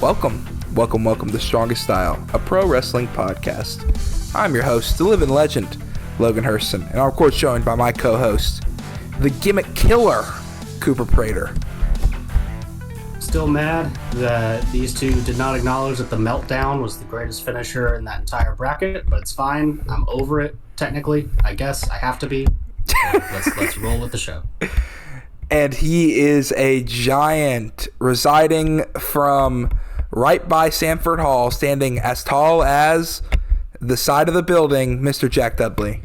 Welcome to Strongest Style, a pro wrestling podcast. I'm your host, the living legend, Logan Hurston, and I'm of course joined by my co-host, the gimmick killer, Cooper Prater. Still mad that these two did not acknowledge that the meltdown was the greatest finisher in that entire bracket, but it's fine. I'm over it, technically. I guess I have to be. So let's roll with the show. And he is a giant residing from right by Sanford Hall, standing as tall as the side of the building, Mr. Jack Dudley.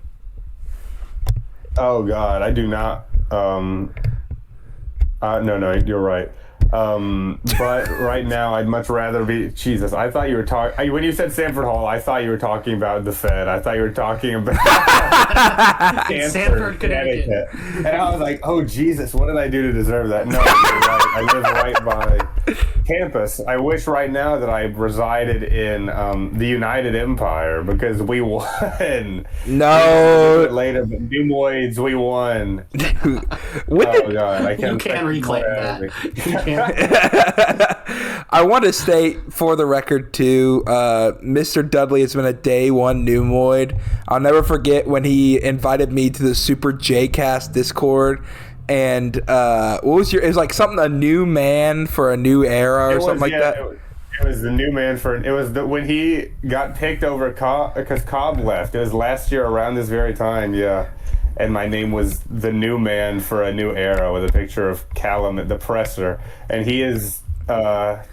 Oh, God, I do not. No, you're right. But right now, I'd much rather be. Jesus, I thought you were talking. When you said Sanford Hall, I thought you were talking about the Fed. I thought you were talking about Sanford, Connecticut. And I was like, oh, Jesus, what did I do to deserve that? No, you're right. I live right by campus. I wish right now that I resided in the United Empire because we won. No. Later, but New Moids, we won. God, I can't. You can reclaim that. You can. I want to state for the record too, Mr. Dudley has been a day one Pneumoid. I'll never forget when he invited me to the Super J-Cast Discord, and what was it was like something, a new man for a new era or something like that. It was the new man for when he got picked over because Cobb left. It was last year around this very time, yeah. And my name was the new man for a new era with a picture of Callum at the presser. And he is not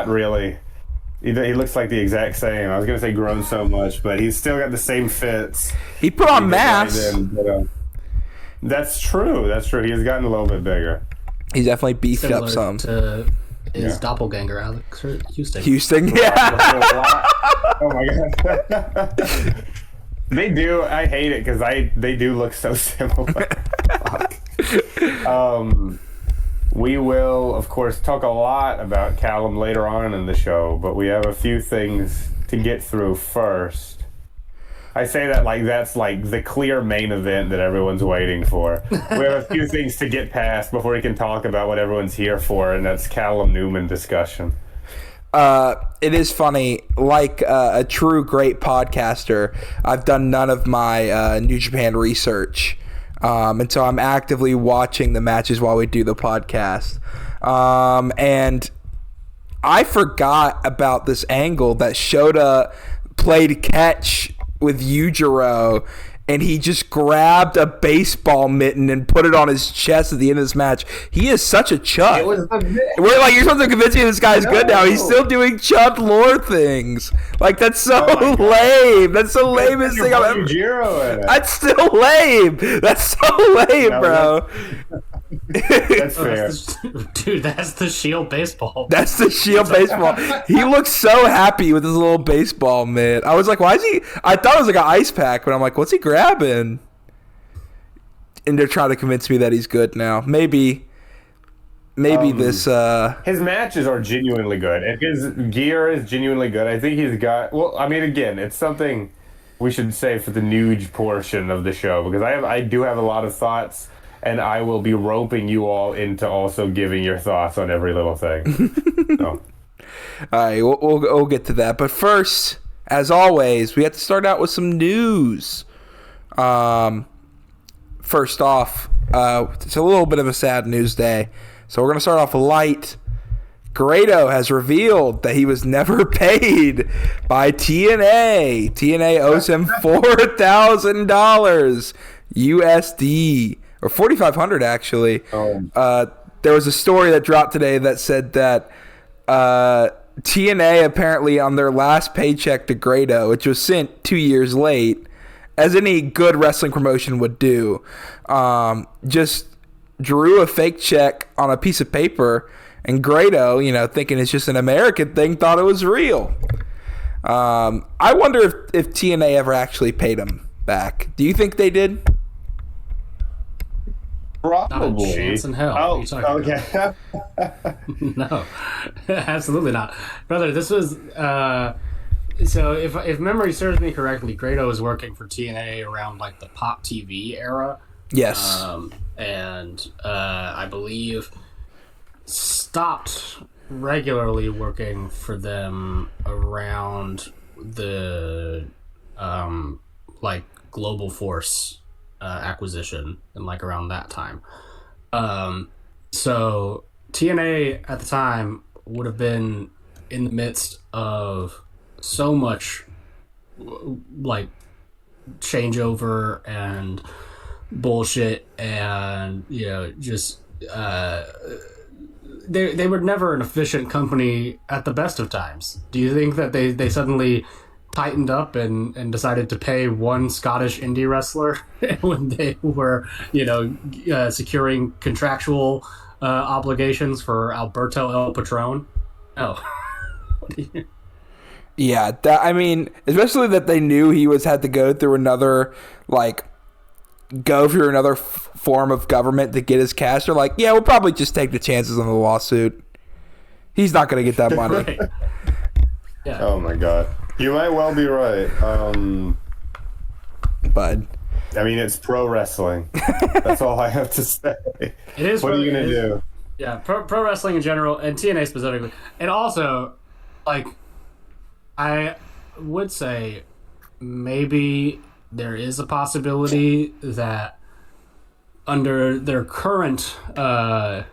really. He looks like the exact same. I was going to say grown so much, but he's still got the same fits. He put on mass. That's true. That's true. He has gotten a little bit bigger. He's definitely beefed Similar up some. To his doppelganger, Alex Houston. Houston, yeah. Oh, my God. They do. I hate it because they do look so similar. We will, of course, talk a lot about Callum later on in the show, but we have a few things to get through first. I say that like that's like the clear main event that everyone's waiting for. We have a few things to get past before we can talk about what everyone's here for, and that's Callum Newman discussion. It is funny, like a true great podcaster, I've done none of my New Japan research, and so I'm actively watching the matches while we do the podcast, and I forgot about this angle that Shota played catch with Yujiro, and he just grabbed a baseball mitten and put it on his chest at the end of this match. He is such a chud. We're like, you're supposed to convince me this guy's good now. He's still doing chud lore things. Like, that's so lame. That's the lamest thing I've ever. That's still lame. That's so lame, bro. That's fair. Dude, that's the Shield baseball. That's the Shield baseball. He looks so happy with his little baseball mitt. I was like, why is he? I thought it was like an ice pack, but I'm like, what's he grabbing? And they're trying to convince me that he's good now. Maybe this. His matches are genuinely good. If his gear is genuinely good, I think he's got. Well, I mean, again, it's something we should say for the Nuge portion of the show because I do have a lot of thoughts. And I will be roping you all into also giving your thoughts on every little thing. So. All right, we'll get to that. But first, as always, we have to start out with some news. First off, it's a little bit of a sad news day. So we're going to start off light. Grado has revealed that he was never paid by TNA. TNA owes him $4,000 USD. Or $4,500 actually. There was a story that dropped today that said that TNA apparently on their last paycheck to Grado, which was sent 2 years late, as any good wrestling promotion would do, just drew a fake check on a piece of paper, and Grado, thinking it's just an American thing, thought it was real. I wonder if TNA ever actually paid him back. Do you think they did? Probably. Not a chance in hell. Oh, okay. No, absolutely not, brother. This was so. If memory serves me correctly, Grado was working for TNA around like the Pop TV era. Yes. And I believe stopped regularly working for them around the like Global Force acquisition and like around that time. So TNA at the time would have been in the midst of so much like changeover and bullshit, and just they were never an efficient company at the best of times. Do you think that they suddenly tightened up and decided to pay one Scottish indie wrestler when they were securing contractual obligations for Alberto El Patron? Oh. What do you... Yeah, especially that they knew he had to go through another form of government to get his cash. They're like, yeah, we'll probably just take the chances on the lawsuit. He's not going to get that money. Right. Yeah. Oh my god, you might well be right. But I mean, it's pro wrestling. That's all I have to say. It is. What are you going to do? Yeah, pro wrestling in general, and TNA specifically, and also like. I would say maybe there is a possibility that under their current not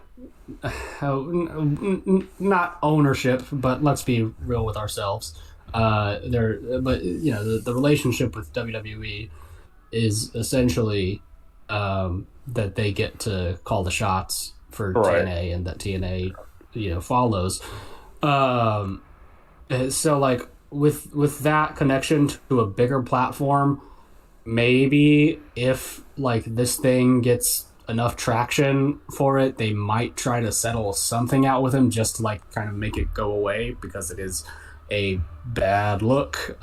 ownership, but let's be real with ourselves, the relationship with WWE is essentially that they get to call the shots for TNA, and that TNA follows. So like with that connection to a bigger platform, maybe if like this thing gets enough traction for it, they might try to settle something out with him just to like kind of make it go away, because it is a bad look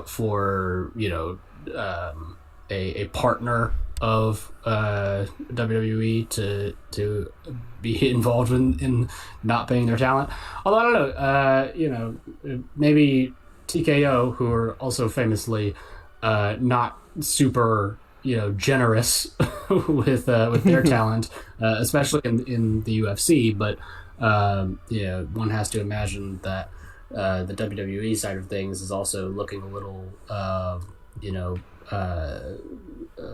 for a partner of WWE to be involved in not paying their talent. Although I don't know, maybe TKO, who are also famously not super generous with their talent, especially in the UFC, but one has to imagine that the WWE side of things is also looking a little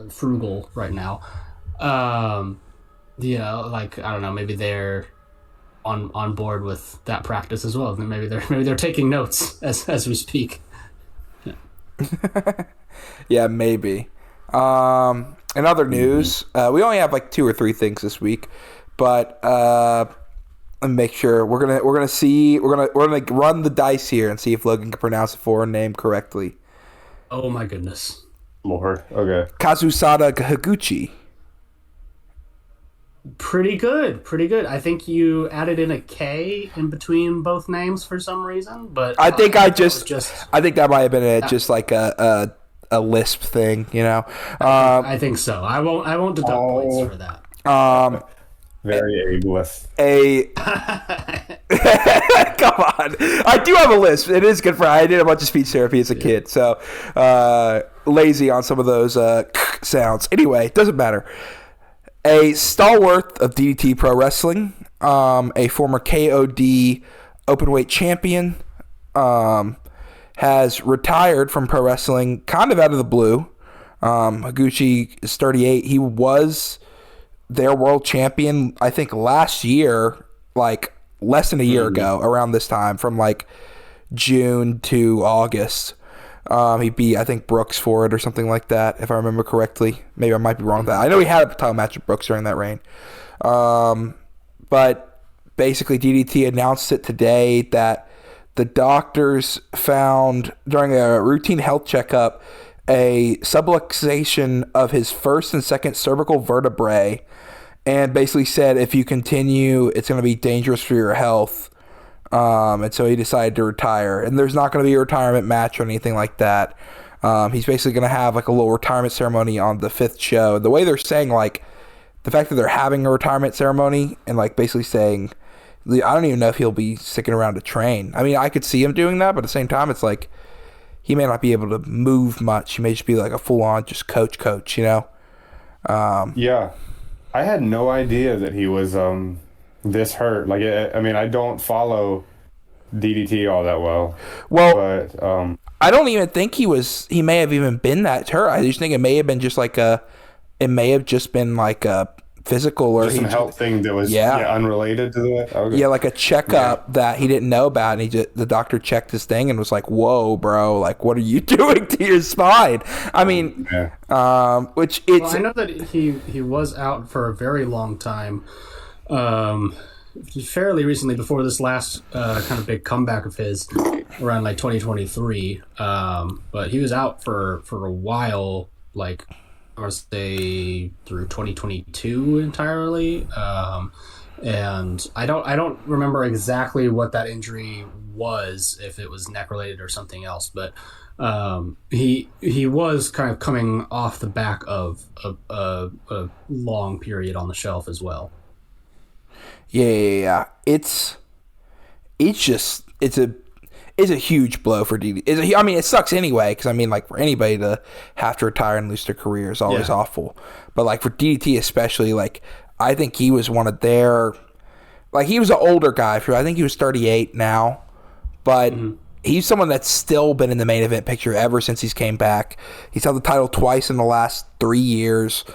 frugal right now. Like I don't know, maybe they're on board with that practice as well. Maybe they're taking notes as we speak. Yeah, maybe. In other news, we only have like 2 or 3 things this week, but let me make sure we're gonna run the dice here and see if Logan can pronounce a foreign name correctly. Oh my goodness. Lord. Okay. Kazusada Higuchi. Pretty good. I think you added in a K in between both names for some reason, but I think I think that might have been just like a lisp thing, I think so. I won't deduct points for that. Very ableist. Come on. I do have a lisp. It is good I did a bunch of speech therapy as a kid, so lazy on some of those sounds. Anyway, doesn't matter. A stalwart of DDT Pro Wrestling, a former KOD openweight champion, has retired from pro wrestling kind of out of the blue. Higuchi is 38. He was their world champion, I think, last year, like less than a year ago, around this time, from like June to August. He beat, I think, Brooks for it or something like that, if I remember correctly. Maybe I might be wrong with that. I know he had a title match with Brooks during that reign. But basically, DDT announced it today that the doctors found, during a routine health checkup, a subluxation of his first and second cervical vertebrae, and basically said if you continue, it's going to be dangerous for your health. And so he decided to retire. And there's not going to be a retirement match or anything like that. He's basically going to have like a little retirement ceremony on the 5th show. The way they're saying, like, the fact that they're having a retirement ceremony and like basically saying, I don't even know if he'll be sticking around to train. I mean, I could see him doing that, but at the same time, it's like he may not be able to move much. He may just be like a full-on just coach, Yeah. I had no idea that he was this hurt. Like, I mean, I don't follow DDT all that well. Well, but I don't even think he may have even been that hurt. I just think it may have been just like a physical or just some health thing that was unrelated to that. Okay. Yeah, like a checkup that he didn't know about, and the doctor checked his thing and was like, "Whoa, bro! Like, what are you doing to your spine?" I mean, I know that he was out for a very long time, fairly recently before this last kind of big comeback of his around like 2023. But he was out for a while, like, I want to say through 2022 entirely, and I don't remember exactly what that injury was, if it was neck related or something else. But he was kind of coming off the back of a long period on the shelf as well. Yeah. It's a huge blow for DDT. I mean, it sucks anyway, because I mean, like, for anybody to have to retire and lose their career is always awful. But like for DDT especially, like, I think he was one of their, like, he was an older guy. I think he was 38 now, but he's someone that's still been in the main event picture ever since he's came back. He's held the title twice in the last 3 years.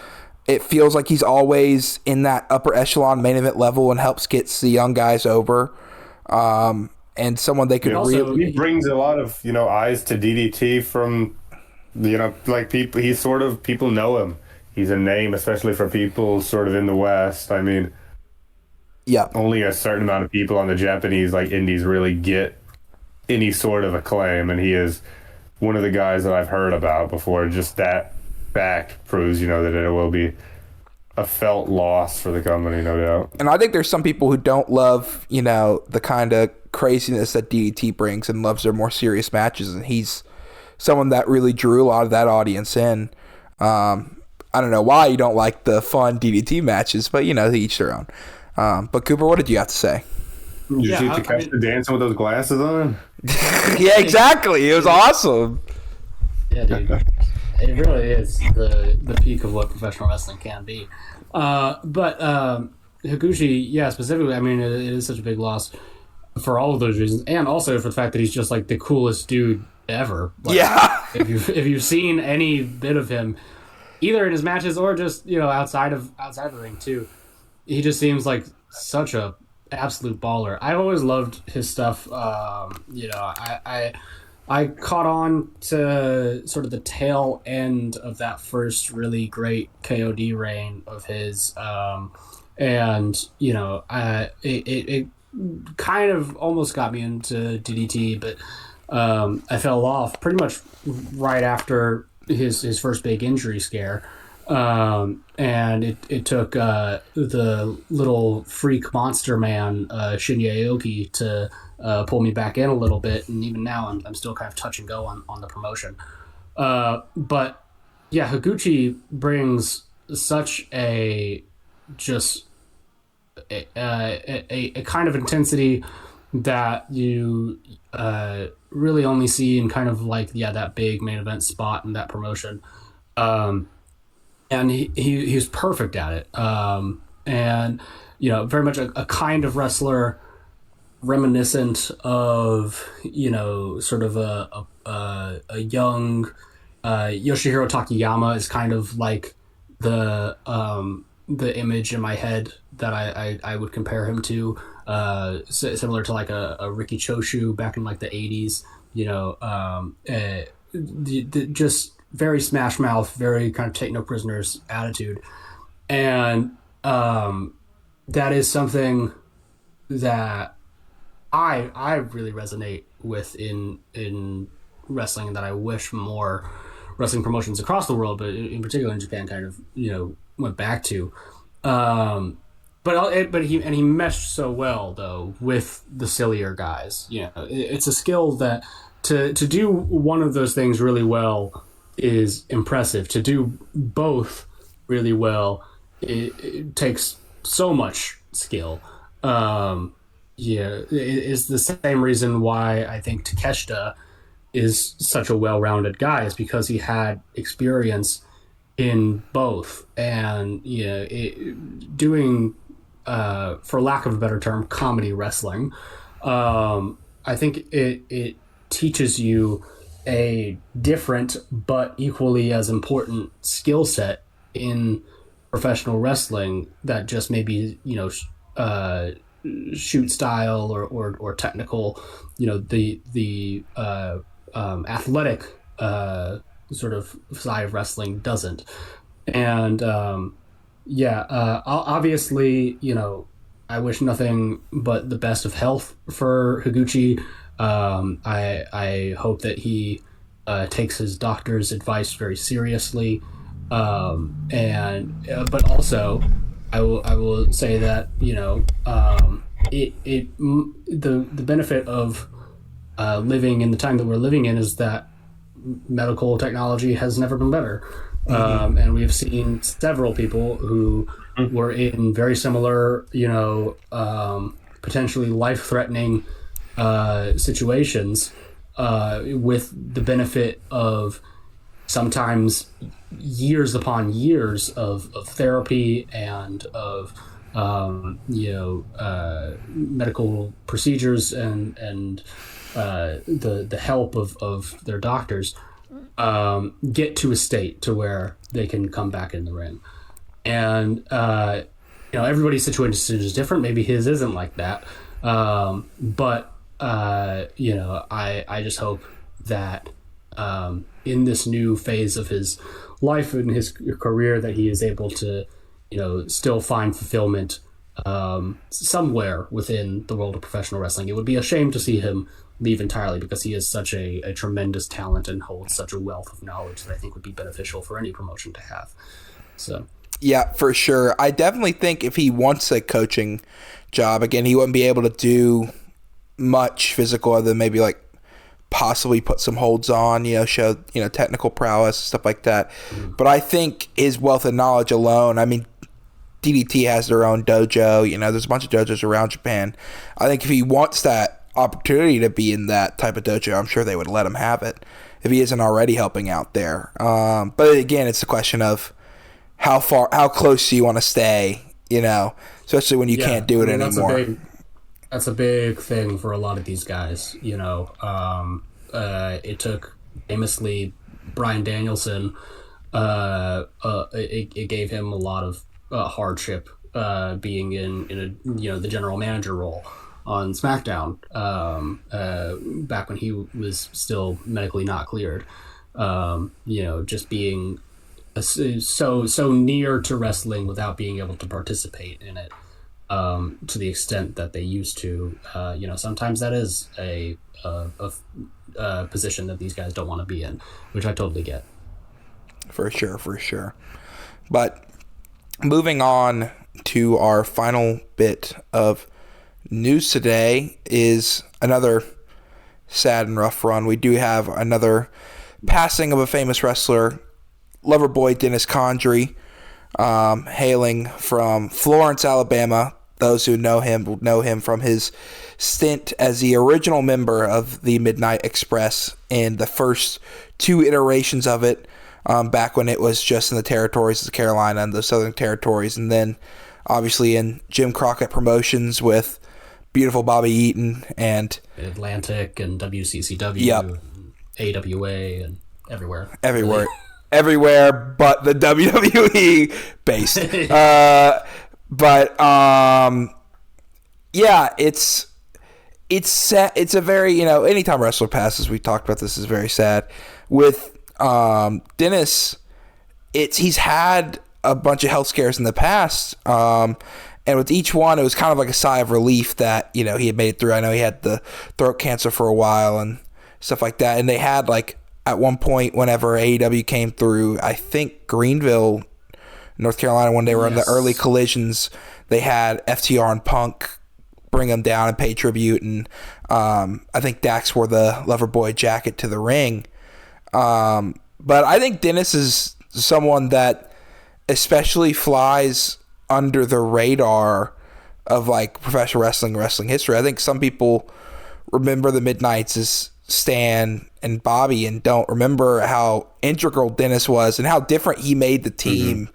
It feels like he's always in that upper echelon main event level and helps get the young guys over. And someone they could really... He brings a lot of, eyes to DDT from, like, people. He's sort of, people know him. He's a name, especially for people sort of in the West. I mean, only a certain amount of people on the Japanese, like, indies really get any sort of acclaim, and he is one of the guys that I've heard about before. Just that fact proves, that it will be a felt loss for the company, no doubt. And I think there's some people who don't love, the kind of craziness that DDT brings and loves their more serious matches, and he's someone that really drew a lot of that audience in. I don't know why you don't like the fun DDT matches, but each their own. But Cooper, what did you have to say? Did you see Takeshita dancing with those glasses on? Yeah, exactly. It was awesome. Yeah, dude. It really is the peak of what professional wrestling can be. But Higuchi, specifically, I mean, it is such a big loss for all of those reasons, and also for the fact that he's just like the coolest dude ever. Like, if you've seen any bit of him, either in his matches or just outside of the ring too, he just seems like such a absolute baller. I've always loved his stuff. I caught on to sort of the tail end of that first really great KOD reign of his, and it kind of almost got me into DDT, but I fell off pretty much right after his first big injury scare, and it took the little freak monster man Shinya Aoki to pull me back in a little bit, and even now I'm still kind of touch and go on the promotion. But yeah, Higuchi brings such a kind of intensity that you really only see in kind of like that big main event spot in that promotion, and he's perfect at it, and very much a kind of wrestler reminiscent of sort of a young Yoshihiro Takayama is kind of like the image in my head that I would compare him to, similar to like a Riki Choshu back in like the 80s, just very smash mouth, very kind of take no prisoners attitude, and that is something that I really resonate with in wrestling, and that I wish more wrestling promotions across the world, but in particular in Japan, kind of went back to. But he meshed so well though with the sillier guys. It's a skill that to do one of those things really well is impressive. To do both really well, it takes so much skill. It is the same reason why I think Takeshita is such a well-rounded guy, is because he had experience in both, and doing for lack of a better term, comedy wrestling. I think it teaches you a different but equally as important skill set in professional wrestling that just maybe, shoot style or technical, the athletic sort of side of wrestling doesn't. And obviously, I wish nothing but the best of health for Higuchi. I hope that he takes his doctor's advice very seriously, but also I will say that the benefit of living in the time that we're living in is that medical technology has never been better. And we've seen several people who were in very similar, potentially life-threatening situations with the benefit of sometimes years upon years of therapy and of medical procedures and the help of their doctors, get to a state to where they can come back in the ring. And everybody's situation is different. Maybe his isn't like that, but I just hope that in this new phase of his life and his career that he is able to still find fulfillment somewhere within the world of professional wrestling. It would be a shame to see him leave entirely, because he is such a tremendous talent and holds such a wealth of knowledge that I think would be beneficial for any promotion to have. So yeah, for sure. I definitely think if he wants a coaching job, again, he wouldn't be able to do much physical other than maybe like possibly put some holds on, show, technical prowess, stuff like that. Mm-hmm. But I think his wealth of knowledge alone, I mean, DDT has their own dojo, there's a bunch of dojos around Japan. I think if he wants that opportunity to be in that type of dojo, I'm sure they would let him have it if he isn't already helping out there. But again, it's a question of how close do you want to stay, especially when you can't do it anymore. That's a big thing for a lot of these guys. It took famously Bryan Danielson. It gave him a lot of hardship being in a the general manager role on SmackDown back when he was still medically not cleared. Just being so near to wrestling without being able to participate in it to the extent that they used to. Sometimes that is a position that these guys don't want to be in, which I totally get. For sure. But moving on to our final bit of news today is another sad and rough run. We do have another passing of a famous wrestler, Loverboy Dennis Condrey, hailing from Florence, Alabama. Those who know him will know him from his stint as the original member of the Midnight Express in the first two iterations of it, back when it was just in the territories of Carolina and the Southern Territories, and then obviously in Jim Crockett Promotions with beautiful Bobby Eaton and Atlantic and WCCW, yep, and AWA, and everywhere but the WWE base. It's sad. It's a very, anytime a wrestler passes, we talked about this, is very sad. With Dennis, he's had a bunch of health scares in the past, and with each one, it was kind of like a sigh of relief that, he had made it through. I know he had the throat cancer for a while and stuff like that. And they had, like, at one point, whenever AEW came through, I think Greenville, North Carolina, when they were in the early collisions, they had FTR and Punk bring them down and pay tribute. And I think Dax wore the Loverboy jacket to the ring. But I think Dennis is someone that especially flies under the radar of like professional wrestling history. I think some people remember the Midnights as Stan and Bobby and don't remember how integral Dennis was and how different he made the team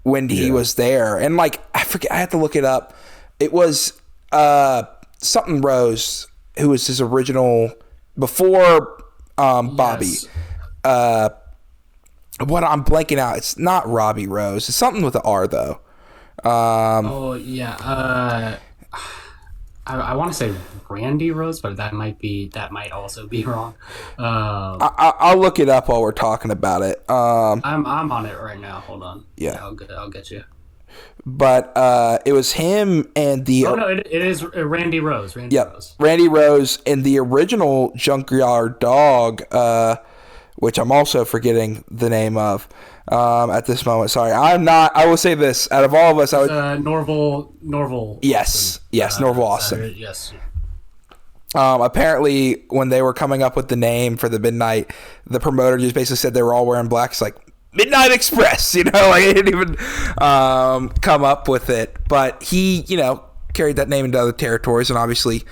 when he was there. And like, I forget, I have to look it up. It was something Rose, who was his original before Bobby. Yes. What I'm blanking out. It's not Robbie Rose. It's something with an R though. Oh yeah. I want to say Randy Rose, but that might also be wrong. I'll look it up while we're talking about it. I'm on it right now. Hold on. Yeah. I'll get you. But it was him and the. Oh no, it is Randy Rose. Rose. Randy Rose and the original Junkyard Dog, which I'm also forgetting the name of at this moment. Sorry, I'm not. I will say this: out of all of us, I would. Norval. Yes, Norval Austin. Yes. Apparently, when they were coming up with the name for the Midnight, the promoter just basically said they were all wearing black. It's like Midnight Express, like he didn't even come up with it. But he, carried that name into other territories and obviously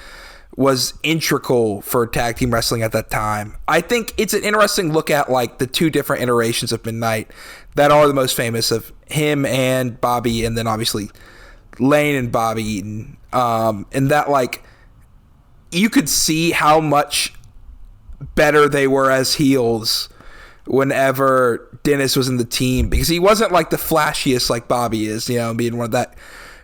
was integral for tag team wrestling at that time. I think it's an interesting look at like the two different iterations of Midnight that are the most famous of him and Bobby, and then obviously Lane and Bobby Eaton. And that like you could see how much better they were as heels whenever Dennis was in the team, because he wasn't like the flashiest like Bobby is, being one of that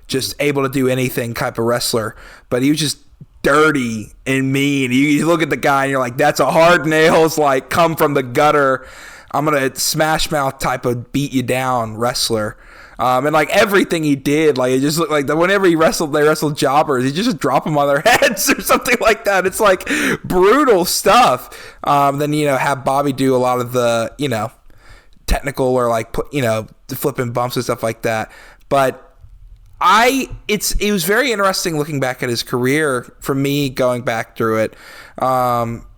just able to do anything type of wrestler, but he was just dirty and mean. You look at the guy and you're like, that's a hard nails, like come from the gutter, I'm gonna smash mouth type of beat you down wrestler. And like everything he did, like it just looked like that whenever they wrestled jobbers, he just drop them on their heads or something like that. It's like brutal stuff. Then have Bobby do a lot of the technical or like the flipping bumps and stuff like that. But it was very interesting looking back at his career for me, going back through it,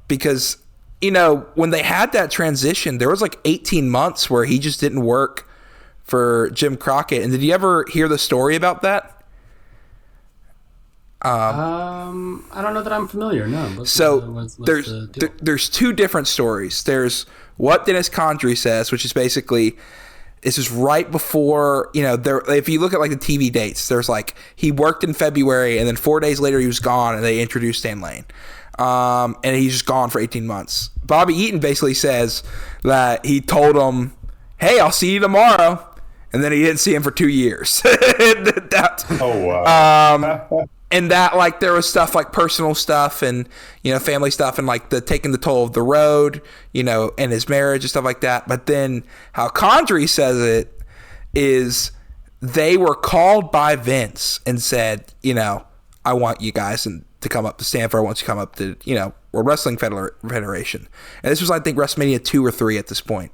because when they had that transition, there was like 18 months where he just didn't work for Jim Crockett. And did you ever hear the story about that? I don't know that I'm familiar. No. There's two different stories. There's what Dennis Condrey says, which is basically this is right before if you look at like the TV dates, there's like he worked in February and then 4 days later he was gone and they introduced Stan Lane, and he's just gone for 18 months. Bobby Eaton basically says that he told him, "Hey, I'll see you tomorrow." And then he didn't see him for 2 years. Oh, wow. And that, like, there was stuff like personal stuff and, family stuff and, like, the taking the toll of the road, and his marriage and stuff like that. But then how Condrey says it is they were called by Vince and said, I want you guys to come up to Stanford. I want you to come up to, World Wrestling Federation. And this was, I think, WrestleMania 2 or 3 at this point.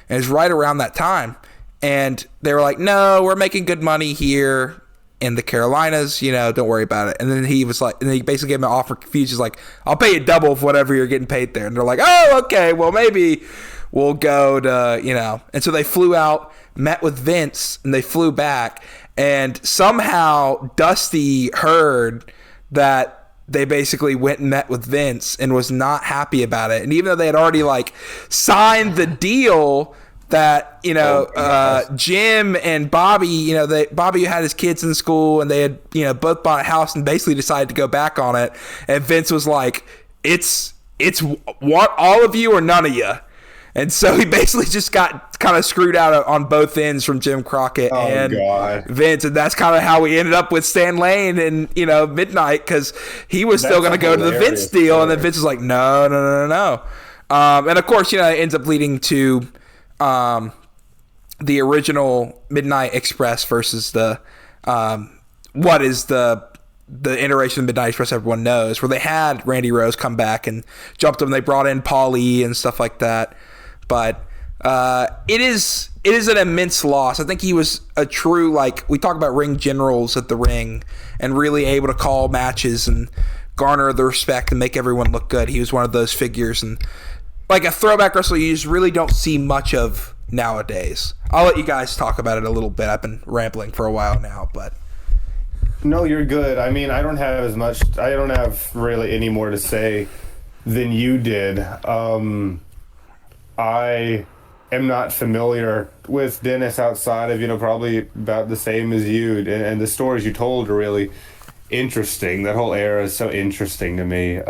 And it's right around that time. And they were like, no, we're making good money here in the Carolinas, don't worry about it. And then he was like, and he basically gave him an offer confused. He's like, I'll pay you double of whatever you're getting paid there. And they're like, oh, okay, well, maybe we'll go to, And so they flew out, met with Vince, and they flew back. And somehow Dusty heard that they basically went and met with Vince and was not happy about it. And even though they had already like signed the deal that Jim and Bobby, Bobby had his kids in school and they had both bought a house and basically decided to go back on it, and Vince was like, it's what, all of you or none of you. And so he basically just got kind of screwed out on both ends from Jim Crockett and Vince, and that's kind of how we ended up with Stan Lane and Midnight, because he was still going to go to the Vince deal, and then Vince was like, no. And of course, it ends up leading to the original Midnight Express versus the what is the iteration of Midnight Express everyone knows, where they had Randy Rose come back and jumped him. They brought in Paul E and stuff like that. But it is an immense loss. I think he was a true, like, we talk about ring generals at the ring and really able to call matches and garner the respect and make everyone look good. He was one of those figures, and like a throwback wrestler you just really don't see much of nowadays. I'll let you guys talk about it a little bit. I've been rambling for a while now, but no, you're good. I mean, I don't have really any more to say than you did. I am not familiar with Dennis outside of, probably about the same as you. And the stories you told are really interesting. That whole era is so interesting to me.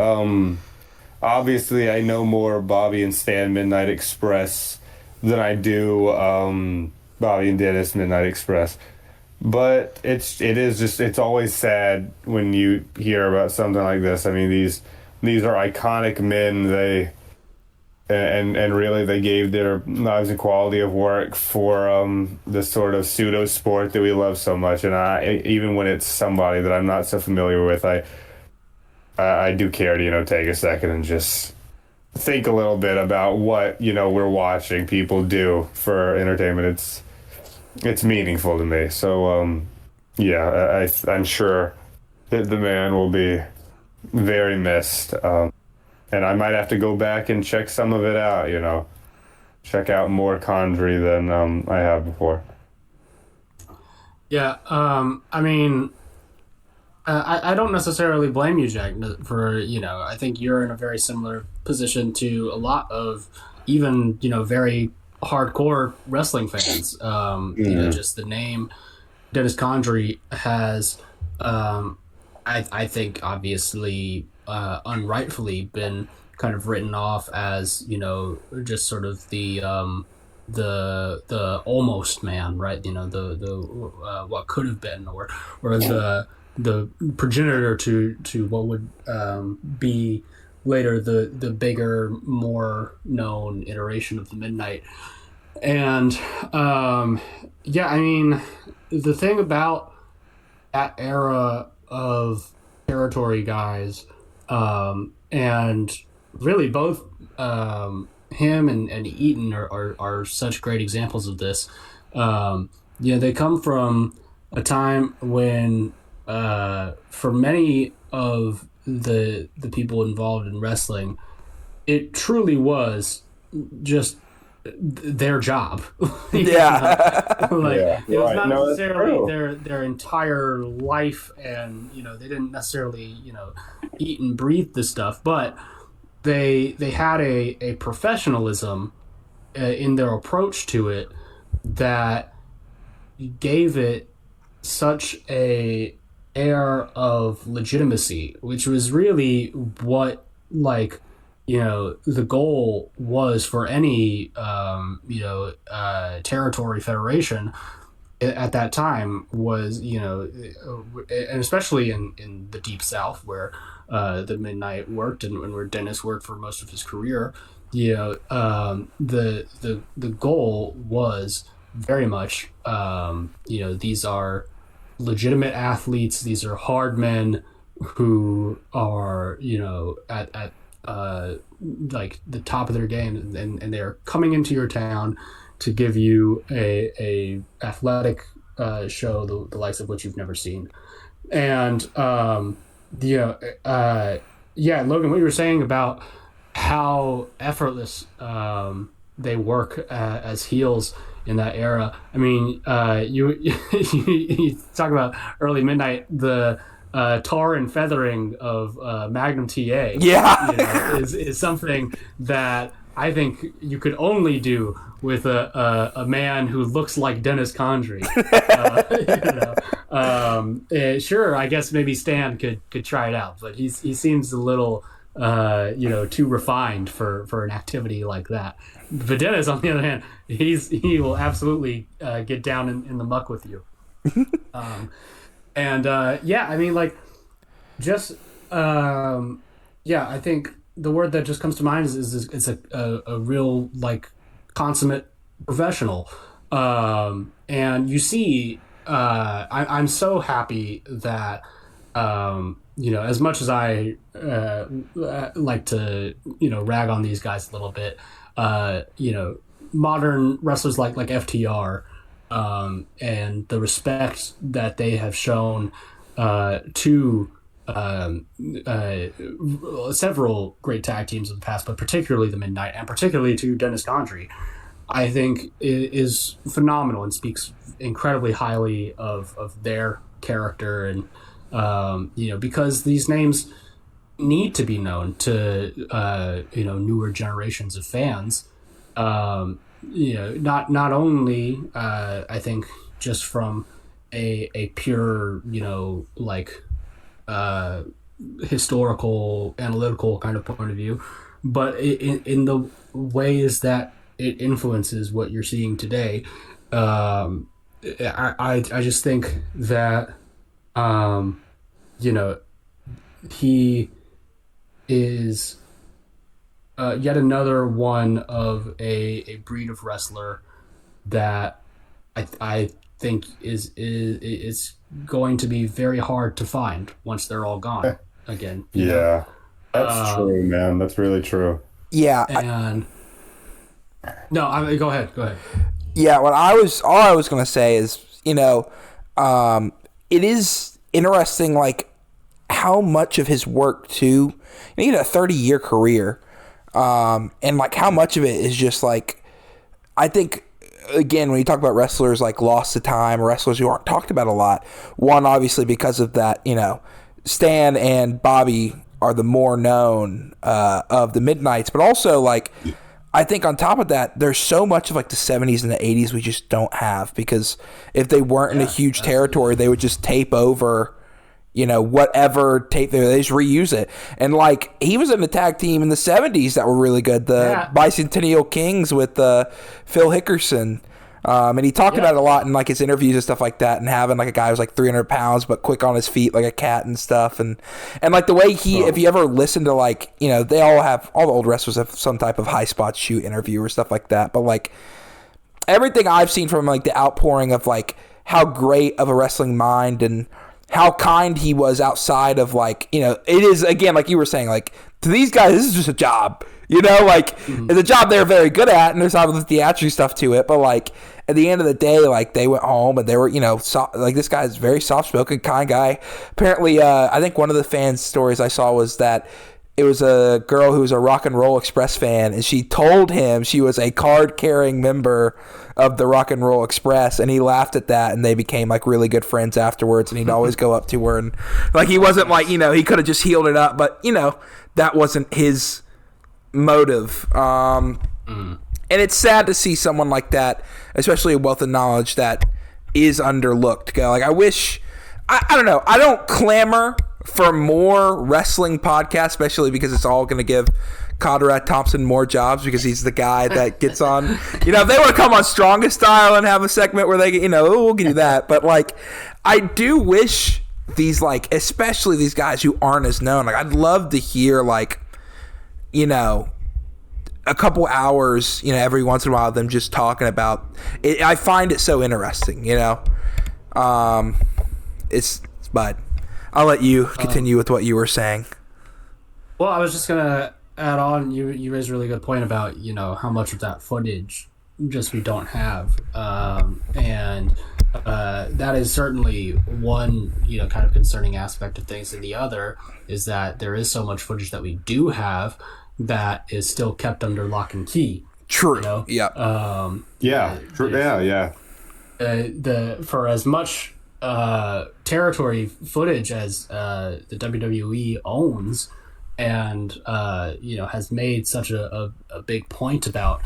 Obviously, I know more Bobby and Stan Midnight Express than I do Bobby and Dennis Midnight Express. But it's always sad when you hear about something like this. I mean, these are iconic men. And really they gave their lives and quality of work for the sort of pseudo sport that we love so much. And even when it's somebody that I'm not so familiar with, I do care to take a second and just think a little bit about what we're watching people do for entertainment. It's meaningful to me. So yeah, I'm sure that the man will be very missed. And I might have to go back and check some of it out. Check out more Condrey than I have before. Yeah, I mean, I don't necessarily blame you, Jack, for, I think you're in a very similar position to a lot of even, very hardcore wrestling fans. Just the name Dennis Condrey has, I think, obviously, unrightfully been kind of written off as, just sort of the almost man, right? The what could have been, or the progenitor to what would be later the bigger, more known iteration of the Midnight. And yeah, I mean, the thing about that era of territory guys, and really both him and Eaton are such great examples of this. They come from a time when for many of the people involved in wrestling, it truly was just their job. Yeah. It was not necessarily their entire life, and they didn't necessarily eat and breathe this stuff, but they had a professionalism in their approach to it that gave it such a air of legitimacy, which was really what the goal was for any territory federation at that time, was and especially in the Deep South, where the Midnight worked and where Dennis worked for most of his career. The goal was very much these are legitimate athletes, these are hard men who are at like the top of their game, and they're coming into your town to give you a athletic show, the likes of which you've never seen. And Logan, what you were saying about how effortless they work as heels in that era. I mean, you talk about early Midnight, the tar and feathering of Magnum TA. Yeah, is something that I think you could only do with a man who looks like Dennis Condrey. Sure, I guess maybe Stan could try it out, but he seems a little too refined for an activity like that. But Dennis, on the other hand, he will absolutely get down in the muck with you. I mean, like, just I think the word that just comes to mind is it's a real, like, consummate professional. And you see, I'm so happy that as much as I like to rag on these guys a little bit, modern wrestlers like FTR, and the respect that they have shown to several great tag teams of the past, but particularly the Midnight, and particularly to Dennis Condrey, I think is phenomenal and speaks incredibly highly of their character. And because these names need to be known to newer generations of fans, not only I think just from a pure historical analytical kind of point of view, but in the ways that it influences what you're seeing today. I just think that he is yet another one of a breed of wrestler that I think is going to be very hard to find once they're all gone again. Yeah, that's true, man. That's really true. Yeah. And go ahead. Yeah, all I was going to say is, it is interesting, like, how much of his work, too, he had a 30-year career, and, like, how much of it is just, like, I think, again, when you talk about wrestlers, like, lost to time, or wrestlers who aren't talked about a lot, one, obviously, because of that, Stan and Bobby are the more known of the Midnights, but also, like, I think on top of that, there's so much of like the 70s and the 80s we just don't have, because if they weren't in a huge territory, they would just tape over, whatever tape they just reuse it. And like, he was in the tag team in the 70s that were really good, the Bicentennial Kings with Phil Hickerson. And he talked about it a lot in like his interviews and stuff like that, and having like a guy who's like 300 pounds but quick on his feet like a cat and stuff, and like the way if you ever listen to all the old wrestlers have some type of high spot shoot interview or stuff like that, but like everything I've seen from like the outpouring of like how great of a wrestling mind and how kind he was outside of like, it is, again, like you were saying, like to these guys this is just a job, it's a job they're very good at, and there's all the theatrical stuff to it, but like at the end of the day, like they went home and they were, like this guy's very soft-spoken, kind guy. Apparently, I think one of the fan stories I saw was that it was a girl who was a Rock and Roll Express fan, and she told him she was a card-carrying member of the Rock and Roll Express, and he laughed at that, and they became like really good friends afterwards, and he'd always go up to her, and like he wasn't like, he could have just healed it up, but that wasn't his motive. And it's sad to see someone like that, especially a wealth of knowledge, that is underlooked. Go, like, I wish, I don't know, I don't clamor for more wrestling podcasts, especially because it's all going to give Conrad Thompson more jobs, because he's the guy that gets on, if they want to come on Strongest Style and have a segment where they get, we'll give you that. But like, I do wish these, like, especially these guys who aren't as known, like, I'd love to hear, like, a couple hours, every once in a while, them just talking about it. I find it so interesting, but I'll let you continue with what you were saying. Well, I was just gonna add on. You raised a really good point about how much of that footage just we don't have, and that is certainly one kind of concerning aspect of things. And the other is that there is so much footage that we do have that is still kept under lock and key. True. Yeah. True. Yeah. For as much territory footage as the WWE owns, and has made such a big point about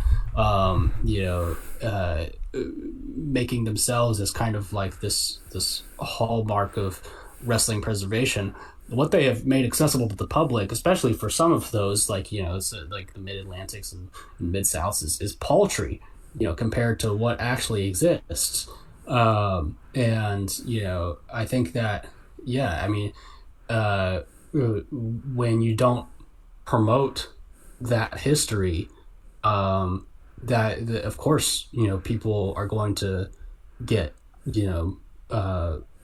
making themselves as kind of like this hallmark of wrestling preservation. What they have made accessible to the public, especially for some of those, like like the Mid-Atlantics and Mid-Souths, is paltry, compared to what actually exists. And I think that, when you don't promote that history, that of course people are going to get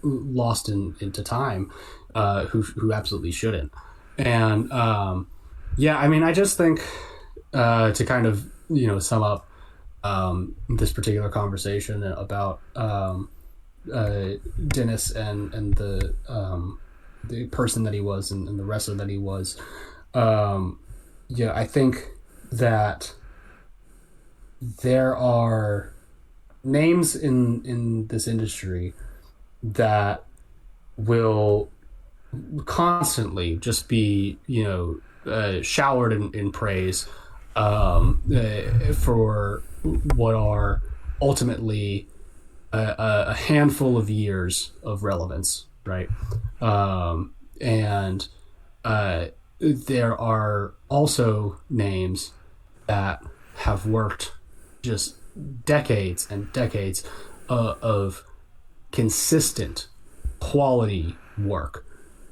lost into time, who absolutely shouldn't. And I just think to kind of sum up this particular conversation about Dennis and the person that he was and the wrestler that he was, I think that there are names in this industry that will constantly just be showered in praise for what are ultimately a handful of years of relevance, right? And there are also names that have worked just decades and decades of consistent quality work.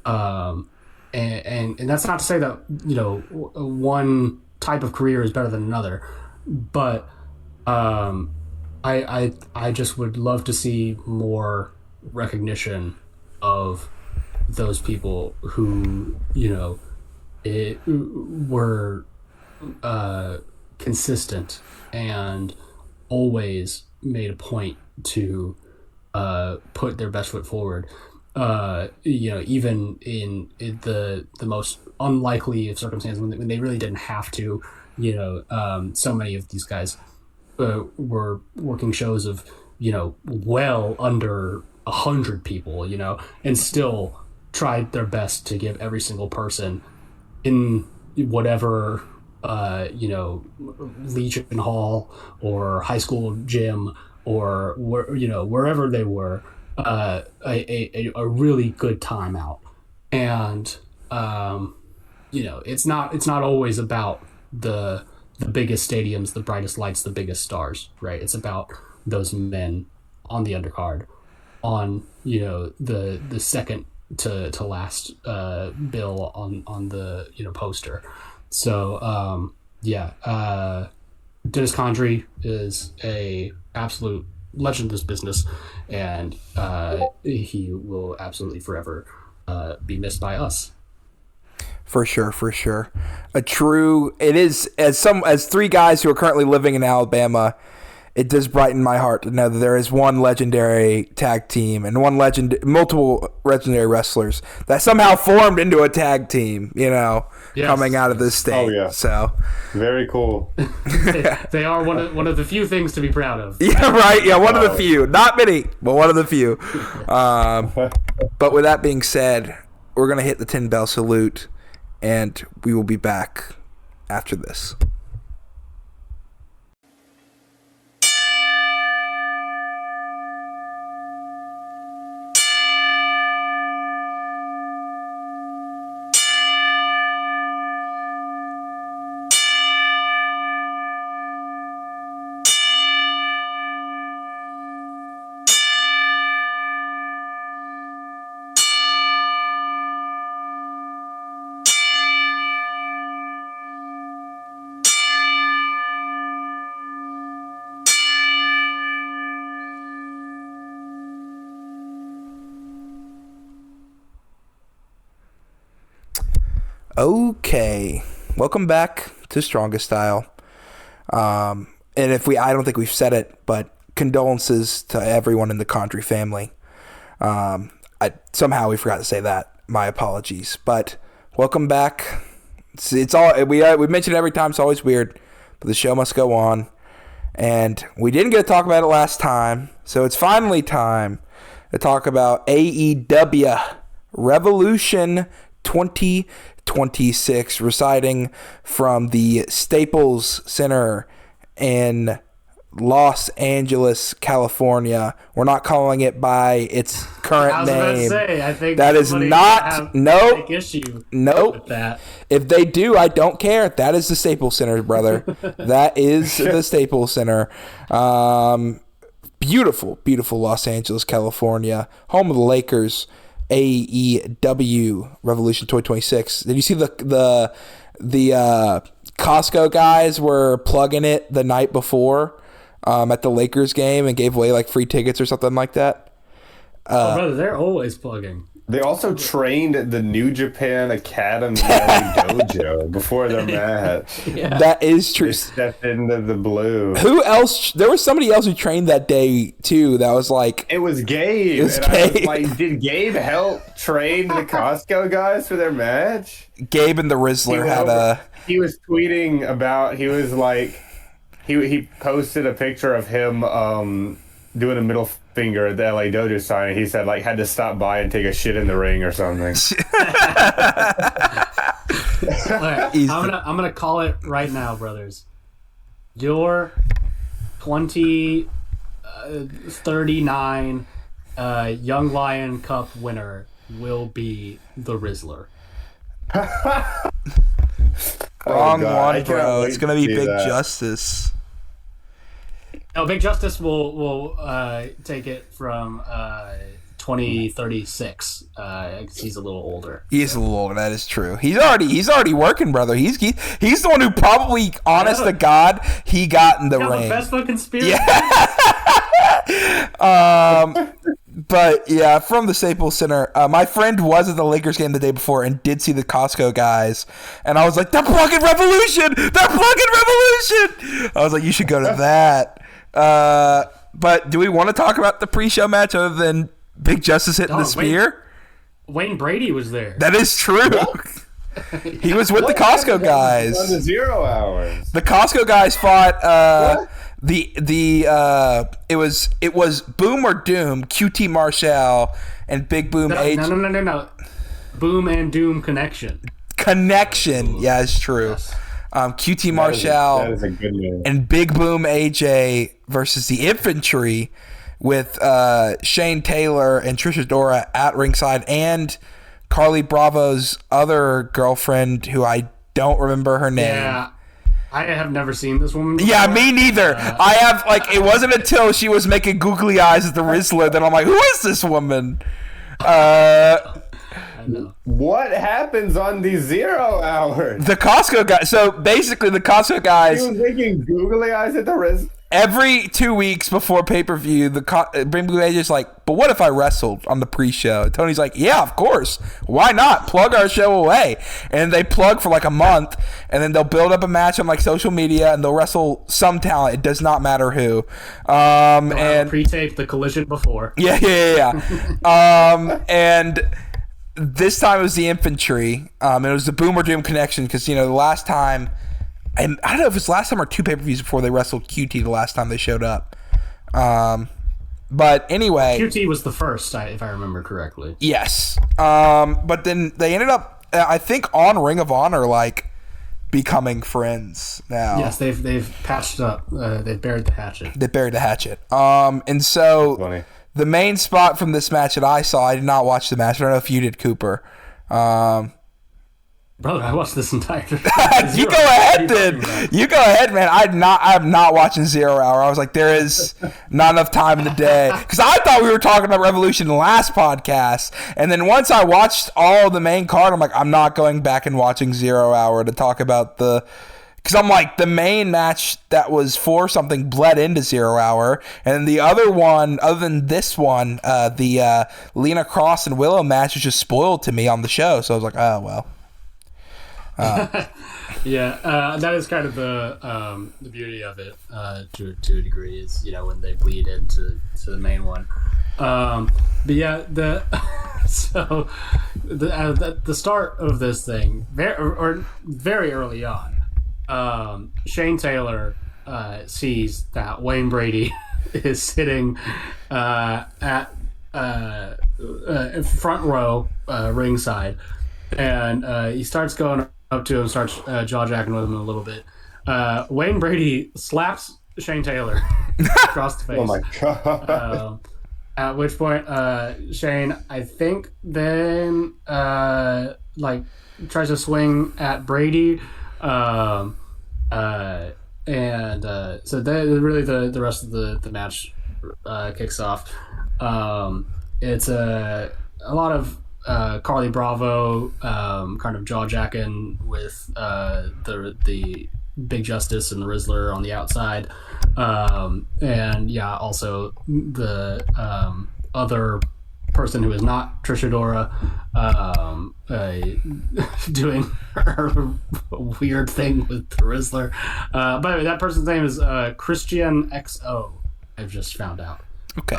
And that's not to say that, one type of career is better than another, but I just would love to see more recognition of those people who, were consistent and always made a point to put their best foot forward. Even in the most unlikely of circumstances when they really didn't have to. So many of these guys were working shows of well under 100 people, and still tried their best to give every single person in whatever Legion Hall or high school gym or wherever they were, a really good time out. And it's not always about the biggest stadiums, the brightest lights, the biggest stars, right? It's about those men on the undercard, on the second to last bill on the poster. So Dennis Condrey is a absolute legend in this business, and he will absolutely forever be missed by us. For sure. It is, as three guys who are currently living in Alabama, it does brighten my heart to know that there is one legendary tag team and multiple legendary wrestlers that somehow formed into a tag team, coming out of this state. Oh, yeah. So very cool. They are one of the few things to be proud of. Yeah, right. Yeah, one of the few. Not many, but one of the few. But with that being said, we're going to hit the 10-bell salute, and we will be back after this. Okay, welcome back to Strongest Style. And I don't think we've said it, but condolences to everyone in the Condrey family. Somehow we forgot to say that. My apologies. But welcome back. It's all we mention it every time. It's always weird, but the show must go on. And we didn't get to talk about it last time, so it's finally time to talk about AEW Revolution 2026, residing from the Staples Center in Los Angeles, California. We're not calling it by its current name. I think that is not. Nope. With that. If they do, I don't care. That is the Staples Center, brother. That is the Staples Center. Beautiful, beautiful Los Angeles, California, home of the Lakers. AEW Revolution 2026. Did you see the Costco guys were plugging it the night before at the Lakers game and gave away like free tickets or something like that? Brother, they're always plugging. They also trained at the New Japan Academy dojo before their match. Yeah. That is true. They stepped into the blue. Who else? There was somebody else who trained that day too. That was like it was Gabe. I was like, did Gabe help train the Costco guys for their match? Gabe and the Rizzler He was tweeting about. He was like, he posted a picture of him doing a middle finger at the LA Dojo sign. He said like had to stop by and take a shit in the ring or something. I'm gonna call it right now, brothers. Your 2039 Young Lion Cup winner will be the Rizzler. Wrong one, bro. It's gonna be Big Justice. No, Big Justice will take it from 2036. He's a little older. He's a little older. That is true. He's already working, brother. He's the one who probably, honest to God, he got in the ring. The best fucking spirit. Yeah. But yeah, from the Staples Center, my friend was at the Lakers game the day before and did see the Costco guys, and I was like, "They're plugging Revolution! They're plugging Revolution!" I was like, "You should go to that." But do we want to talk about the pre-show match other than Big Justice hitting the spear? Wayne Brady was there. That is true. He was with the Costco guys. On the 0 hours. The Costco guys fought. It was Boom or Doom, QT Marshall, and Big Boom H. No. Boom and Doom Connection. Yeah, it's true. Yes. QT Marshall that is a good name. And Big Boom AJ versus the Infantry with Shane Taylor and Trish Adora at ringside, and Carly Bravo's other girlfriend, who I don't remember her name. Yeah. I have never seen this woman before. Yeah, me neither. I have, it wasn't until she was making googly eyes at the Rizzler that I'm like, who is this woman? I know. What happens on these 0 hours? The Costco guys. So basically, the Costco guys. He was making googly eyes at the Rizzler. Every 2 weeks before pay-per-view, Big Blue Age is like, but what if I wrestled on the pre-show? Tony's like, yeah, of course. Why not? Plug our show away. And they plug for a month, and then they'll build up a match on social media, and they'll wrestle some talent. It does not matter who. And pre-taped the Collision before. Yeah. And this time it was the Infantry. It was the Boomer Doom Connection because, the last time... And I don't know if it's last time or 2 pay-per-views before they wrestled QT the last time they showed up. But anyway... QT was the first, if I remember correctly. Yes. But then they ended up, I think, on Ring of Honor, becoming friends now. Yes, they've patched up. They've buried the hatchet. They buried the hatchet. And so... Funny. The main spot from this match that I saw, I did not watch the match. I don't know if you did, Cooper. Brother, I watched this entire. You go ahead, then. You go ahead, man. I'm not watching 0 Hour. I was like, there is not enough time in the day because I thought we were talking about Revolution in the last podcast, and then once I watched all the main card, I'm like, I'm not going back and watching 0 Hour to talk about because I'm like, the main match that was for something bled into 0 Hour, and the other one, other than this one, the Lena Cross and Willow match was just spoiled to me on the show. So I was like, oh well. Yeah, that is kind of the beauty of it to a degree is when they bleed into the main one. But yeah, the start of this thing very early on, Shane Taylor sees that Wayne Brady is sitting at front row ringside, and he starts going up to him, starts jaw-jacking with him a little bit. Wayne Brady slaps Shane Taylor across the face. Oh my god! At which point, Shane, I think, then tries to swing at Brady, and so really the rest of the match kicks off. It's a lot of Carly Bravo kind of jaw-jacking with the Big Justice and the Rizzler on the outside, and yeah, also the other person who is not Trish Adora doing her weird thing with the Rizzler. By the way, that person's name is Christian XO. I've just found out. Okay.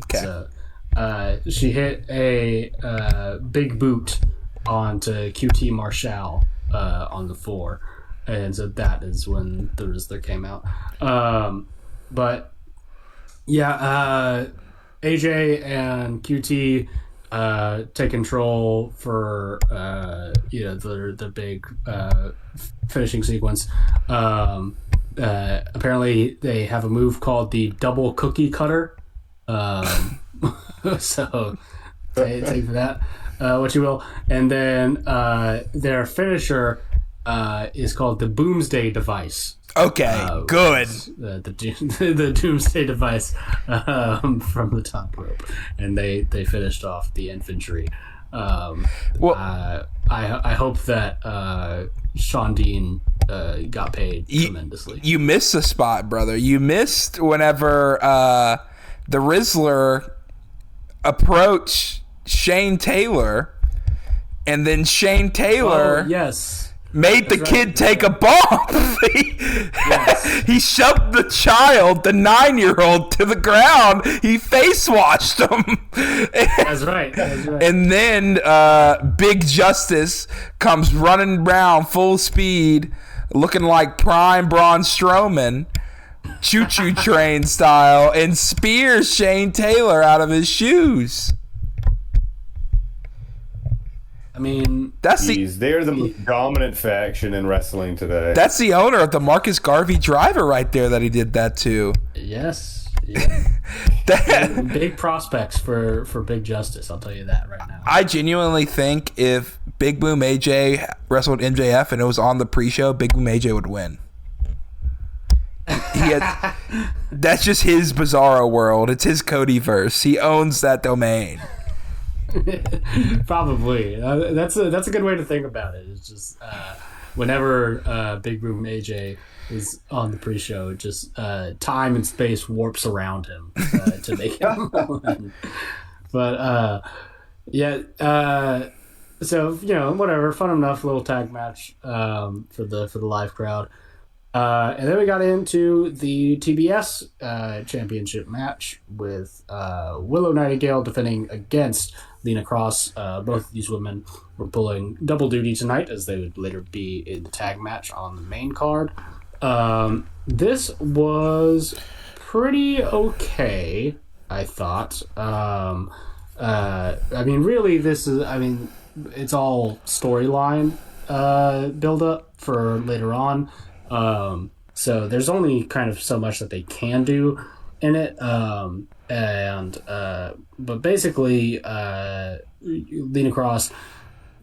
Okay. So, she hit a big boot onto QT Marshall on the floor, and so that is when the Rizzler came out. But yeah, AJ and QT take control for the big finishing sequence. Apparently, they have a move called the double cookie cutter. So take for that what you will. And then their finisher is called the Boomsday Device. Okay, good. The Doomsday Device from the top rope, and they finished off the infantry. I hope that Sean Dean got paid tremendously. You missed a spot, brother. You missed whenever the Rizzler approached Shane Taylor, and then Shane Taylor made the kid take a bump. He shoved the child, the 9-year-old, to the ground. He face washed him. That's right. And then Big Justice comes running around full speed, looking like prime Braun Strowman, choo-choo train style, and spears Shane Taylor out of his shoes. I mean, they're the most dominant faction in wrestling today. That's the owner of the Marcus Garvey driver right there that he did that to. Yes. Yeah. Big prospects for Big Justice, I'll tell you that right now. I genuinely think if Big Boom AJ wrestled MJF and it was on the pre-show, Big Boom AJ would win. That's just his Bizarro world. It's his Codyverse. He owns that domain. Probably. That's a good way to think about it. It's just whenever Big Boom AJ is on the pre-show, just time and space warps around him to make him win. But so whatever, fun enough little tag match for the live crowd. And then we got into the TBS championship match with Willow Nightingale defending against Lena Cross. Both of these women were pulling double duty tonight, as they would later be in the tag match on the main card. This was pretty okay, I thought. Really, it's all storyline build up for later on. So there's only kind of so much that they can do in it. But basically, Lena Cross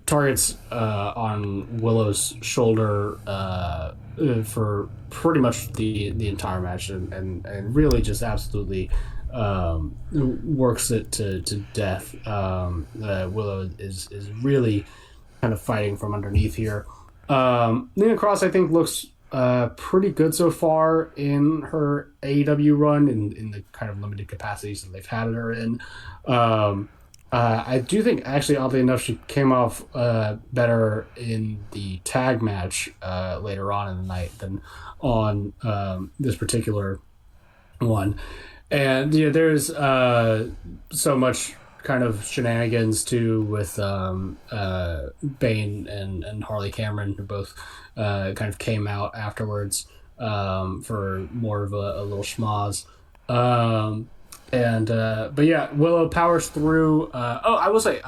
targets on Willow's shoulder for pretty much the entire match, and really just absolutely works it to death. Willow is really kind of fighting from underneath here. Lena Cross, I think, looks pretty good so far in her AEW run in the kind of limited capacities that they've had her in. I do think, actually, oddly enough, she came off better in the tag match later on in the night than on this particular one. And there's so much kind of shenanigans too with Bane and Harley Cameron, who both kind of came out afterwards for more of a little schmoz. But yeah, Willow powers through. I will say,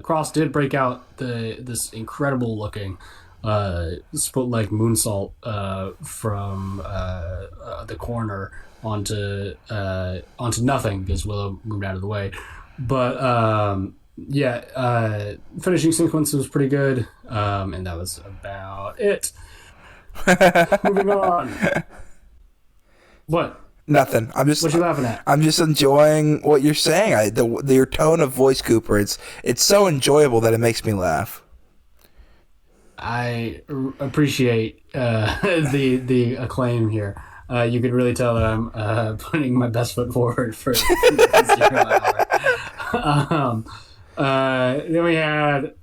Cross did break out this incredible looking split leg moonsault from the corner onto nothing, because Willow moved out of the way. But finishing sequence was pretty good, and that was about it. Moving on. What? Nothing. What you laughing at? I'm just enjoying what you're saying. Your tone of voice, Cooper. It's so enjoyable that it makes me laugh. I appreciate the acclaim here. You could really tell that I'm putting my best foot forward for 0 hour. Then we had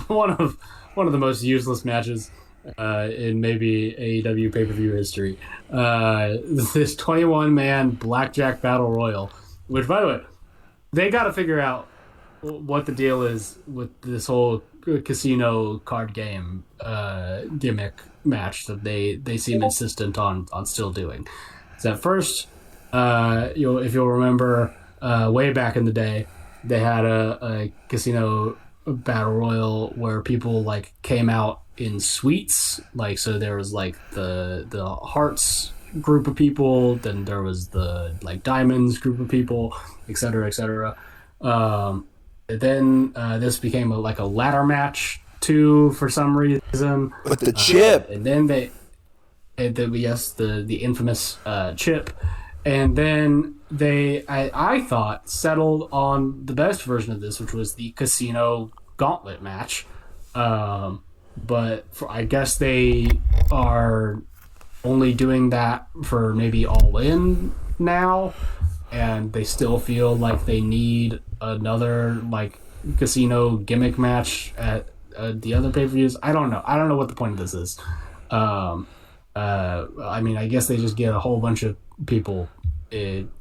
one of the most useless matches in maybe AEW pay-per-view history. This 21-man blackjack battle royal, which, by the way, they got to figure out what the deal is with this whole casino card game gimmick match that they seem insistent on still doing. So at first, if you'll remember, way back in the day, they had a casino battle royal where people like came out in suites. Like, so there was like the hearts group of people, then there was the like diamonds group of people, etc., etc. Then this became a ladder match too for some reason with the chip, and then the infamous chip, and then I thought settled on the best version of this, which was the casino gauntlet match. But I guess they are only doing that for maybe All In now, and they still feel like they need another like casino gimmick match at the other pay-per-views. I don't know what the point of this is. I mean, I guess they just get a whole bunch of people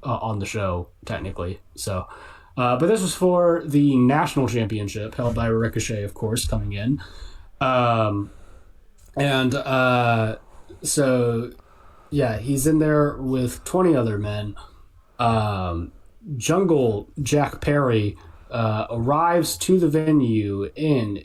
on the show technically. So, but this was for the national championship held by Ricochet, of course, coming in. So yeah, he's in there with 20 other men. Jungle Jack Perry arrives to the venue, and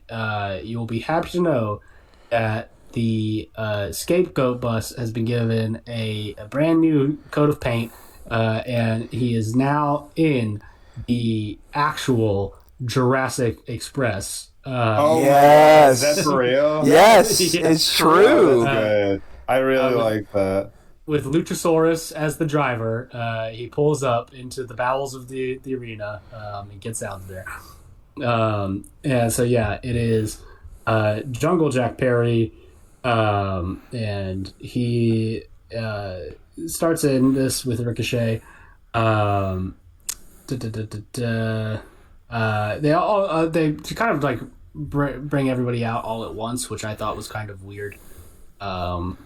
you will be happy to know that the scapegoat bus has been given a brand new coat of paint, and he is now in the actual Jurassic Express. Yes, is that for real? Yes, Yeah. it's true. That's good. I really like that. With Luchasaurus as the driver, he pulls up into the bowels of the arena and gets out of there. And so, yeah, it is Jungle Jack Perry, and he starts in this with Ricochet. They kind of like bring everybody out all at once, which I thought was kind of weird, and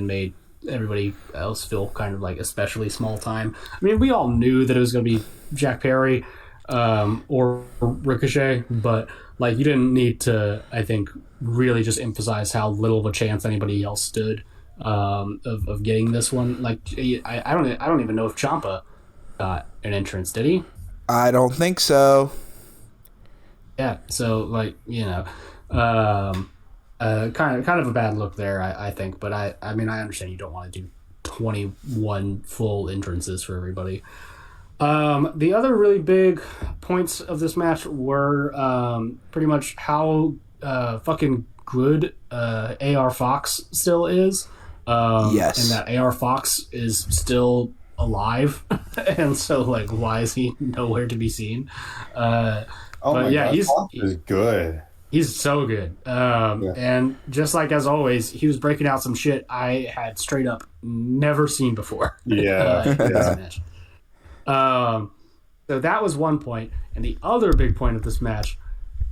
made everybody else feel kind of like especially small time. I mean, we all knew that it was going to be Jack Perry or Ricochet, but like you didn't need to, I think, really just emphasize how little of a chance anybody else stood of getting this one. Like I don't even know if Ciampa got an entrance, did he? I don't think so. Yeah, so like, you know, kind of a bad look there, I think. But I mean, I understand you don't want to do 21 full entrances for everybody. The other really big points of this match were pretty much how fucking good AR Fox still is. Yes. And that AR Fox is still alive. And so, like, why is he nowhere to be seen? God, he's good. He's so good. And just like as always, he was breaking out some shit I had straight up never seen before. Yeah. In this match. So that was one point. And the other big point of this match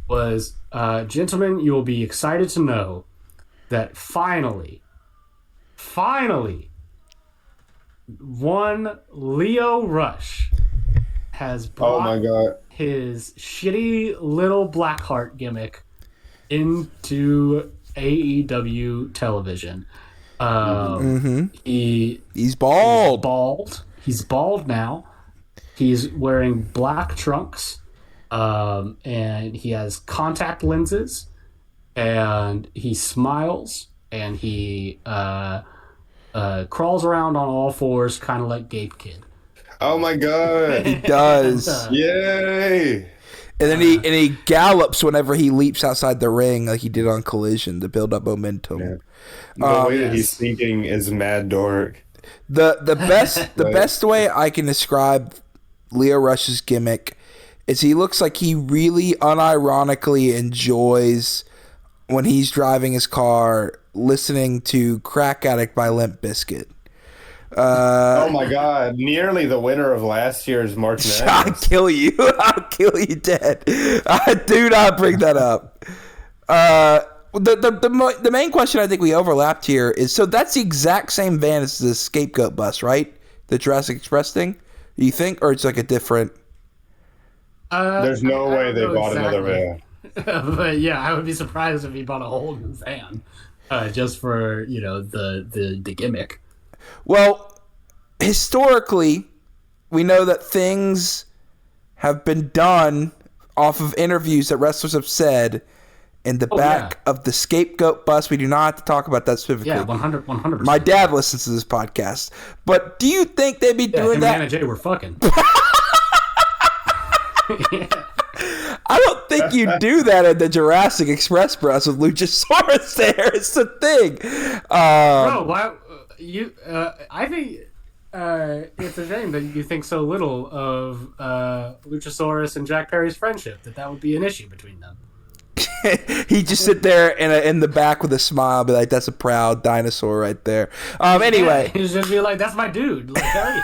was, gentlemen, you will be excited to know that finally, one Lio Rush has brought his shitty little Blackheart gimmick into AEW television. He's bald. He's bald now. He's wearing black trunks, and he has contact lenses, and he smiles, and he crawls around on all fours, kind of like Gabe Kidd. Oh my god, he does! Yay! And then he gallops whenever he leaps outside the ring, like he did on Collision, to build up momentum. Yeah. The way that he's thinking is mad dork. The best way I can describe Lio Rush's gimmick is he looks like he really unironically enjoys when he's driving his car listening to Crack Addict by Limp Bizkit. Oh my god, nearly the winner of last year's March Madness. I'll kill you dead. Do not bring that up. The main question I think we overlapped here is, so that's the exact same van as the Scapegoat bus, right? The Jurassic Express thing, you think? Or it's like a different... There's no way they bought another van. But yeah, I would be surprised if he bought a whole new van just for, you know, the gimmick. Well, historically, we know that things have been done off of interviews that wrestlers have said in the back of the scapegoat bus. We do not have to talk about that specifically. Yeah, 100%. My dad listens to this podcast. But do you think they'd be doing that? Him and Jay were fucking. I don't think you do that at the Jurassic Express bus with Luchasaurus there. It's the thing. Bro, why you? I think it's a shame that you think so little of Luchasaurus and Jack Perry's friendship. That would be an issue between them. He'd just sit there in the back with a smile, be like, "That's a proud dinosaur right there." Anyway, he'd just be like, "That's my dude." Like, hell yeah.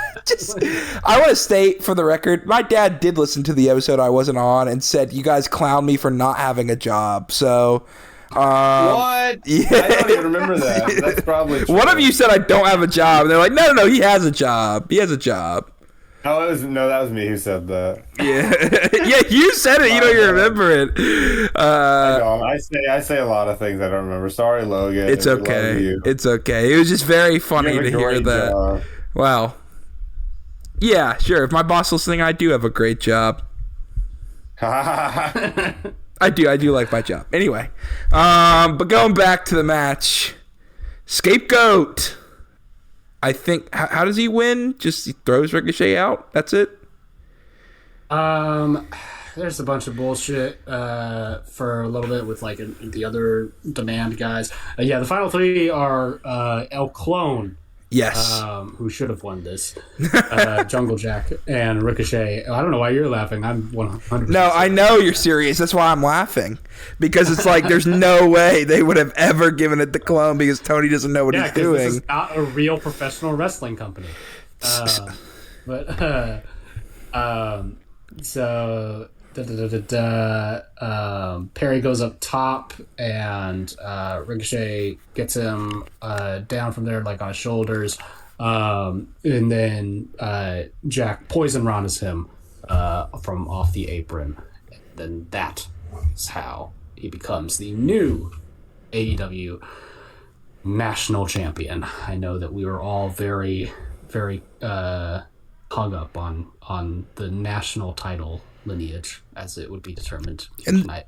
I want to state for the record, my dad did listen to the episode I wasn't on and said, "You guys clown me for not having a job." So, what? Yeah. I don't even remember that. That's probably true. One of you said I don't have a job, and they're like, "No, he has a job. He has a job." Oh, that was me who said that. Yeah, yeah, you said it. You don't even remember it. I don't. I say a lot of things I don't remember. Sorry, Logan. It's okay. It's okay. It was just very funny to hear that. Job. Wow. Yeah, sure. If my boss is listening, I do have a great job. I do like my job. Anyway, but going back to the match, Scapegoat. I think, how does he win? Just he throws Ricochet out? That's it? There's a bunch of bullshit for a little bit with like the other demand guys. The final three are El Clone. Yes. Who should have won this. Jungle Jack and Ricochet. I don't know why you're laughing. I'm 100%. No, I know you're serious. That's why I'm laughing. Because it's like there's no way they would have ever given it to Clone because Tony doesn't know what he's doing. This is not a real professional wrestling company. So Perry goes up top and Ricochet gets him down from there like on his shoulders, and then Jack poison Rondas him from off the apron. And then that is how he becomes the new AEW national champion. I know that we were all very, very hung up on the national title lineage as it would be determined tonight.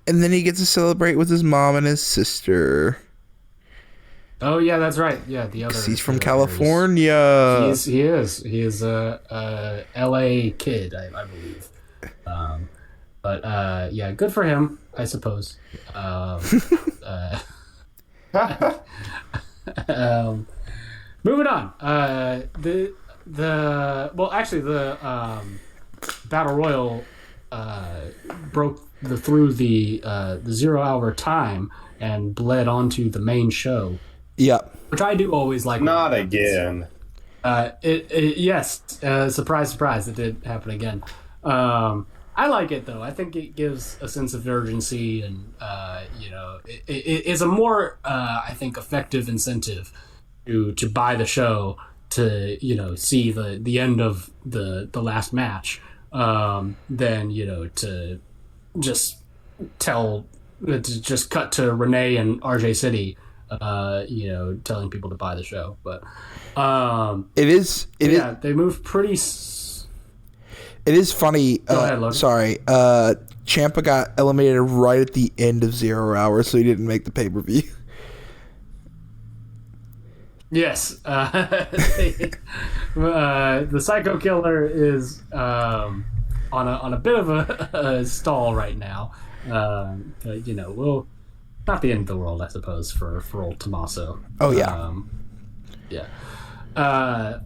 And then he gets to celebrate with his mom and his sister. Oh yeah, that's right. Yeah, the other. He's from California. He is a LA kid, I believe. But yeah, good for him, I suppose. Moving on. The Battle Royal broke through the 0 hour time and bled onto the main show. Yep. Which I do always like. Not again. Yes. Surprise, surprise. It did happen again. I like it though. I think it gives a sense of urgency, and it is a more I think effective incentive to buy the show, to see the end of the last match, than to just cut to Renee and RJ City, telling people to buy the show. But they move pretty. It is funny. Go ahead, Logan. Sorry. Ciampa got eliminated right at the end of 0 hours, so he didn't make the pay-per-view. Yes. The Psycho Killer is on a bit of a stall right now. But, not the end of the world, I suppose, for old Tommaso. Oh, yeah. Yeah.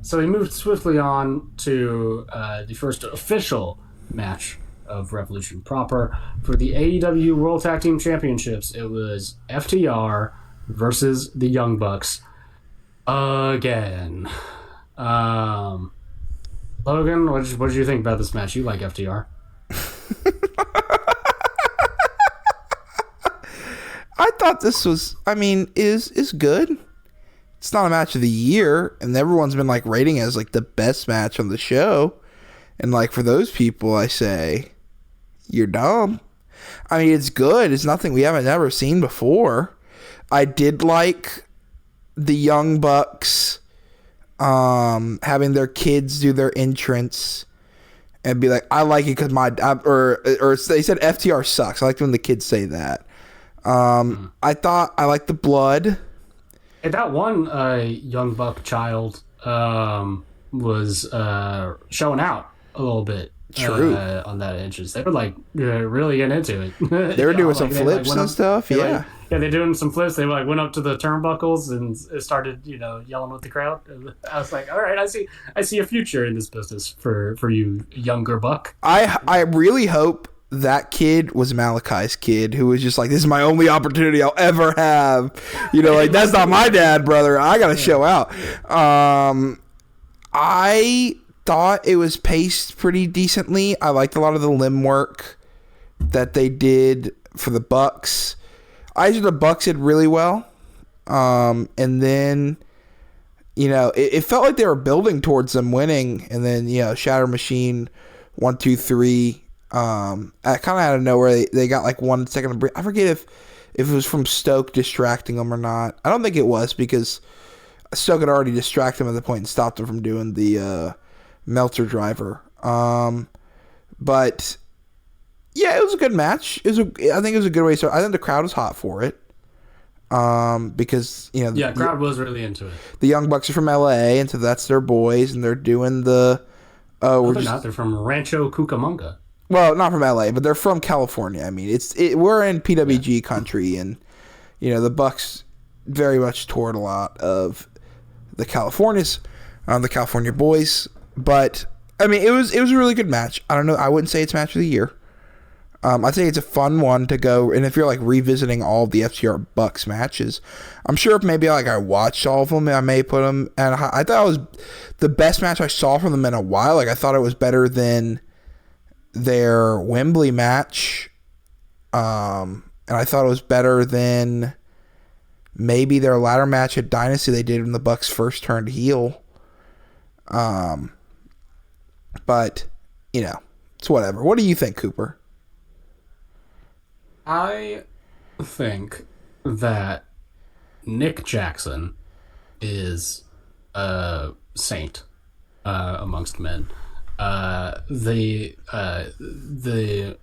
So he moved swiftly on to the first official match of Revolution proper. For the AEW World Tag Team Championships, it was FTR versus the Young Bucks again. Logan, what did you think about this match? You like FTR. I thought this was, is good. It's not a match of the year, and everyone's been rating it as the best match on the show. And for those people, I say, you're dumb. It's good. It's nothing we haven't never seen before. I did like the Young Bucks having their kids do their entrance and be like, I like it because or they said FTR sucks. I like when the kids say that. I thought I liked the blood. And that one young buck child was showing out a little bit. True. On that entrance. They were like really getting into it. They were doing some flips and stuff. Yeah. They're doing some flips. They like went up to the turnbuckles and started, yelling with the crowd. I was like, all right, I see a future in this business for you, younger buck. I really hope that kid was Malachi's kid who was just like, this is my only opportunity I'll ever have. Like, that's not my dad, brother. I got to show out. I thought it was paced pretty decently. I liked a lot of the limb work that they did for the Bucks. I think the Bucks did really well. And then, it felt like they were building towards them winning. And then, Shatter Machine, 1, 2, 3. I kind of out of nowhere, they got like 1 second of break. I forget if it was from Stoke distracting them or not. I don't think it was, because Stoke had already distracted them at the point and stopped them from doing the Meltzer driver. But yeah, it was a good match. I think it was a good way to start. I think the crowd was hot for it. Because crowd was really into it. The Young Bucks are from LA, and so that's their boys, and they're doing the they're from Rancho Cucamonga. Well, not from LA, but they're from California. I mean, we're in PWG country, and the Bucks very much toured a lot of the Californias, the California boys. But I mean, it was a really good match. I don't know. I wouldn't say it's match of the year. I think it's a fun one to go. And if you're like revisiting all of the FTR Bucks matches, I'm sure if maybe like I watched all of them, I may put them. And I thought it was the best match I saw from them in a while. Like, I thought it was better than their Wembley match, and I thought it was better than maybe their ladder match at Dynasty they did when the Bucks first turned heel. But it's whatever. What do you think, Cooper? I think that Nick Jackson is a saint amongst men. The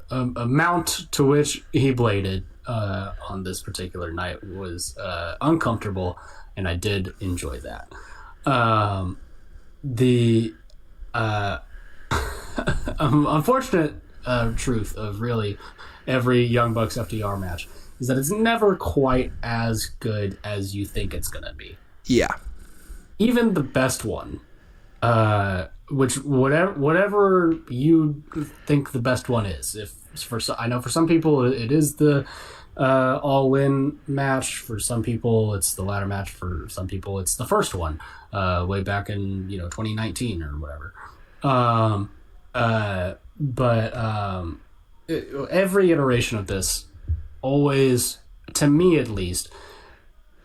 amount to which he bladed on this particular night was uncomfortable, and I did enjoy that. The unfortunate truth of really every Young Bucks FTR match is that it's never quite as good as you think it's gonna be. Yeah. Even the best one, which whatever you think the best one is. I know for some people it is the all-in match. For some people it's the ladder match. For some people it's the first one, way back in 2019 or whatever. Every iteration of this always, to me at least,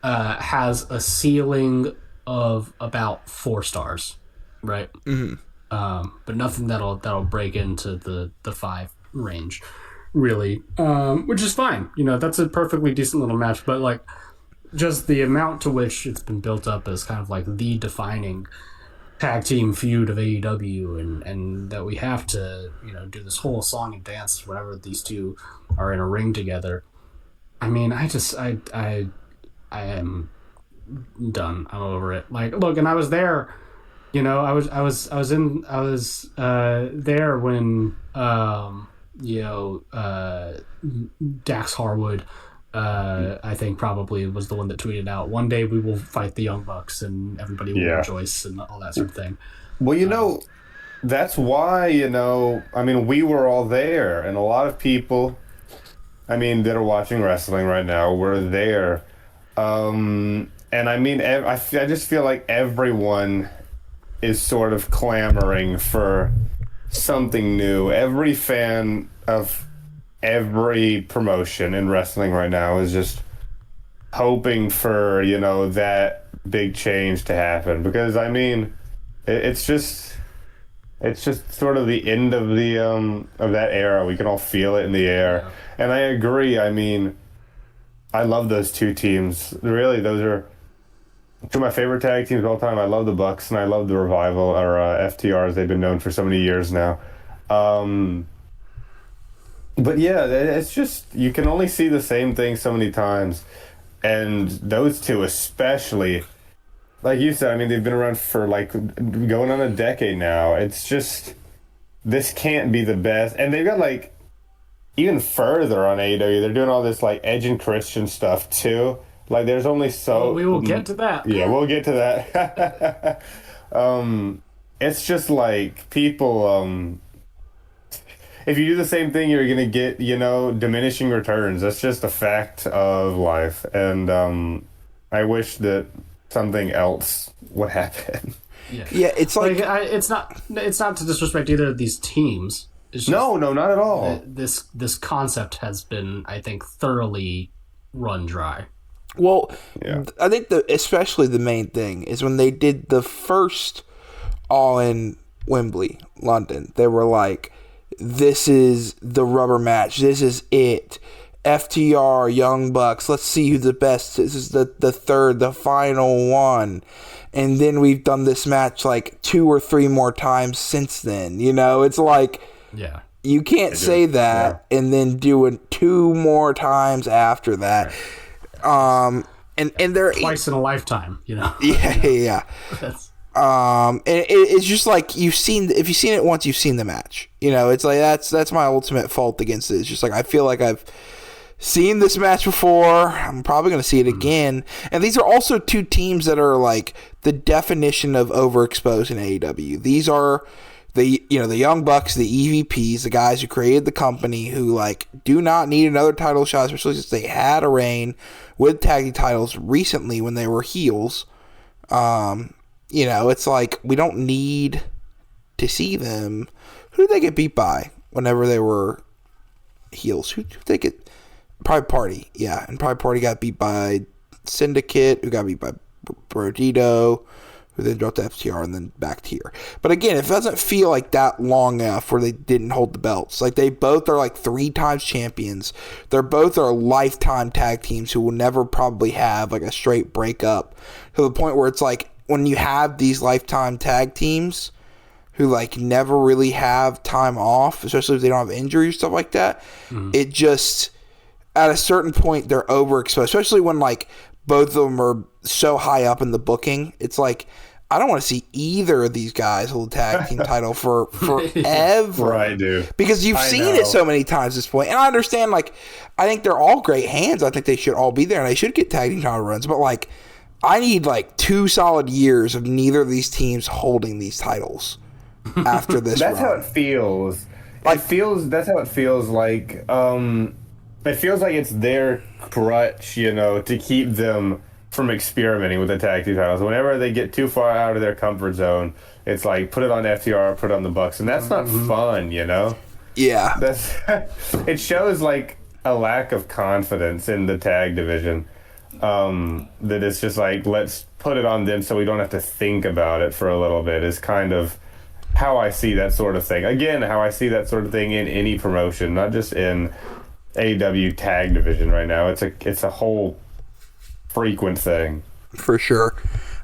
has a ceiling of about 4 stars. Right. Mm-hmm. But nothing that'll break into the 5 range, really. Which is fine. That's a perfectly decent little match. But like, just the amount to which it's been built up as kind of like the defining tag team feud of AEW, and that we have to do this whole song and dance whenever these two are in a ring together. I mean, I am done. I'm over it. Like, look, and I was there. I was there when Dax Harwood I think probably was the one that tweeted out, "One day we will fight the Young Bucks and everybody will rejoice," and all that sort of thing. Well, that's why, we were all there, and a lot of people, that are watching wrestling right now were there. And I just feel like everyone is sort of clamoring for something new. Every fan of every promotion in wrestling right now is just hoping for, that big change to happen. Because, it's just sort of the end of the of that era. We can all feel it in the air. Yeah. And I agree. I love those two teams. Really, those are two of my favorite tag teams of all time. I love the Bucks and I love the Revival, or FTRs. They've been known for so many years now. But yeah, it's just, you can only see the same thing so many times. And those two especially, like you said, I mean, they've been around for like going on a decade now. It's just, this can't be the best. And they've got like even further on AEW, they're doing all this like Edge and Christian stuff too. Like there's only so... Well, we will get to that. Yeah, we'll get to that. It's just like people... if you do the same thing, you're going to get, you know, diminishing returns. That's just a fact of life. And I wish that something else would happen. Yeah, it's like... it's not to disrespect either of these teams. It's just No, not at all. This concept has been, I think, thoroughly run dry. Well, Yeah. I think especially the main thing is when they did the first All in Wembley, London, they were like, this is the rubber match. This is it. FTR, Young Bucks, let's see who's the best. This is the final one. And then we've done this match like 2 or 3 more times since then. You know, it's like, Yeah. you can't say that and then do it 2 more times after that. And they're Twice in a lifetime, you know. Yeah. That's, And it's just like if you've seen it once, you've seen the match. You know, it's like that's my ultimate fault against it. It's just like I feel like I've seen this match before. I'm probably going to see it again. And these are also 2 teams that are like the definition of overexposed in AEW. These are the Young Bucks, the EVPs, the guys who created the company, who like do not need another title shot, especially since they had a reign with tag team titles recently when they were heels. You know, it's like we don't need to see them. Who did they get beat by whenever they were heels? Who did they get? Private Party, yeah. And Private Party got beat by Syndicate, who got beat by Brodito, who then dropped to FTR and then back to here. But again, it doesn't feel like that long enough where they didn't hold the belts. Like they both are like 3 times champions. They're both are lifetime tag teams who will never probably have like a straight breakup, to the point where it's like when you have these lifetime tag teams who like never really have time off, especially if they don't have injuries, stuff like that, it just, at a certain point, they're overexposed, especially when like both of them are so high up in the booking. It's like, I don't want to see either of these guys hold the tag team title for forever. Right, dude. Because you've seen it so many times at this point. And I understand, like, I think they're all great hands. I think they should all be there and they should get tag team title runs. But like, I need like 2 solid years of neither of these teams holding these titles after this That's run. how it feels. That's how it feels like. It feels like it's their crutch, you know, to keep them from experimenting with the tag team titles. Whenever they get too far out of their comfort zone, it's like, put it on FTR, put it on the Bucks, and that's not fun, you know. Yeah, it shows like a lack of confidence in the tag division. That it's just like, let's put it on them so we don't have to think about it for a little bit, is kind of how I see that sort of thing. Again, how I see that sort of thing in any promotion, not just in AEW tag division right now. It's a whole frequent thing. for sure.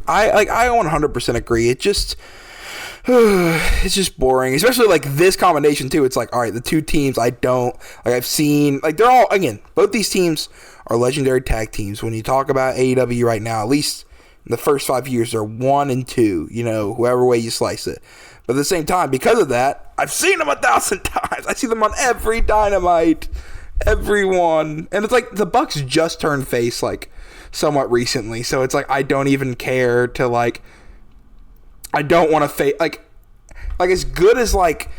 I 100% agree. It just it's just boring, especially like this combination too. It's like, all right, the 2 teams I've seen, like, they're all, again, both these teams are legendary tag teams. When you talk about AEW right now, at least in the first 5 years, they're 1 and 2, you know, whoever way you slice it. But at the same time, because of that, I've seen them 1,000 times. I see them on every Dynamite, everyone. And it's like the Bucks just turned face like somewhat recently, so it's like I don't even care to like, I don't want to face like as good as like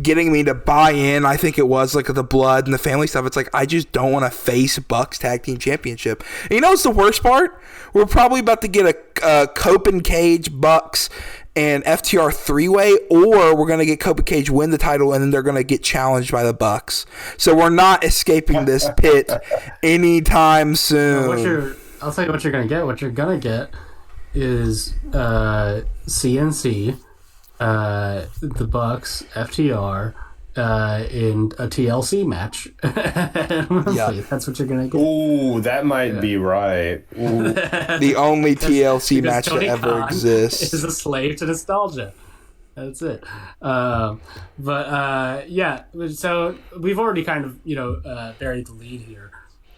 getting me to buy in, I think it was like the blood and the family stuff. It's like I just don't want to face Bucks Tag Team Championship. And you know what's the worst part? We're probably about to get a Cope and Cage Bucks and FTR 3-way, or we're going to get Cope and Cage win the title and then they're going to get challenged by the Bucks. So we're not escaping this pit anytime soon. I'll tell you what you're going to get. What you're going to get is CNC, the Bucks, FTR, in a TLC match. Yeah. That's what you're going to get. Ooh, that might be right. Ooh. The only TLC Because match to Tony ever Khan exist. is a slave to nostalgia. That's it. Yeah, so we've already kind of, buried the lead here,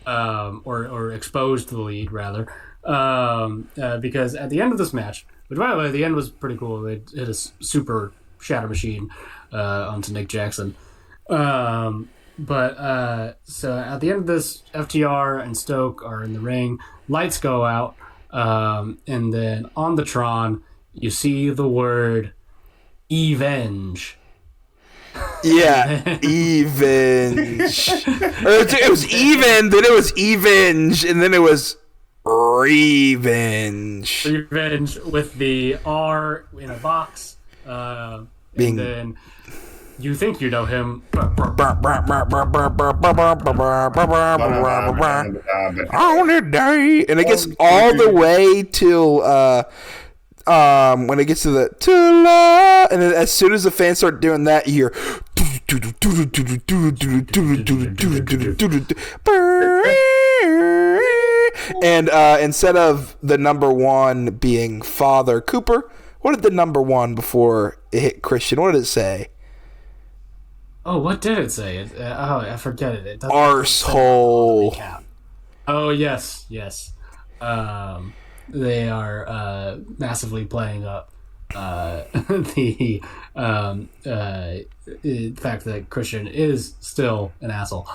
or exposed the lead, rather, because at the end of this match, which, by the way, the end was pretty cool. They hit a super shatter machine onto Nick Jackson. So at the end of this, FTR and Stoke are in the ring. Lights go out, and then on the Tron, you see the word "Evenge." Yeah, Evenge. It was even, then it was Evenge, and then it was Revenge. Revenge with the R in a box. And then you think you know him. On a day, and it gets all the way till when it gets to the and then as soon as the fans start doing that, you hear and instead of the number one being Father Cooper, what did the number one before it hit Christian? What did it say? Oh, what did it say? I forget it. It Arsehole. Oh, yes. They are massively playing up the fact that Christian is still an asshole.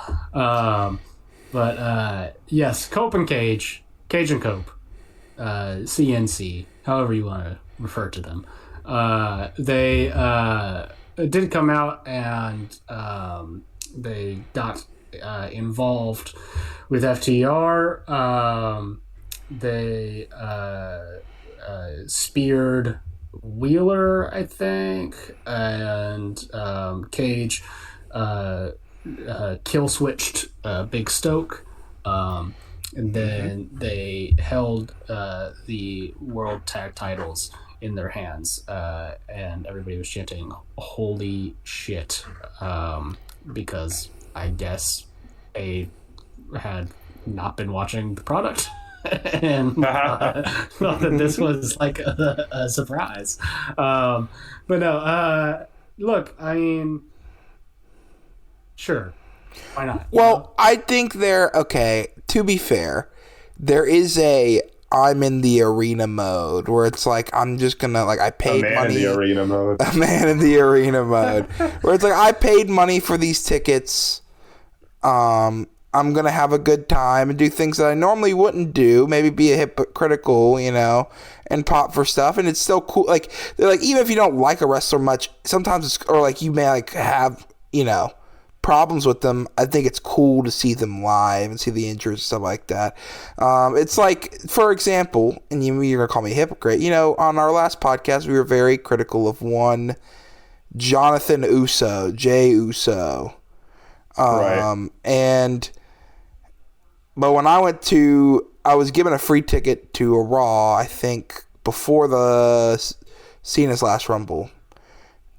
Yes, Cope and Cage and Cope, CNC, however you want to refer to them. They did come out and they got involved with FTR. They speared Wheeler, I think, and Cage kill switched Big Stoke, and then they held the World Tag Titles in their hands, and everybody was chanting "Holy shit," because I guess they had not been watching the product. And thought that this was like a surprise. But no, look, I mean, sure, why not? Well, I think they're okay. To be fair, there is a I'm in the arena mode where it's like I'm just gonna I paid money. A man in the arena mode. A man in the arena mode where it's like I paid money for these tickets. I'm going to have a good time and do things that I normally wouldn't do. Maybe be a hypocritical, and pop for stuff. And it's still cool. They're even if you don't like a wrestler much, sometimes it's, or you may have, problems with them. I think it's cool to see them live and see the injuries and stuff like that. It's for example, and you're going to call me a hypocrite, on our last podcast, we were very critical of one Jonathan Uso, Jay Uso. Right. But when I was given a free ticket to a Raw, I think before the Cena's last Rumble.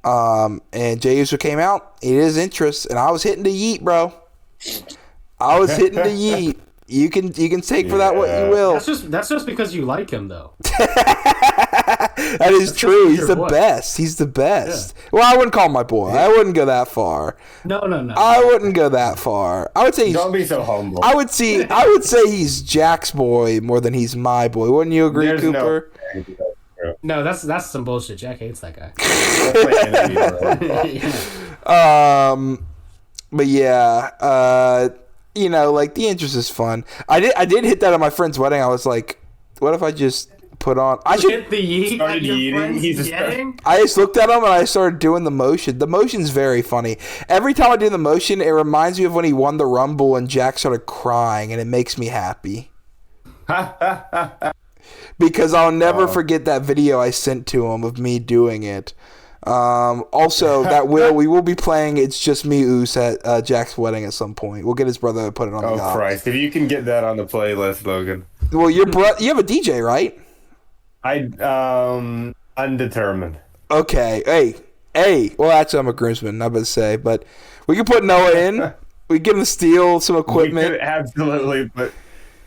And Jey Uso came out. It is interest, and I was hitting the yeet, bro. I was hitting the yeet. You can take for that what you will. That's just because you like him, though. That is true. He's the best. He's the best. Yeah. Well, I wouldn't call him my boy. I wouldn't go that far. No. I wouldn't go that far. I would say don't be so humble. I would say he's Jack's boy more than he's my boy. Wouldn't you agree, There's Cooper? No, that's some bullshit. Jack hates that guy. But yeah, the interest is fun. I did hit that at my friend's wedding. I was like, what if I just put on? I should hit the yeet at your friend's wedding? I just looked at him and I started doing the motion. The motion's very funny. Every time I do the motion, it reminds me of when he won the Rumble and Jack started crying, and it makes me happy. Because I'll never forget that video I sent to him of me doing it. Also, we will be playing It's Just Me Oos at Jack's wedding at some point. We'll get his brother to put it on the Oh, Christ. If you can get that on the playlist, Logan. Well, you have a DJ, right? Undetermined. Okay. Hey. Well, actually, I'm a groomsman, I'm about to say. But we can put Noah in. We can give him to steal some equipment. We could absolutely, but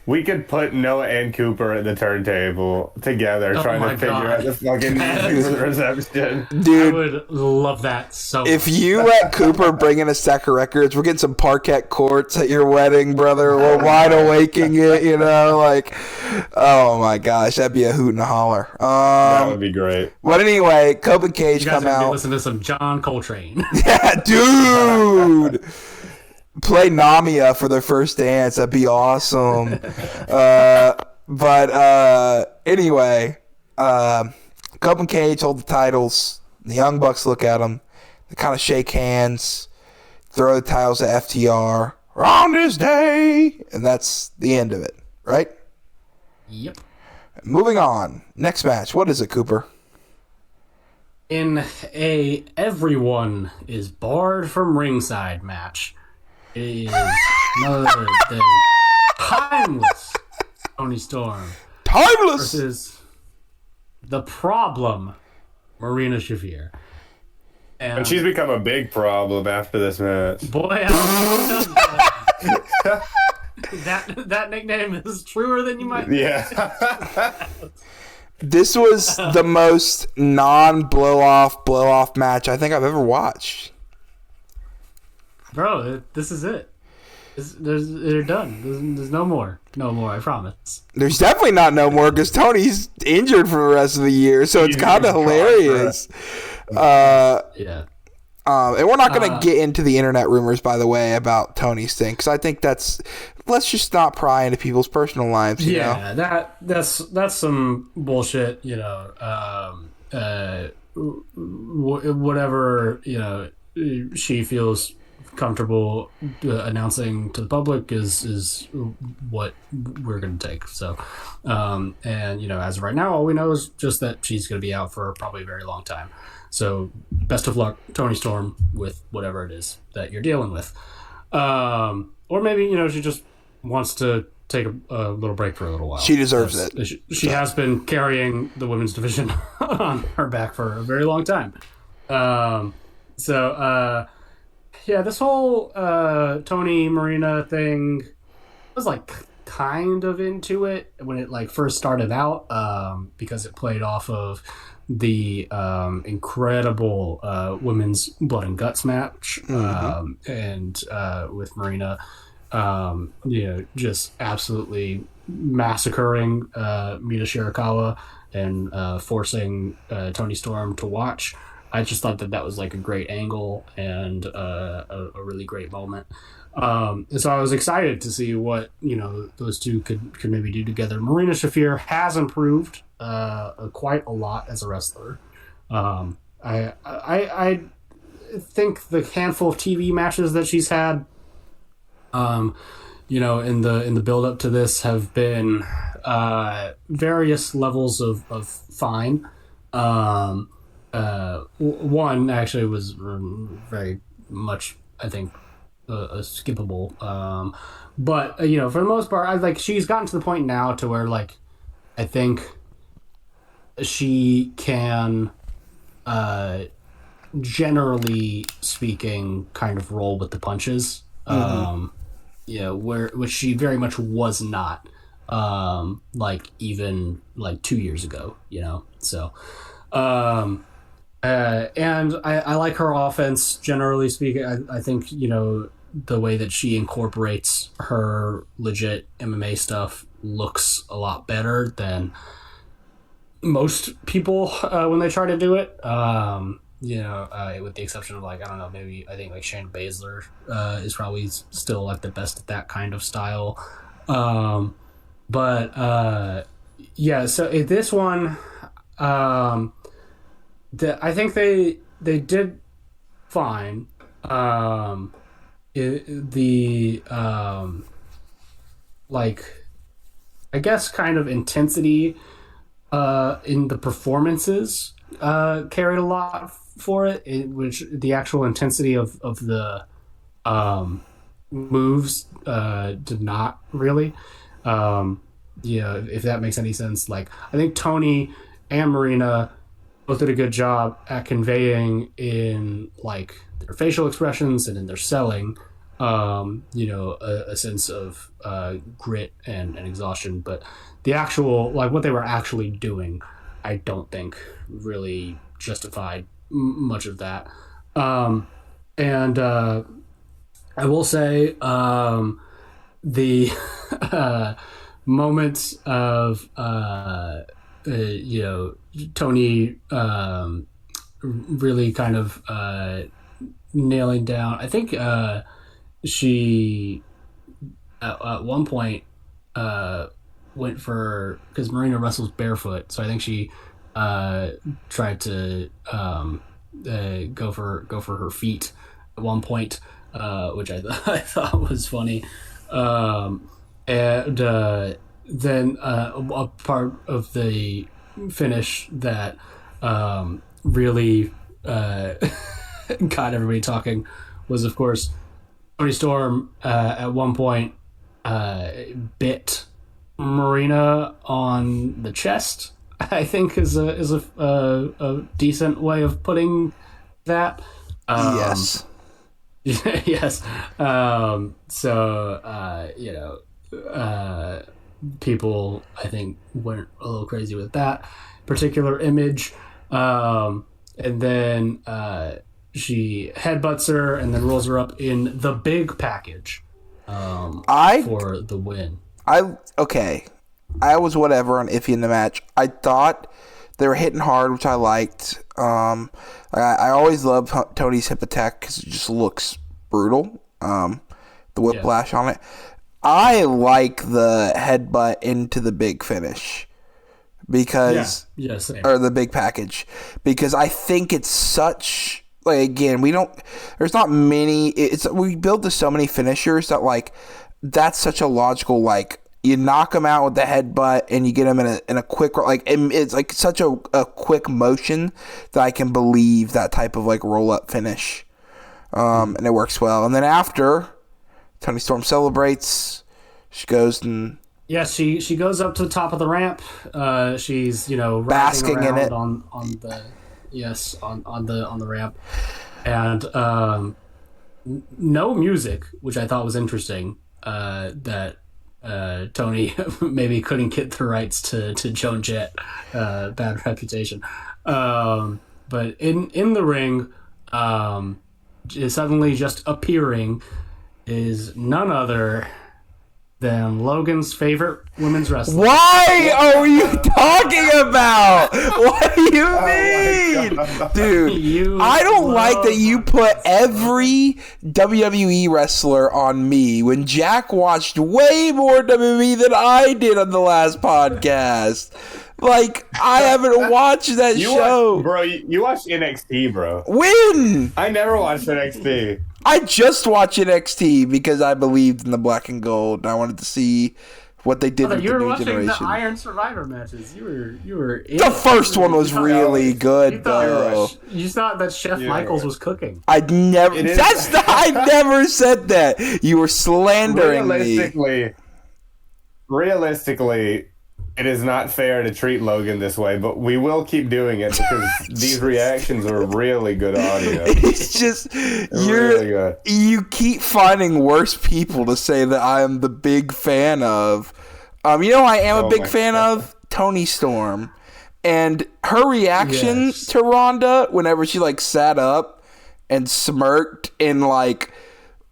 We could put Noah and Cooper at the turntable together, trying to figure out the fucking music reception. Dude, I would love that so much. if you let Cooper bring in a stack of records, we're getting some parquet courts at your wedding, brother. We're wide awaking it, like, oh my gosh, that'd be a hoot and a holler. That would be great. But anyway, Cope and Cage you guys come are gonna be out. listening to some John Coltrane. Yeah, dude. Play Namia for their first dance. That'd be awesome. Anyway, Cope and Cage hold the titles. The Young Bucks look at them. They kind of shake hands, throw the titles at FTR on this day, and that's the end of it, right? Yep. Moving on. Next match. What is it, Cooper? In a everyone is barred from ringside match, it is none other than timeless Tony Storm Timeless. versus the problem Marina Shafir. And she's become a big problem after this match. Boy, that nickname is truer than you might think. Yeah. This was the most blow off match I think I've ever watched. Bro, this is it. They're done. There's no more. No more, I promise. There's definitely not no more because Tony's injured for the rest of the year, so it's kind of hilarious. Yeah. And we're not going to get into the internet rumors, by the way, about Tony's thing, because I think let's just not pry into people's personal lives. You know? That's some bullshit. Whatever she feels comfortable announcing to the public is what we're going to take. So, and as of right now, all we know is just that she's going to be out for probably a very long time. So, best of luck, Tony Storm, with whatever it is that you're dealing with. Or maybe she just wants to take a little break for a little while. She deserves it. She has been carrying the women's division on her back for a very long time. This whole Tony Marina thing, I was like kind of into it when it first started out, because it played off of the incredible women's blood and guts match, and with Marina, just absolutely massacring Mina Shirakawa and forcing Tony Storm to watch. I just thought that was like a great angle and a really great moment. And so I was excited to see what those two could maybe do together. Marina Shafir has improved quite a lot as a wrestler. I think the handful of TV matches that she's had, in the build up to this, have been various levels of fine. One actually was very much, I think, skippable. But for the most part, she's gotten to the point now to where I think she can, generally speaking, kind of roll with the punches. Which she very much was not, even 2 years ago. So. And I like her offense, generally speaking. I think, the way that she incorporates her legit MMA stuff looks a lot better than most people when they try to do it. With the exception of I don't know, maybe I think Shayna Baszler is probably still the best at that kind of style. So this one, I think they did fine. I guess kind of intensity in the performances carried a lot for it, which the actual intensity of the moves did not really. If that makes any sense. I think Tony and Marina both did a good job at conveying in their facial expressions and in their selling a sense of grit and exhaustion. But the actual, like, what they were actually doing, I don't think really justified much of that. And I will say the moments of Tony really kind of nailing down. I think she at one point went for, because Marina wrestles barefoot, so I think she tried to go for her feet at one point, which I thought was funny. And then a part of the finish that really got everybody talking was, of course, Toni Storm at one point bit Marina on the chest, I think is a decent way of putting that. Yes. Yes. People, I think, went a little crazy with that particular image. And then she headbutts her and then rolls her up in the big package for the win. I was whatever on iffy in the match. I thought they were hitting hard, which I liked. I always love Tony's hip attack because it just looks brutal. The whiplash on it. I like the headbutt into the big finish because or the big package, because I think it's such, like, again, there's not many, we build to so many finishers that, like, that's such a logical, like, you knock them out with the headbutt and you get them in a quick, like, it's like such a quick motion that I can believe that type of, like, roll up finish. And it works well. And then after Toni Storm celebrates, she goes and she goes up to the top of the ramp. She's basking in it on the ramp, and no music, which I thought was interesting. That Tony maybe couldn't get the rights to Joan Jett, bad reputation. But in the ring, suddenly just appearing is none other than Logan's favorite women's wrestler. Why are you talking about? What do you mean? Dude, I don't like that you put every WWE wrestler on me when Jack watched way more WWE than I did on the last podcast. Like, I haven't watched that show. You watched NXT, bro. When? I never watched NXT. I just watched NXT because I believed in the black and gold, and I wanted to see what they did with the new generation. You were watching the Iron Survivor matches. You were. The first one was really good, though. You thought that Chef Michaels was cooking. I never said that. You were slandering me. Realistically, it is not fair to treat Logan this way, but we will keep doing it because these reactions are really good audio. It's just really good. You keep finding worse people to say that I am the big fan of. I am a big fan of Toni Storm, and her reaction to Ronda whenever she, like, sat up and smirked and, like,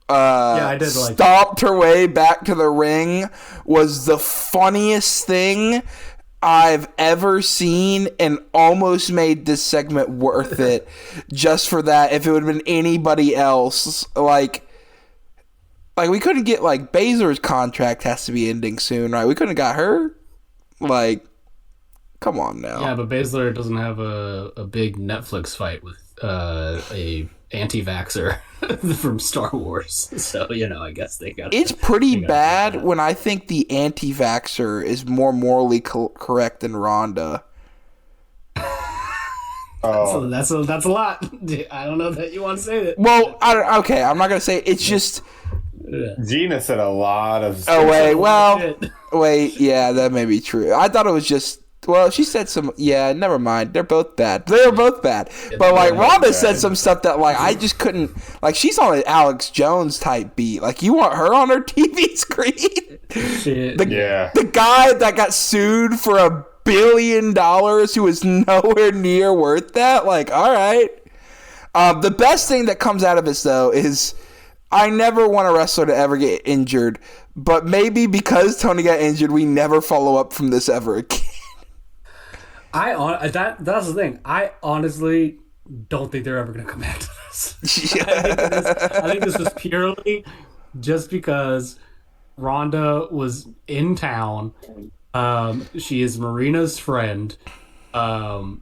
I did stomped her way back to the ring was the funniest thing I've ever seen, and almost made this segment worth it just for that. If it would have been anybody else, like we couldn't get, like, Baszler's contract has to be ending soon, right? We couldn't have got her. Like, come on now. Yeah, but Baszler doesn't have a big Netflix fight with a anti-vaxxer from Star Wars, so I guess they got. It's pretty bad when I think the anti-vaxxer is more morally correct than Ronda. So that's a lot. I don't know that you want to say that. Well, I'm not gonna say it. It's just Gina said a lot of. Wait, yeah, that may be true. I thought it was just Well, she said some. Yeah, never mind. They're both bad. They were both bad. But like Ronda said some stuff that like I just couldn't. Like she's on an Alex Jones type beat. Like you want her on her TV screen? The guy that got sued for $1 billion who was nowhere near worth that. Like, all right. The best thing that comes out of this though is I never want a wrestler to ever get injured. But maybe because Tony got injured, we never follow up from this ever again. That's the thing. I honestly don't think they're ever going to come back to this. I think this was purely just because Ronda was in town. She is Marina's friend. And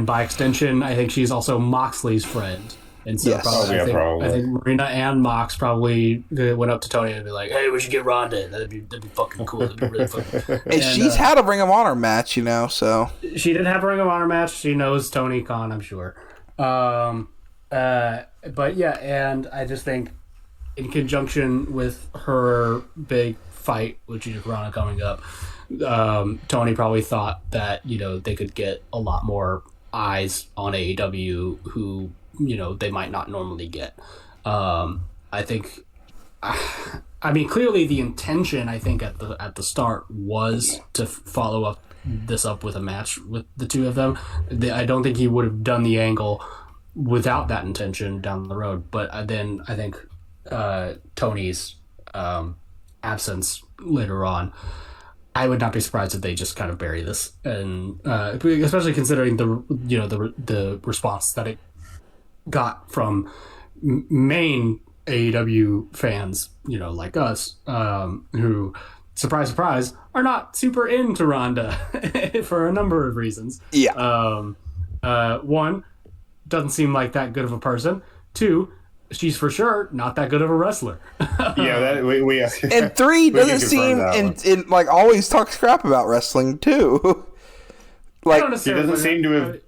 by extension, I think she's also Moxley's friend. And so probably. I think Marina and Mox probably went up to Tony and be like, "Hey, we should get Ronda. That'd be fucking cool. That'd be really fucking." And she's had a Ring of Honor match, so she did have a Ring of Honor match. She knows Tony Khan, I'm sure. But yeah, and I just think in conjunction with her big fight with Gina Carano coming up, Tony probably thought that they could get a lot more eyes on AEW who they might not normally get. I think, I mean, clearly the intention I think at the start was to follow up with a match with the two of them. I don't think he would have done the angle without that intention down the road. But then I think Tony's absence later on, I would not be surprised if they just kind of bury this, and especially considering the response that it got from main AEW fans, like us, who, surprise, surprise, are not super into Ronda for a number of reasons. Yeah. One, doesn't seem like that good of a person. Two, she's for sure not that good of a wrestler. And three, doesn't seem and like always talks crap about wrestling too. Like he doesn't seem to have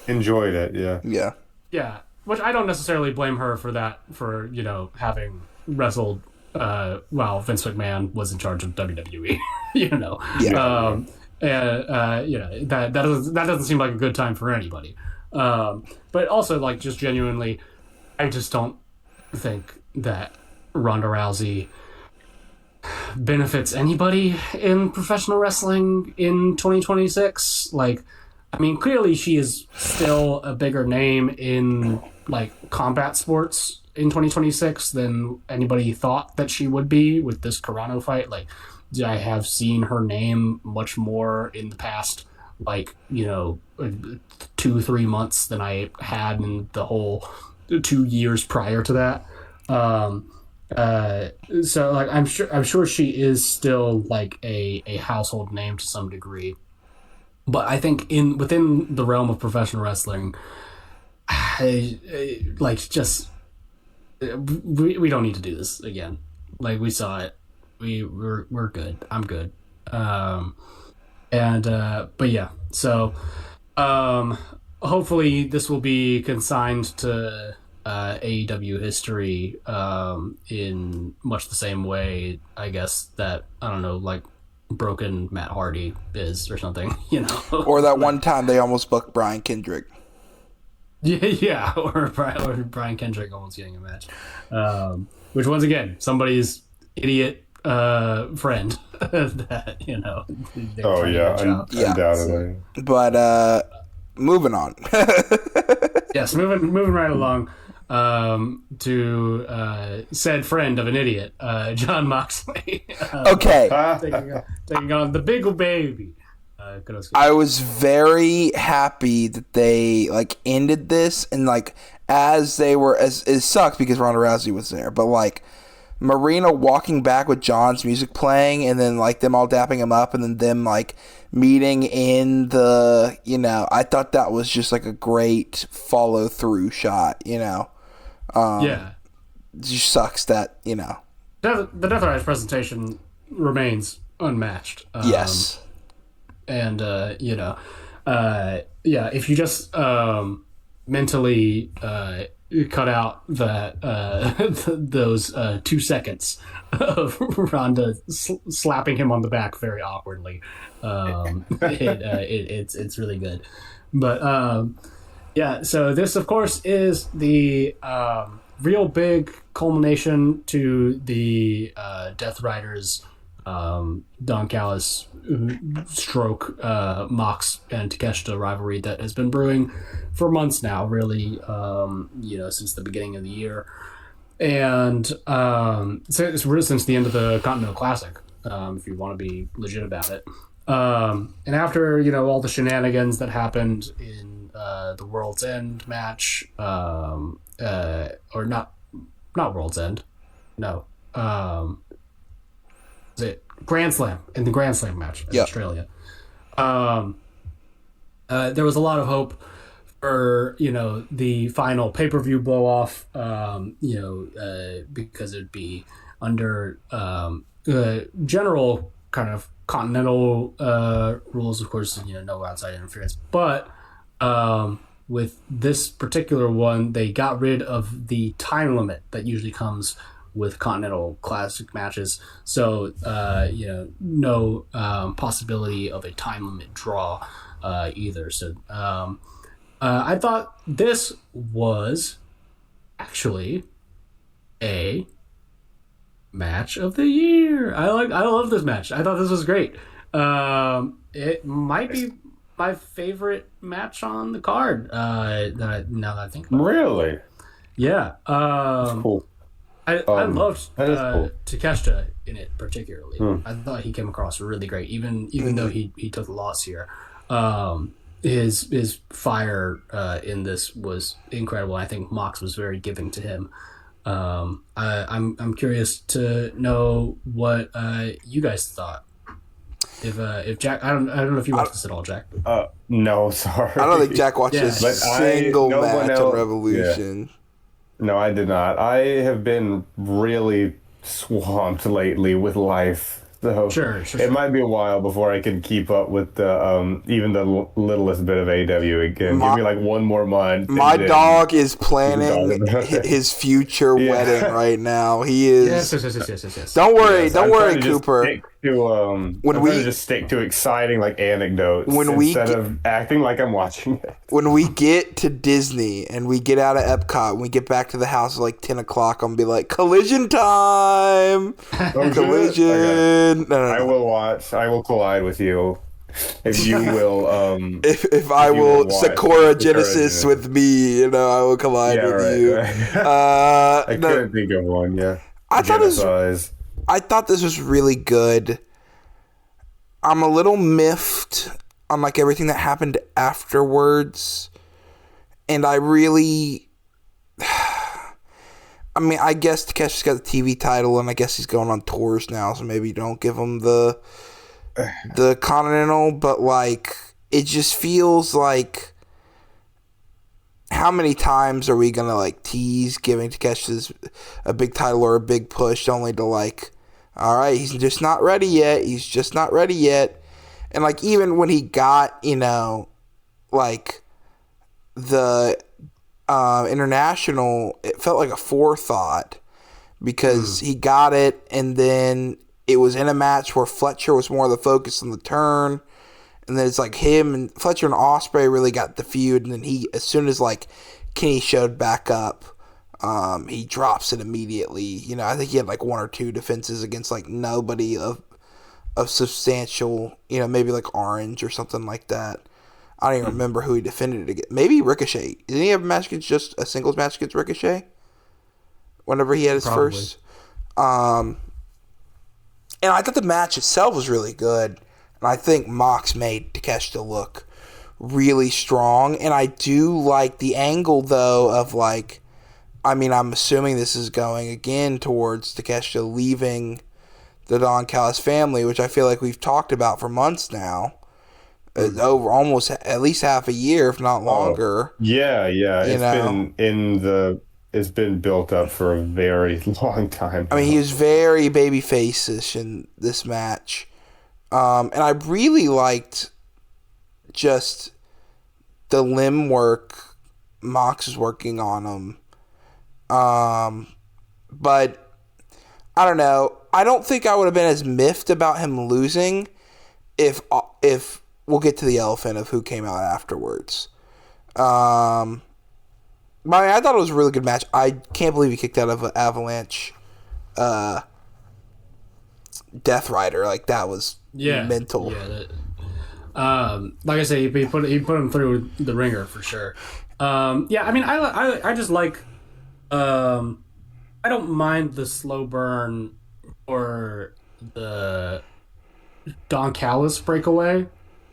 enjoyed it. Yeah, which I don't necessarily blame her for that. For having wrestled while Vince McMahon was in charge of WWE. That doesn't seem like a good time for anybody. But also, like, just genuinely, I just don't think that Ronda Rousey benefits anybody in professional wrestling in 2026. Like, I mean, clearly she is still a bigger name in, like, combat sports in 2026 than anybody thought that she would be with this Carano fight. Like, I have seen her name much more in the past, like, 2-3 months than I had in the whole 2 years prior to that. So, like, I'm sure she is still, like, a household name to some degree. But I think within the realm of professional wrestling, we don't need to do this again. Like, we saw it. We're good. I'm good. But yeah. So, hopefully this will be consigned to AEW history in much the same way, I guess, that, I don't know, like, broken Matt Hardy is or something, Or that one time they almost booked Brian Kendrick. Yeah, or Brian Kendrick almost getting a match. Which, once again, somebody's idiot friend that, Oh, yeah, undoubtedly. But, moving on. Yes, moving right along to said friend of an idiot, Jon Moxley. Okay. Taking on the big baby. I was very happy that they, like, ended this, and, like, as they were, it sucked because Ronda Rousey was there, but, like, Marina walking back with John's music playing, and then, like, them all dapping him up, and then them, like, meeting in the, I thought that was just, like, a great follow-through shot, yeah. It just sucks that, The Death Rider presentation remains unmatched. Yes. And, if you just mentally cut out that those 2 seconds of Ronda slapping him on the back very awkwardly. It's really good. But yeah, so this of course is the real big culmination to the Death Riders Don Callis stroke Mox and Takeshita rivalry that has been brewing for months now, really, since the beginning of the year, and since the end of the Continental Classic, if you want to be legit about it. And after all the shenanigans that happened in the World's End match, or not World's End, no. Grand Slam, in the Grand Slam match in Australia. There was a lot of hope for the final pay-per-view blow-off, because it'd be under general kind of continental rules, of course, no outside interference. But with this particular one, they got rid of the time limit that usually comes with Continental Classic matches, so no possibility of a time limit draw either. So I thought this was actually a match of the year. I love this match. I thought this was great. It might be my favorite match on the card. Now that I think about it. Really? Yeah. Cool. I loved cool. Takeshita in it particularly. I thought he came across really great, even though he took the loss here. His fire in this was incredible. I think Mox was very giving to him. I'm curious to know what you guys thought. If Jack, I don't know if you watched this at all, Jack. No, sorry. I don't think Jack watched a single match on Revolution. Yeah. No, I did not. I have been really swamped lately with life. So sure. It might be a while before I can keep up with the even the littlest bit of AW again. Give me like one more month. My dog is planning his future wedding right now. He is. Yes. Don't worry, Cooper. When we just stick to exciting like anecdotes instead of acting like I'm watching it. When we get to Disney and we get out of Epcot, when we get back to the house at like 10 o'clock, I'm gonna be like, collision time. Collision. No. I will watch. I will collide with you. If you will, if I will Sakura Genesis with me, I will collide with you. Right. I couldn't think of one. Yeah, I thought this was really good. I'm a little miffed on like everything that happened afterwards, and I really. I mean, I guess Takeshi's got the TV title, and I guess he's going on tours now, so maybe you don't give him the Continental, but, like, it just feels like how many times are we going to, like, tease giving Takeshi a big title or a big push only to, like, all right, he's just not ready yet. And, like, even when he got, like, the international, it felt like a forethought because he got it, and then it was in a match where Fletcher was more the focus on the turn, and then it's like him and Fletcher and Ospreay really got the feud, and then as soon as like Kenny showed back up, he drops it immediately. I think he had like one or two defenses against like nobody of substantial, maybe like Orange or something like that. I don't even remember who he defended it against. Maybe Ricochet. Didn't he have a singles match against Ricochet? Whenever he had his first. And I thought the match itself was really good. And I think Mox made Takeshita look really strong. And I do like the angle, though, of like, I'm assuming this is going again towards Takeshita leaving the Don Callis family, which I feel like we've talked about for months now. Over almost at least half a year, if not longer. Yeah. It's been built up for a very long time. He was very babyface-ish in this match. And I really liked just the limb work Mox was working on him But I don't know. I don't think I would have been as miffed about him losing if we'll get to the elephant of who came out afterwards. But I mean, I thought it was a really good match. I can't believe he kicked out of an Avalanche Death Rider. Like, that was mental. Yeah. Like I say, he put him through the ringer for sure. I mean, I just like. I don't mind the slow burn or the Don Callis breakaway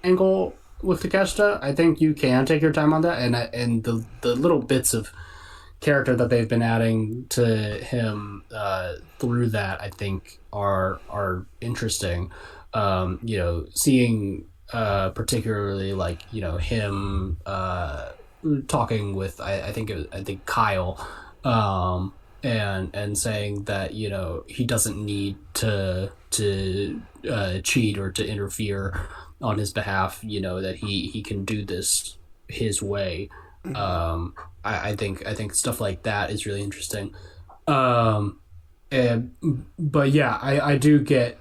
angle with Takeshita. I think you can take your time on that, and the little bits of character that they've been adding to him through that, I think are interesting. Seeing particularly like him talking with I think Kyle. And saying that he doesn't need to cheat or to interfere on his behalf, that he can do this his way. I think stuff like that is really interesting. But yeah, I do get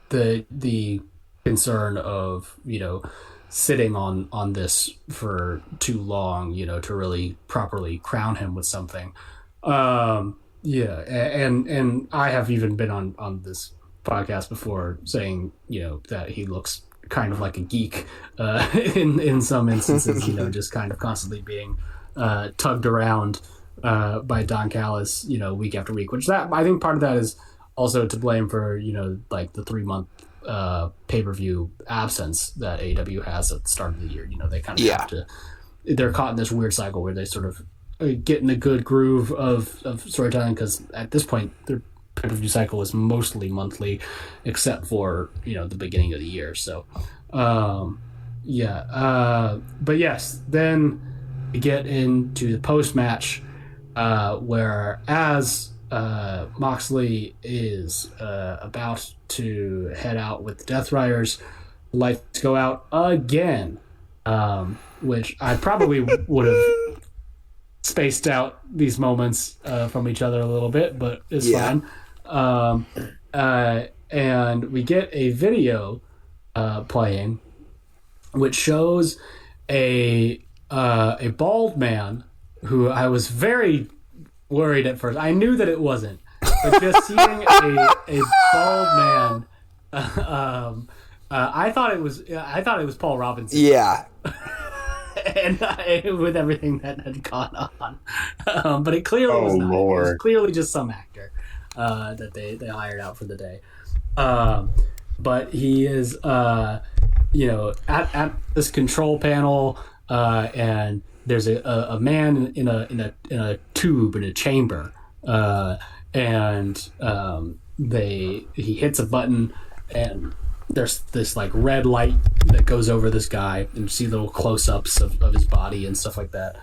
the concern of sitting on this for too long, to really properly crown him with something. And I have even been on this podcast before saying, that he looks kind of like a geek in some instances, just kind of constantly being tugged around by Don Callis, week after week, which that I think part of that is also to blame for, like the 3-month pay-per-view absence that AEW has at the start of the year. They kind of have to, they're caught in this weird cycle where they sort of get in a good groove of storytelling, because at this point their pay-per-view cycle is mostly monthly except for the beginning of the year. So but yes, then we get into the post-match where as Moxley is about to head out with the Death Riders, lights go out again, which I probably would have spaced out these moments from each other a little bit, but it's fine. And we get a video playing, which shows a bald man who I was very worried at first. I knew that it wasn't, but just seeing a bald man, I thought it was Paul Robinson. Yeah. And with everything that had gone on, but it clearly was not. Lord. It was clearly just some actor that they hired out for the day. But he is, at this control panel, and there's a man in a tube in a chamber, and he hits a button, and there's this like red light that goes over this guy, and you see little close-ups of his body and stuff like that.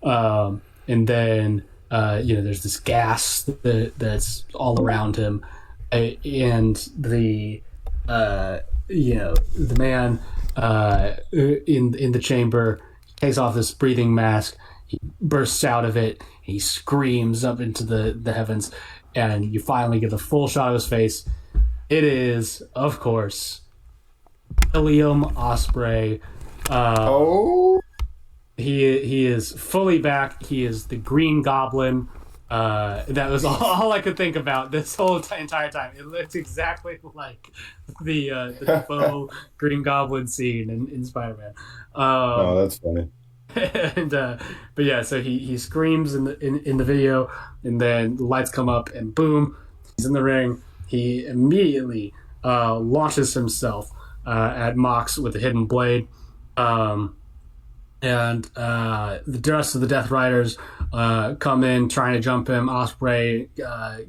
And then there's this gas that's all around him, and the man in the chamber takes off this breathing mask. He bursts out of it. He screams up into the heavens, and you finally get the full shot of his face. It is, of course, William Ospreay. He is fully back. He is the Green Goblin. That was all I could think about this whole entire time. It looks exactly like the Defoe Green Goblin scene in Spider-Man. That's funny. And but yeah, so he screams in the video, and then the lights come up, and boom, he's in the ring. He immediately launches himself at Mox with a hidden blade, and the rest of the Death Riders come in trying to jump him. Ospreay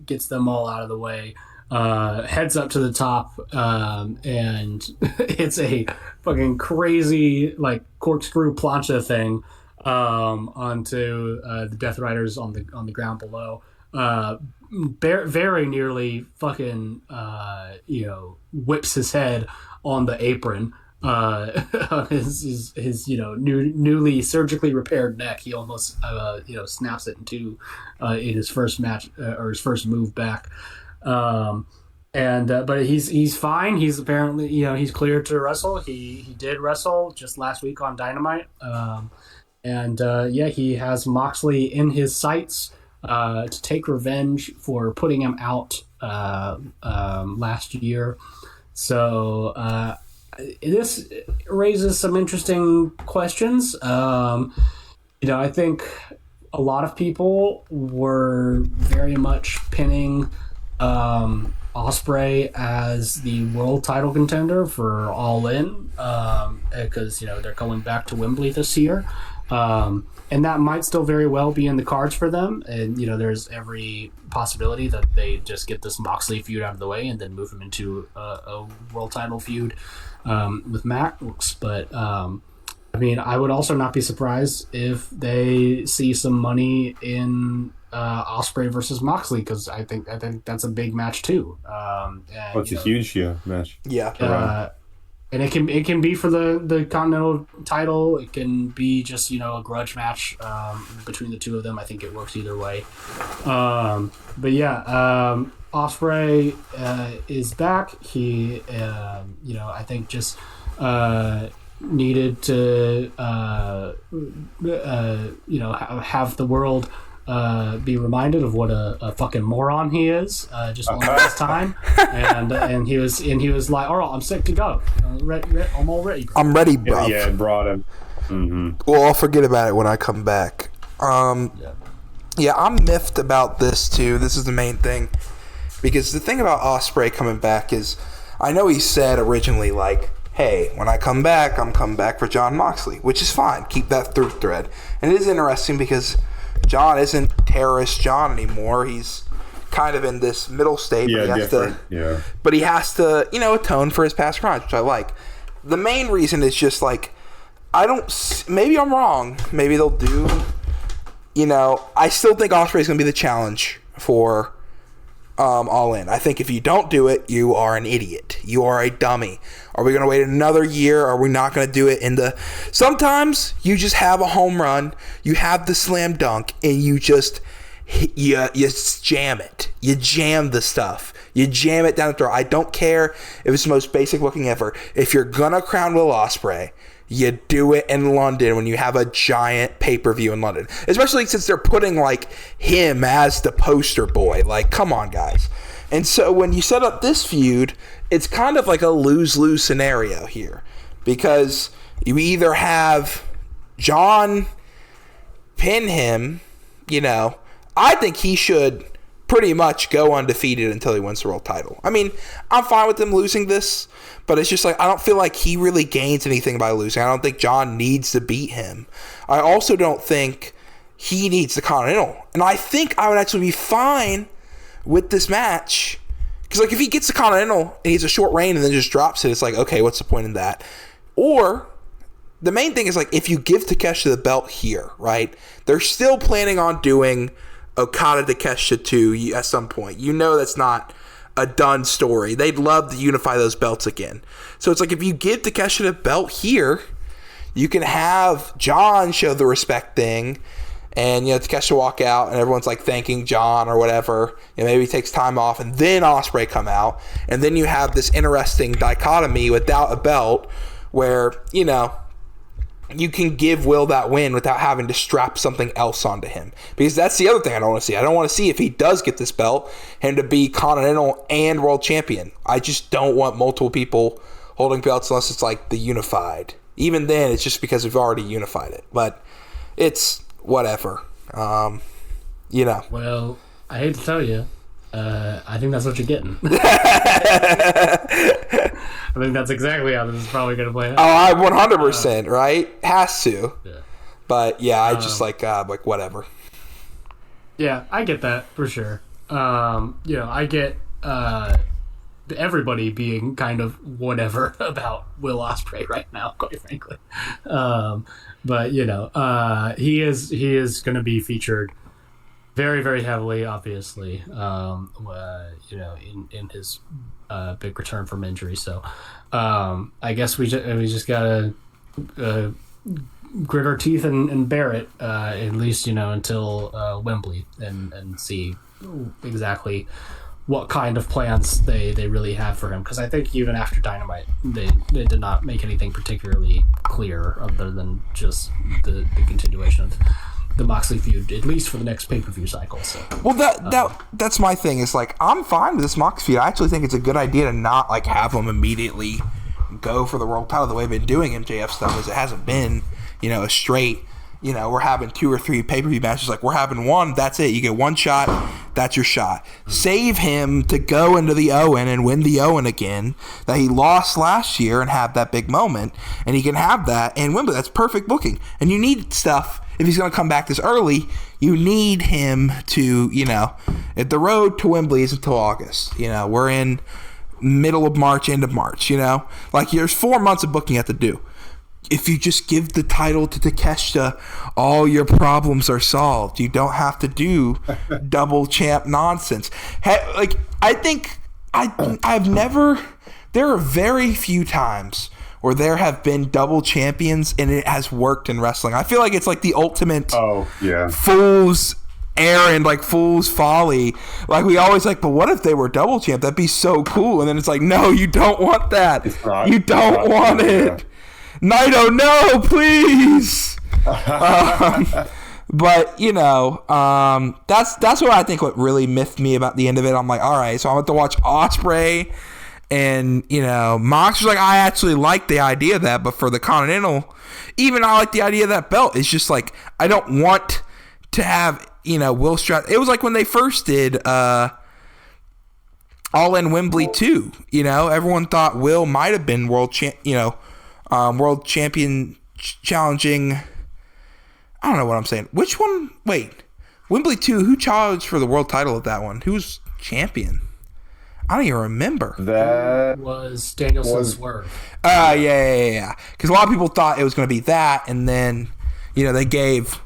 gets them all out of the way, heads up to the top, and it's a fucking crazy like corkscrew plancha thing onto the Death Riders on the ground below. Very nearly fucking whips his head on the apron, on his newly surgically repaired neck. He almost snaps it in two in his first match or his first move back. But he's fine. He's apparently he's cleared to wrestle. He did wrestle just last week on Dynamite. He has Moxley in his sights to take revenge for putting him out last year. So this raises some interesting questions. I think a lot of people were very much pinning Ospreay as the world title contender for All In because they're going back to Wembley this year. And that might still very well be in the cards for them. And, there's every possibility that they just get this Moxley feud out of the way and then move him into a world title feud with Max. But, I would also not be surprised if they see some money in Ospreay versus Moxley, because I think that's a big match too. It's a huge match. Yeah. And it can be for the Continental title. It can be just a grudge match between the two of them. I think it works either way. Ospreay is back. He I think just needed to have the world be reminded of what a fucking moron he is just one last time, and he was like, all right, I'm set to go. I'm all ready. I'm ready, bro. Yeah, it brought him. Mm-hmm. Well, I'll forget about it when I come back. I'm miffed about this too. This is the main thing, because the thing about Ospreay coming back is, I know he said originally like, hey, when I come back, I'm coming back for Jon Moxley, which is fine. Keep that through thread. And it is interesting because John isn't terrorist John anymore. He's kind of in this middle state. Yeah, But he has to, atone for his past crimes, which I like. The main reason is just like, maybe I'm wrong. Maybe they'll do, I still think Ospreay is going to be the challenge for All In. I think if you don't do it, you are an idiot. You are a dummy. Are we going to wait another year? Are we not going to do it sometimes you just have a home run, you have the slam dunk, and you just, you jam it. You jam the stuff. You jam it down the throat. I don't care if it's the most basic looking ever. If you're going to crown Will Ospreay, you do it in London when you have a giant pay-per-view in London. Especially since they're putting, like, him as the poster boy. Like, come on, guys. And so when you set up this feud, it's kind of like a lose-lose scenario here. Because you either have John pin him, I think he should pretty much go undefeated until he wins the world title. I mean, I'm fine with him losing this, but it's just like, I don't feel like he really gains anything by losing. I don't think John needs to beat him. I also don't think he needs the Continental. And I think I would actually be fine with this match. Because, like, if he gets the Continental and he has a short reign and then just drops it, it's like, okay, what's the point in that? Or, the main thing is, like, if you give Takeshita the belt here, right? They're still planning on doing Okada Takeshita 2 at some point. That's not a done story. They'd love to unify those belts again. So it's like, if you give Takeshita the belt here, you can have John show the respect thing, and Takeshita walk out and everyone's like thanking John or whatever. Maybe he takes time off, and then Ospreay come out, and then you have this interesting dichotomy without a belt where you can give Will that win without having to strap something else onto him. Because that's the other thing I don't want to see. I don't want to see, if he does get this belt, him to be Continental and World Champion. I just don't want multiple people holding belts unless it's like the unified. Even then, it's just because we've already unified it. But it's whatever. Well, I hate to tell you, I think that's what you're getting. I think that's exactly how this is probably going to play out. Oh, I 100%, right? Has to. Yeah. But yeah, I just like whatever. Yeah, I get that for sure. I get everybody being kind of whatever about Will Ospreay right now, quite frankly. But he is going to be featured very, very heavily, obviously, in his big return from injury. So I guess we just gotta grit our teeth and bear it, at least, until Wembley, and see exactly what kind of plans they really have for him. Because I think even after Dynamite, they did not make anything particularly clear other than just the continuation of the Moxley feud, at least for the next pay-per-view cycle. So, well, that's my thing. Is like, I'm fine with this Mox feud. I actually think it's a good idea to not like have him immediately go for the world title the way they've been doing MJF stuff. Is it hasn't been, a straight, we're having 2 or 3 pay-per-view matches. Like, we're having one, that's it. You get one shot, that's your shot. Save him to go into the Owen and win the Owen again that he lost last year and have that big moment. And he can have that and Wembley. That's perfect booking. And you need stuff. If he's going to come back this early, you need him to, if the road to Wembley is until August, we're in middle of March, end of March, like there's 4 months of booking you have to do. If you just give the title to Takeshita, all your problems are solved. You don't have to do double champ nonsense. I think there are very few times where there have been double champions and it has worked in wrestling. I feel like it's like the ultimate fool's errand, like fool's folly. Like, we always like, but what if they were double champ? That'd be so cool. And then it's like, no, you don't want that. You don't want it. Naito, no, please. But that's what I think. What really miffed me about the end of it. I'm like, all right, so I'm going to watch Ospreay. And, Mox was like, I actually like the idea of that, but for the Continental, even I like the idea of that belt. It's just like, I don't want to have, Will Strat. It was like when they first did All in Wembley 2, everyone thought Will might have been world champion challenging. I don't know what I'm saying. Which one? Wait, Wembley 2, who challenged for the world title at that one? Who's champion? I don't even remember. That was Danielson Swerve. Yeah. Because a lot of people thought it was going to be that, and then, they gave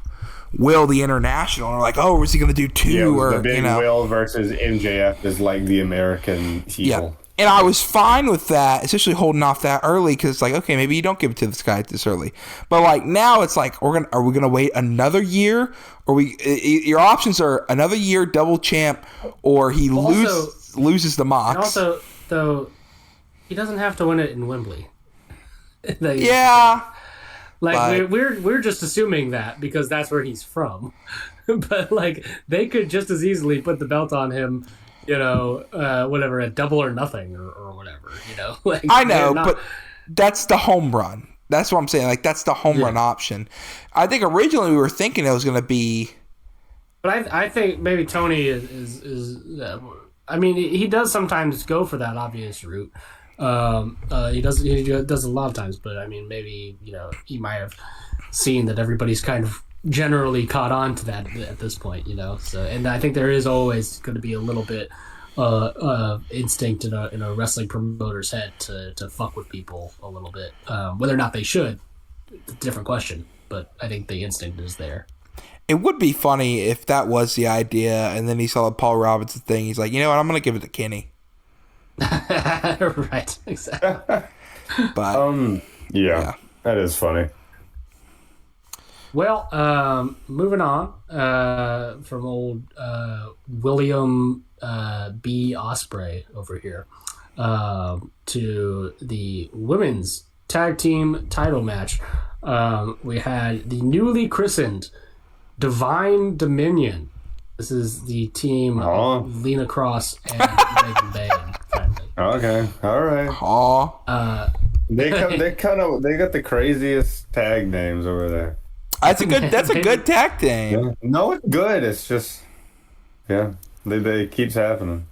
Will the international, and they're like, oh, is he going to do 2? Yeah, or the big Will versus MJF is like the American heel. Yeah. And I was fine with that, especially holding off that early, because like, okay, maybe you don't give it to this guy this early. But like now it's like, are we gonna wait another year? Or your options are another year double champ, or he loses the Mox. And also, though, he doesn't have to win it in Wembley. Yeah. Like, we're just assuming that because that's where he's from. But like, they could just as easily put the belt on him, whatever, at Double or Nothing or whatever, Like, I know, but that's the home run. That's what I'm saying. Like, that's the home run option. I think originally we were thinking it was going to be. But I think maybe Tony is I mean, he does sometimes go for that obvious route. He does a lot of times, but I mean, maybe, he might have seen that everybody's kind of generally caught on to that at this point, So, and I think there is always going to be a little bit instinct in a wrestling promoter's head to fuck with people a little bit. Whether or not they should, it's a different question. But I think the instinct is there. It would be funny if that was the idea, and then he saw the Paul Robinson thing. He's like, you know what? I'm going to give it to Kenny. Right, exactly. But yeah, that is funny. Well, moving on from old William B. Ospreay over here to the women's tag team title match. We had the newly christened Divine Dominion. This is the team of Lena Cross and Megan Bayne. Okay, all right. They got the craziest tag names over there. That's a good tag team. Yeah. No, it's good. It's just, it keeps happening.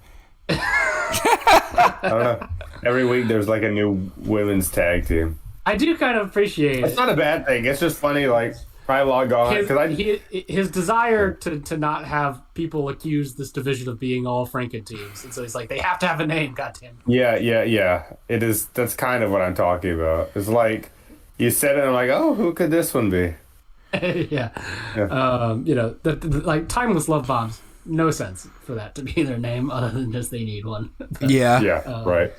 I don't know. Every week there's like a new women's tag team. I do kind of appreciate. It's not a bad thing. It's just funny. Like, I log on his desire to not have people accuse this division of being all Franken teams, and so he's like, they have to have a name. Goddamn. Yeah. It is. That's kind of what I'm talking about. It's like you said it, and I'm like, oh, who could this one be? Yeah. Like timeless love bombs. No sense for that to be their name, other than just they need one. But, Yeah, right.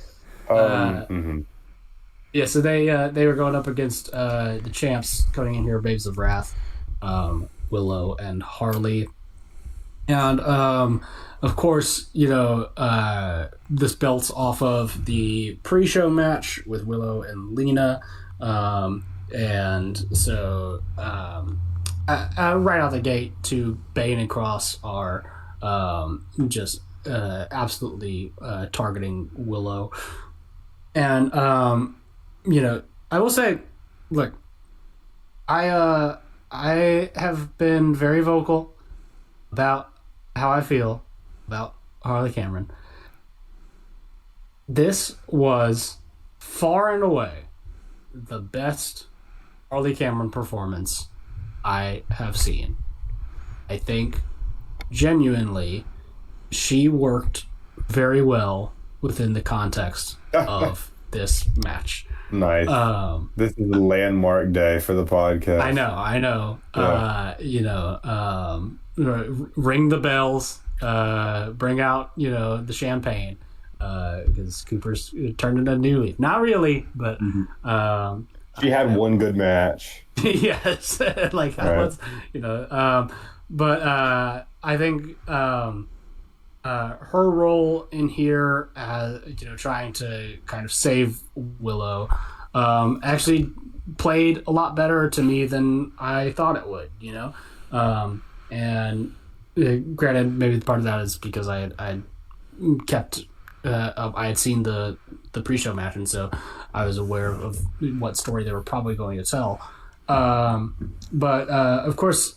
Yeah, so they were going up against the champs coming in here, Babes of Wrath, Willow and Harley, and of course, this belt's off of the pre-show match with Willow and Lena, and so right out the gate, to Bane and Cross are just absolutely targeting Willow, and I will say, look, I have been very vocal about how I feel about Harley Cameron. This was far and away the best Harley Cameron performance I have seen. I think genuinely she worked very well within the context of this match. Nice. This is a landmark day for the podcast. I know. Yeah. Ring the bells. Bring out the champagne, because Cooper's turned into a new leaf. Not really, but she had one good match. Yes, like right. But I think her role in here, trying to kind of save Willow, actually played a lot better to me than I thought it would. And granted, maybe part of that is because I had seen the pre-show match, and so I was aware of what story they were probably going to tell. But of course,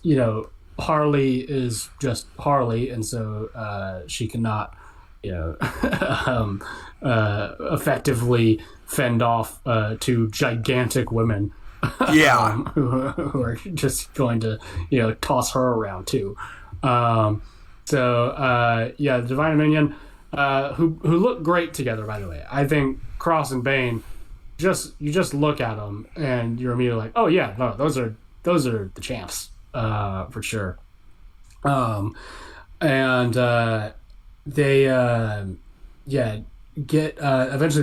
Harley is just Harley, and so she cannot, effectively fend off two gigantic women. Yeah, who are just going to, toss her around too. The Divine Minion, who look great together, by the way. I think Cross and Bane, you just look at them and you're immediately like, oh yeah, no, those are the champs, for sure. Eventually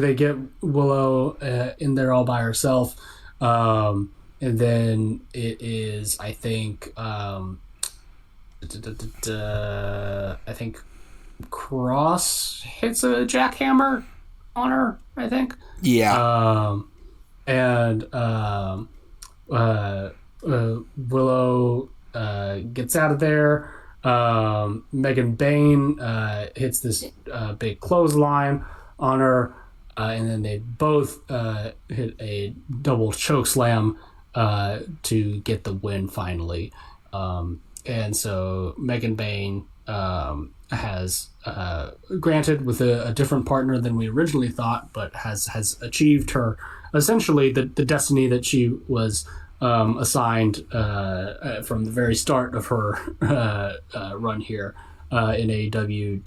they get Willow in there all by herself, and then it is, I think Cross hits a jackhammer on her, I think. Yeah. Willow gets out of there. Megan Bane hits this big clothesline on her, and then they both hit a double choke slam to get the win finally. And so Megan Bane has, granted with a different partner than we originally thought, but has achieved her, essentially the destiny that she was assigned from the very start of her run here in AEW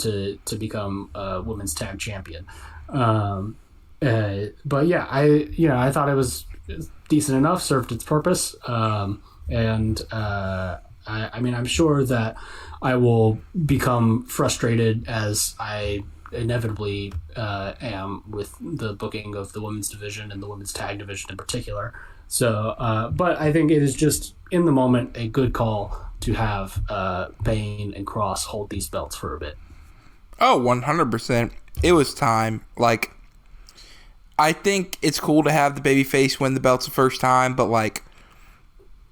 to become women's tag champion. But yeah, I thought it was decent enough, served its purpose, and I mean, I'm sure that I will become frustrated, as I inevitably am, with the booking of the women's division and the women's tag division in particular. So, but I think it is just, in the moment, a good call to have Bane and Cross hold these belts for a bit. Oh, 100%. It was time. Like, I think it's cool to have the babyface win the belts the first time, but, like,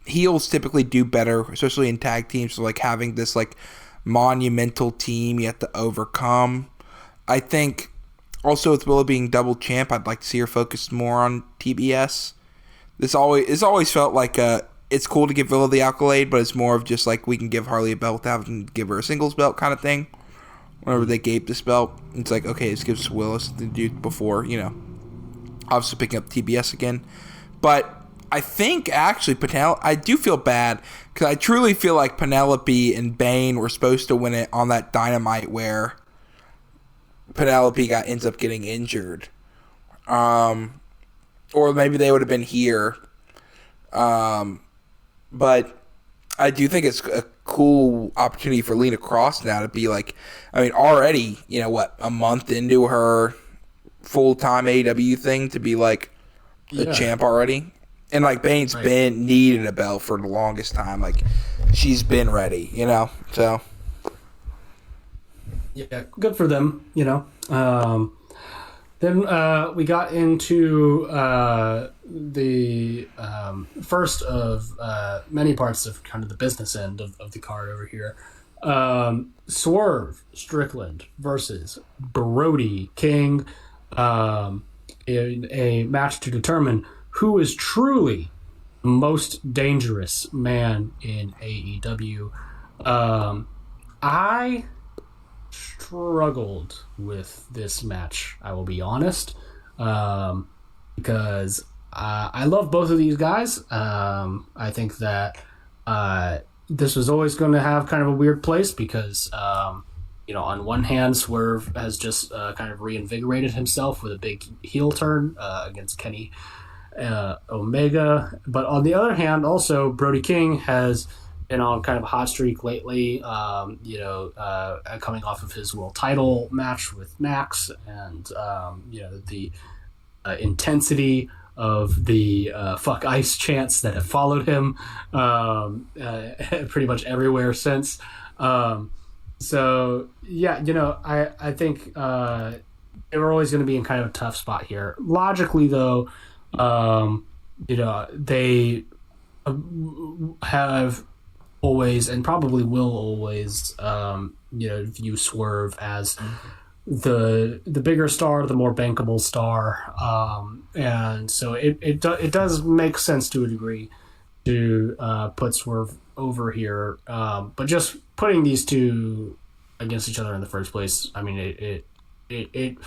heels typically do better, especially in tag teams. So, like, having this, like, monumental team you have to overcome. I think also with Willow being double champ, I'd like to see her focus more on TBS. It's always felt like it's cool to give Willow the accolade, but it's more of just like we can give Harley a belt without having to give her a singles belt kind of thing. Whenever they gave this belt, it's like, okay, this gives Willow something to do before, obviously picking up TBS again. But I think actually I do feel bad because I truly feel like Penelope and Bane were supposed to win it on that Dynamite where Penelope ends up getting injured. Or maybe they would have been here. But I do think it's a cool opportunity for Lena Cross now to be like, I mean, already, a month into her full-time AEW thing to be like a champ already. And like Bane's been needing a belt for the longest time. Like she's been ready, so. Yeah, good for them, Then we got into the first of many parts of kind of the business end of the card over here. Swerve Strickland versus Brody King in a match to determine who is truly the most dangerous man in AEW. I struggled with this match, I will be honest, because I love both of these guys. I think that this was always going to have kind of a weird place because on one hand, Swerve has just kind of reinvigorated himself with a big heel turn against Kenny Omega, but on the other hand, also Brody King has been on kind of a hot streak lately, coming off of his world title match with Max, and the intensity of the fuck ice chants that have followed him pretty much everywhere since. I think they were always going to be in kind of a tough spot here. Logically, though, they have always and probably will always view Swerve as the bigger star, the more bankable star, and so it does make sense to a degree to put Swerve over here, but just putting these two against each other in the first place, I mean, it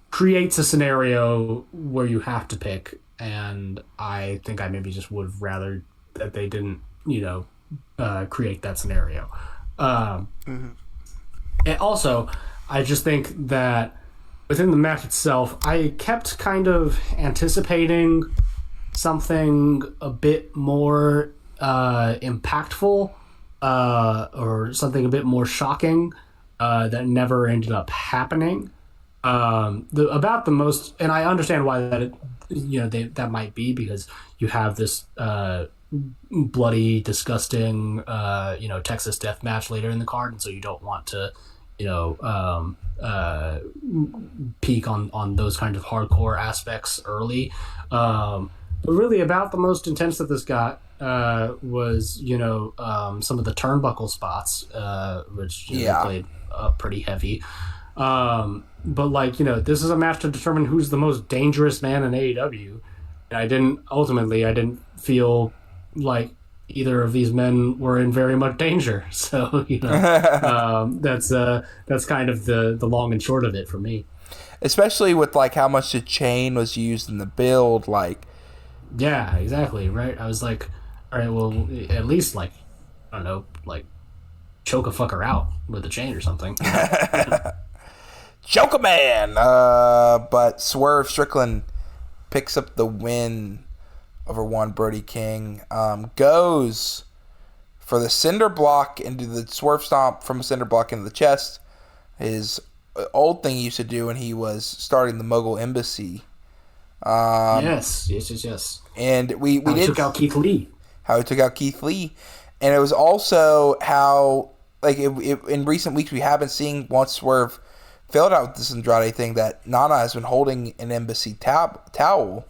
creates a scenario where you have to pick, and I think I maybe just would have rather that they didn't create that scenario. And also, I just think that within the match itself, I kept kind of anticipating something a bit more impactful or something a bit more shocking that never ended up happening. About the most, and I understand why that that might be, because you have this bloody, disgusting, Texas death match later in the card, and so you don't want to, peak on those kind of hardcore aspects early. But really, about the most intense that this got was, some of the turnbuckle spots, which played pretty heavy. But this is a match to determine who's the most dangerous man in AEW. And I didn't feel like either of these men were in very much danger. So, that's kind of the long and short of it for me. Especially with how much the chain was used in the build, Yeah, exactly, right? I was like, all right, well, at least choke a fucker out with a chain or something. Choke a man! But Swerve Strickland picks up the win over one Brody King. Goes for the cinder block into the Swerve stomp from a cinder block into the chest. His old thing he used to do when he was starting the Mogul Embassy. Yes. And we did took out Keith Lee. How he took out Keith Lee. And it was also how, in recent weeks, we have been seeing once Swerve failed out with this Andrade thing that Nana has been holding an embassy towel.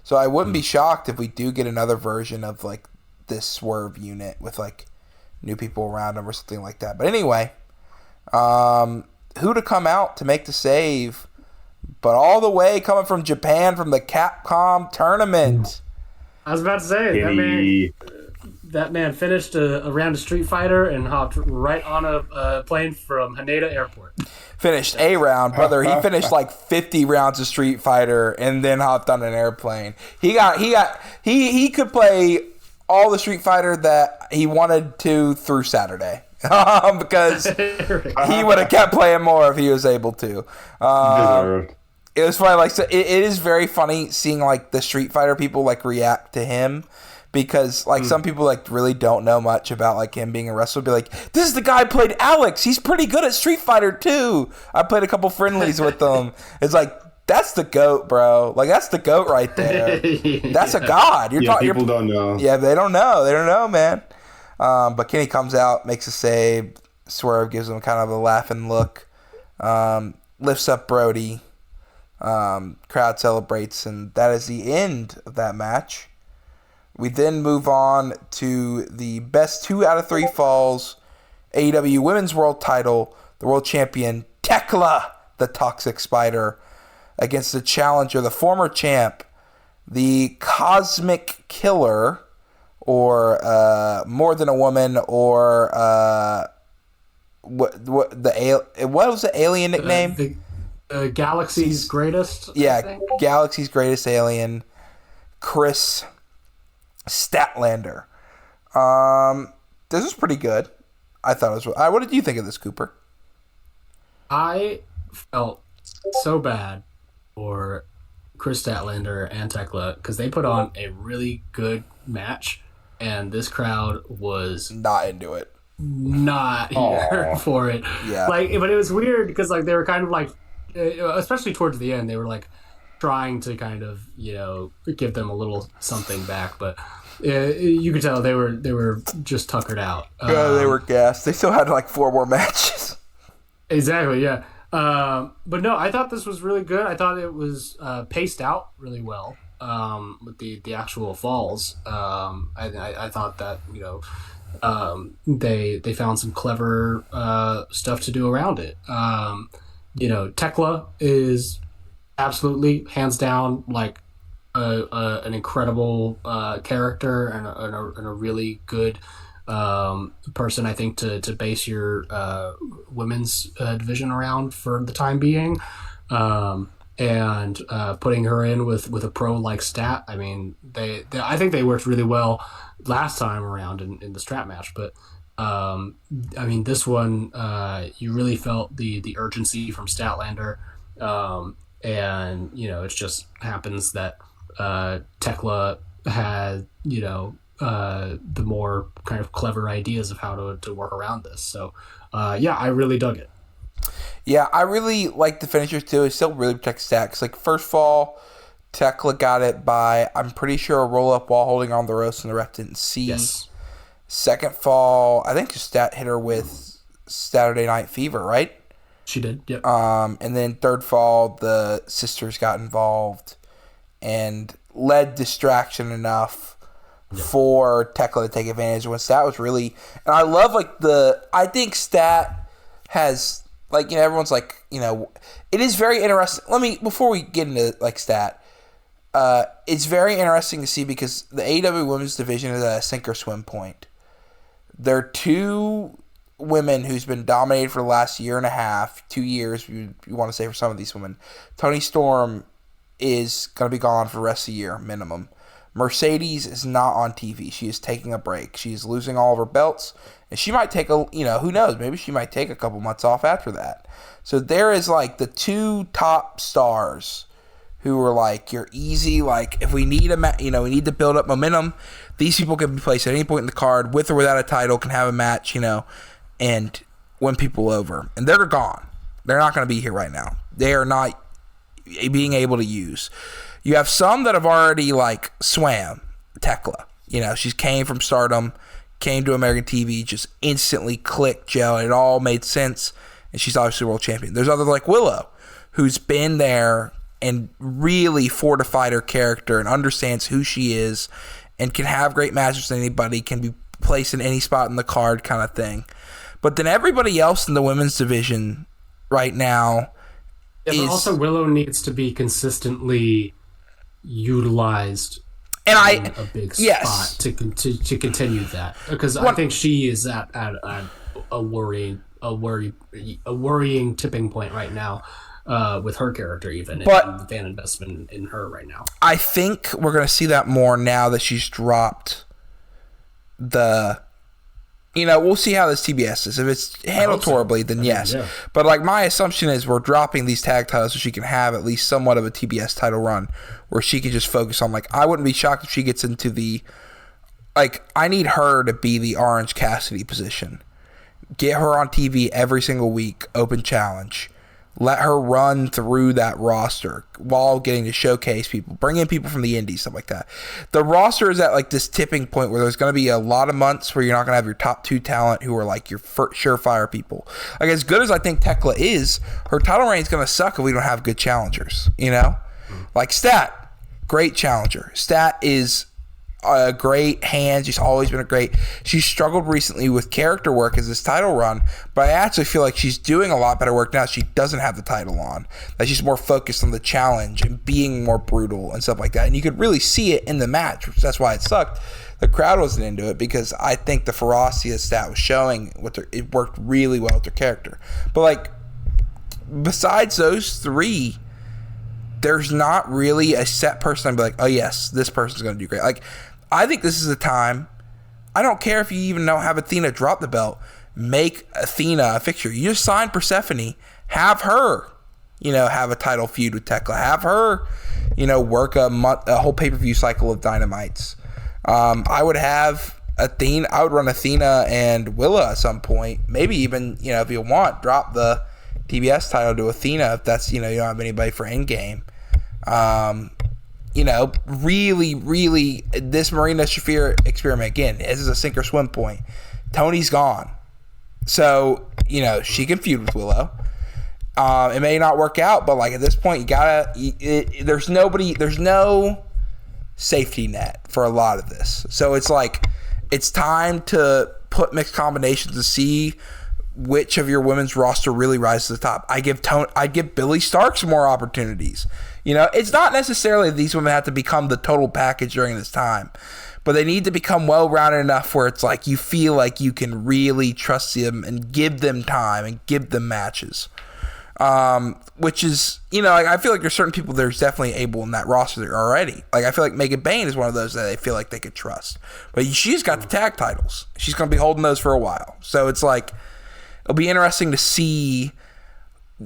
So I wouldn't be shocked if we do get another version of this Swerve unit with new people around him or something like that. But anyway, who to come out to make the save? But all the way coming from Japan from the Capcom tournament. I was about to say that man finished a round of Street Fighter and hopped right on a plane from Haneda Airport. Finished a round, brother. He finished 50 rounds of Street Fighter and then hopped on an airplane. He could play all the Street Fighter that he wanted to through Saturday. Because he would have kept playing more if he was able to. It was funny. It is very funny seeing the Street Fighter people react to him, because like some people like really don't know much about like him being a wrestler. Be like, this is the guy who played Alex. He's pretty good at Street Fighter too. I played a couple friendlies with him. It's like, that's the GOAT, bro. Like, that's the GOAT right there. That's a god. People don't know. Yeah, they don't know. They don't know, man. But Kenny comes out, makes a save. Swerve gives him kind of a laughing look. Lifts up Brody. Crowd celebrates, and that is the end of that match. We then move on to the best 2 out of 3 falls. AEW Women's World Title. The world champion, Tekla, the Toxic Spider, against the challenger, the former champ, the Cosmic Killer, or More Than a Woman, or what was the alien nickname? The Galaxy's Greatest. Yeah, Galaxy's Greatest Alien, Chris Statlander. This was pretty good. I thought it was. What did you think of this, Cooper? I felt so bad for Chris Statlander and Tekla because they put on a really good match, and this crowd was not into it. Not here for it. Yeah. But it was weird because like they were kind of like, especially towards the end, they were like trying to kind of give them a little something back, but you could tell they were just tuckered out. Yeah, they were gassed. They still had like 4 more matches. Exactly. Yeah. But no, I thought this was really good. I thought it was paced out really well with the actual falls. I thought that they found some clever stuff to do around it. Tekla is absolutely hands down like an incredible character and a really good person, I think, to base your women's division around for the time being, and putting her in with a pro like Stat. I mean, I think they worked really well last time around in the strap match, but I mean, this one you really felt the urgency from Statlander, and it just happens that Tekla had the more kind of clever ideas of how to work around this. So I really dug it. Yeah, I really like the finishers too. It still really protects Stat. Like first fall, Tekla got it by, I'm pretty sure, a roll up while holding on the ropes and the ref didn't see. Yes. Second fall, I think Stat hit her with Saturday Night Fever, right? She did. Yep. And then third fall, the sisters got involved and led distraction enough for Tekla to take advantage when Stat was really, and I love I think Stat has everyone's it is very interesting. Before we get into Stat, it's very interesting to see because the AEW women's division is at a sink or swim point. There are 2 women who's been dominated for the last year and a half, 2 years, you want to say for some of these women. Toni Storm is going to be gone for the rest of the year, minimum. Mercedes is not on TV. She is taking a break. She is losing all of her belts, and she might take who knows, maybe she might take a couple months off after that. So there is the 2 top stars who are you're easy, if we need we need to build up momentum, these people can be placed at any point in the card with or without a title, can have a match, and win people over. And they're gone. They're not going to be here right now. They are not being able to use. You have some that have already swam. Tekla, she came from Stardom, came to American TV, just instantly clicked, gel. It all made sense, and she's obviously world champion. There's others like Willow, who's been there and really fortified her character and understands who she is and can have great matches with anybody, can be placed in any spot in the card kind of thing. But then everybody else in the women's division right now but also Willow needs to be consistently utilized and in a big spot to continue that, because I think she is at a worrying tipping point right now. With her character, even, and the fan investment in her right now. I think we're going to see that more now that she's dropped we'll see how this TBS is. If it's handled horribly, then yes. Yeah. But my assumption is we're dropping these tag titles so she can have at least somewhat of a TBS title run where she can just focus on I wouldn't be shocked if she gets into the like, I need her to be the Orange Cassidy position. Get her on TV every single week, open challenge. Let her run through that roster while getting to showcase people, bring in people from the indies, stuff like that. The roster is at like this tipping point where there's going to be a lot of months where you're not going to have your top 2 talent who are like your surefire people. Like, as good as I think Tekla is, her title reign is going to suck if we don't have good challengers, you know? Like Stat, great challenger. Stat is a great hand. She's always been a great. She's struggled recently with character work as this title run, but I actually feel like she's doing a lot better work now. She doesn't have the title on. That she's more focused on the challenge and being more brutal and stuff like that. And you could really see it in the match, which that's why it sucked. The crowd wasn't into it because I think the ferocity of Stat was showing it worked really well with her character. But like, besides those 3, there's not really a set person I'd be like, oh yes, this person's going to do great. Like, I think this is a time, I don't care if you even don't have Athena drop the belt, make Athena a fixture. You just sign Persephone, have her, have a title feud with Tekla, have her, work a whole pay-per-view cycle of Dynamites. I would have Athena, I would run Athena and Willa at some point, maybe even, if you want, drop the TBS title to Athena if that's, you don't have anybody for Endgame. Really, really, this Marina Shafir experiment, again, this is a sink or swim point. Tony's gone. So, she can feud with Willow. It may not work out, but like at this point, there's no safety net for a lot of this. So it's like, it's time to put mixed combinations to see which of your women's roster really rises to the top. I'd give Billy Stark some more opportunities. It's not necessarily these women have to become the total package during this time, but they need to become well-rounded enough where it's like you feel like you can really trust them and give them time and give them matches. Which is, I feel like there's certain people there's definitely able in that roster there already. Like, I feel like Megan Bayne is one of those that they feel like they could trust. But she's got the tag titles. She's going to be holding those for a while. So it's like, it'll be interesting to see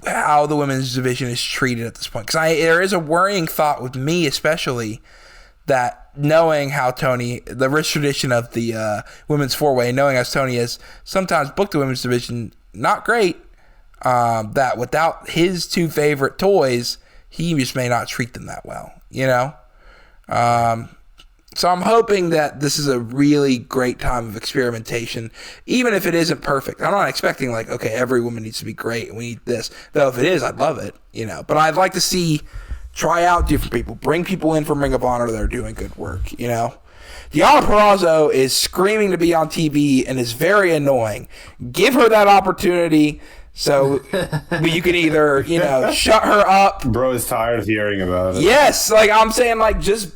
how the women's division is treated at this point. Because there is a worrying thought with me, especially, that knowing how Tony, the rich tradition of the women's four-way, knowing how Tony has sometimes booked the women's division not great, that without his 2 favorite toys, he just may not treat them that well, So I'm hoping that this is a really great time of experimentation, even if it isn't perfect. I'm not expecting like, okay, every woman needs to be great and we need this. Though if it is, I'd love it, But I'd like to try out different people, bring people in from Ring of Honor that are doing good work, Deonna Purrazzo is screaming to be on TV and is very annoying. Give her that opportunity. So you can either, shut her up. Bro is tired of hearing about it. Yes, like I'm saying, like just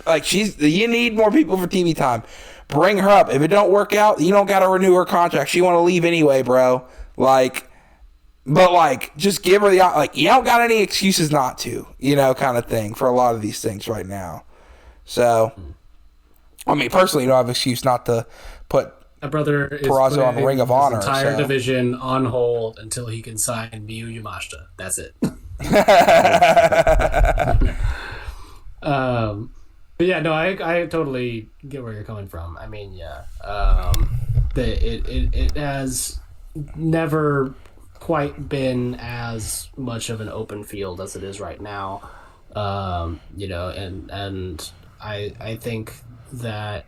like you need more people for TV time. Bring her up. If it don't work out, you don't got to renew her contract. She want to leave anyway, bro. Like, but like just give her the you don't got any excuses not to, kind of thing for a lot of these things right now. So, I mean, personally, you don't have an excuse not to put my brother is Purrazzo on Ring of Honor. Entire division on hold until he can sign Miyu Yamashita. That's it. But yeah, no, I totally get where you're coming from. I mean, yeah, it has never quite been as much of an open field as it is right now. And I think that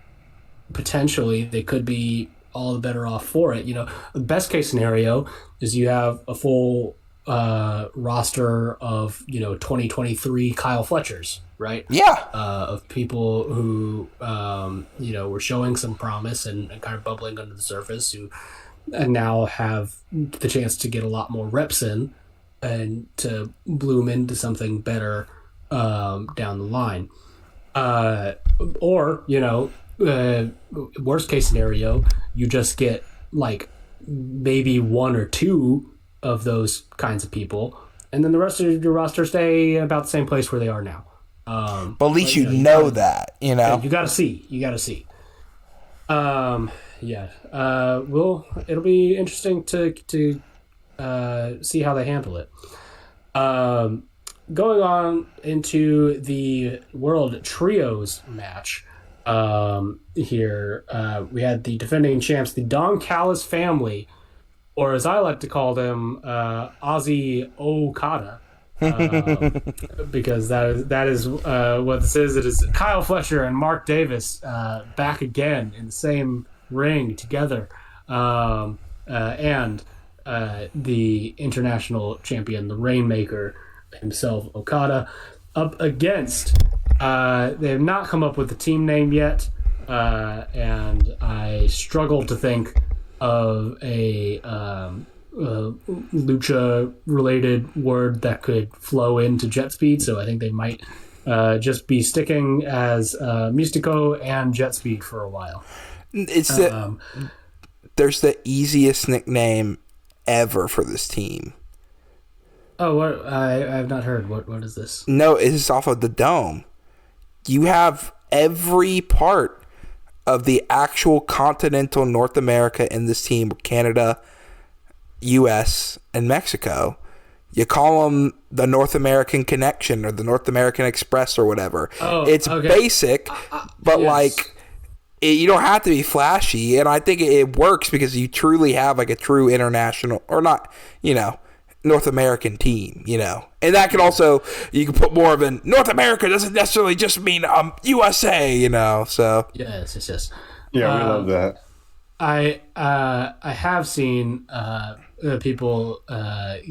potentially they could be all the better off for it. The best case scenario is you have a full roster of 2023 Kyle Fletchers, right? Yeah. Of people who were showing some promise and kind of bubbling under the surface, who now have the chance to get a lot more reps in and to bloom into something better down the line. Or worst case scenario, you just get like maybe 1 or 2 of those kinds of people, and then the rest of your roster stay about the same place where they are now. But at least you know that. You gotta see. It'll be interesting to see how they handle it. Going on into the World Trios match. here. We had the defending champs, the Don Callis family, or as I like to call them, Ozzy Okada. Because that is what this is. It is Kyle Fletcher and Mark Davis back again in the same ring together, and the international champion, the Rainmaker himself, Okada, up against. They have not come up with a team name yet, and I struggle to think of a lucha-related word that could flow into Jet Speed, so I think they might just be sticking as Mystico and Jet Speed for a while. It's there's the easiest nickname ever for this team. Oh, what? I have not heard. What is this? No, it's off of the Dome. You have every part of the actual continental North America in this team: Canada, U.S., and Mexico. You call them the North American Connection or the North American Express or whatever. Oh, it's okay. basic, but yes. you don't have to be flashy, and I think it works because you truly have like a true international, or not, North American team, and that can also, you can put more of in North America doesn't necessarily just mean USA, so Yes. Yeah, we love that. I have seen people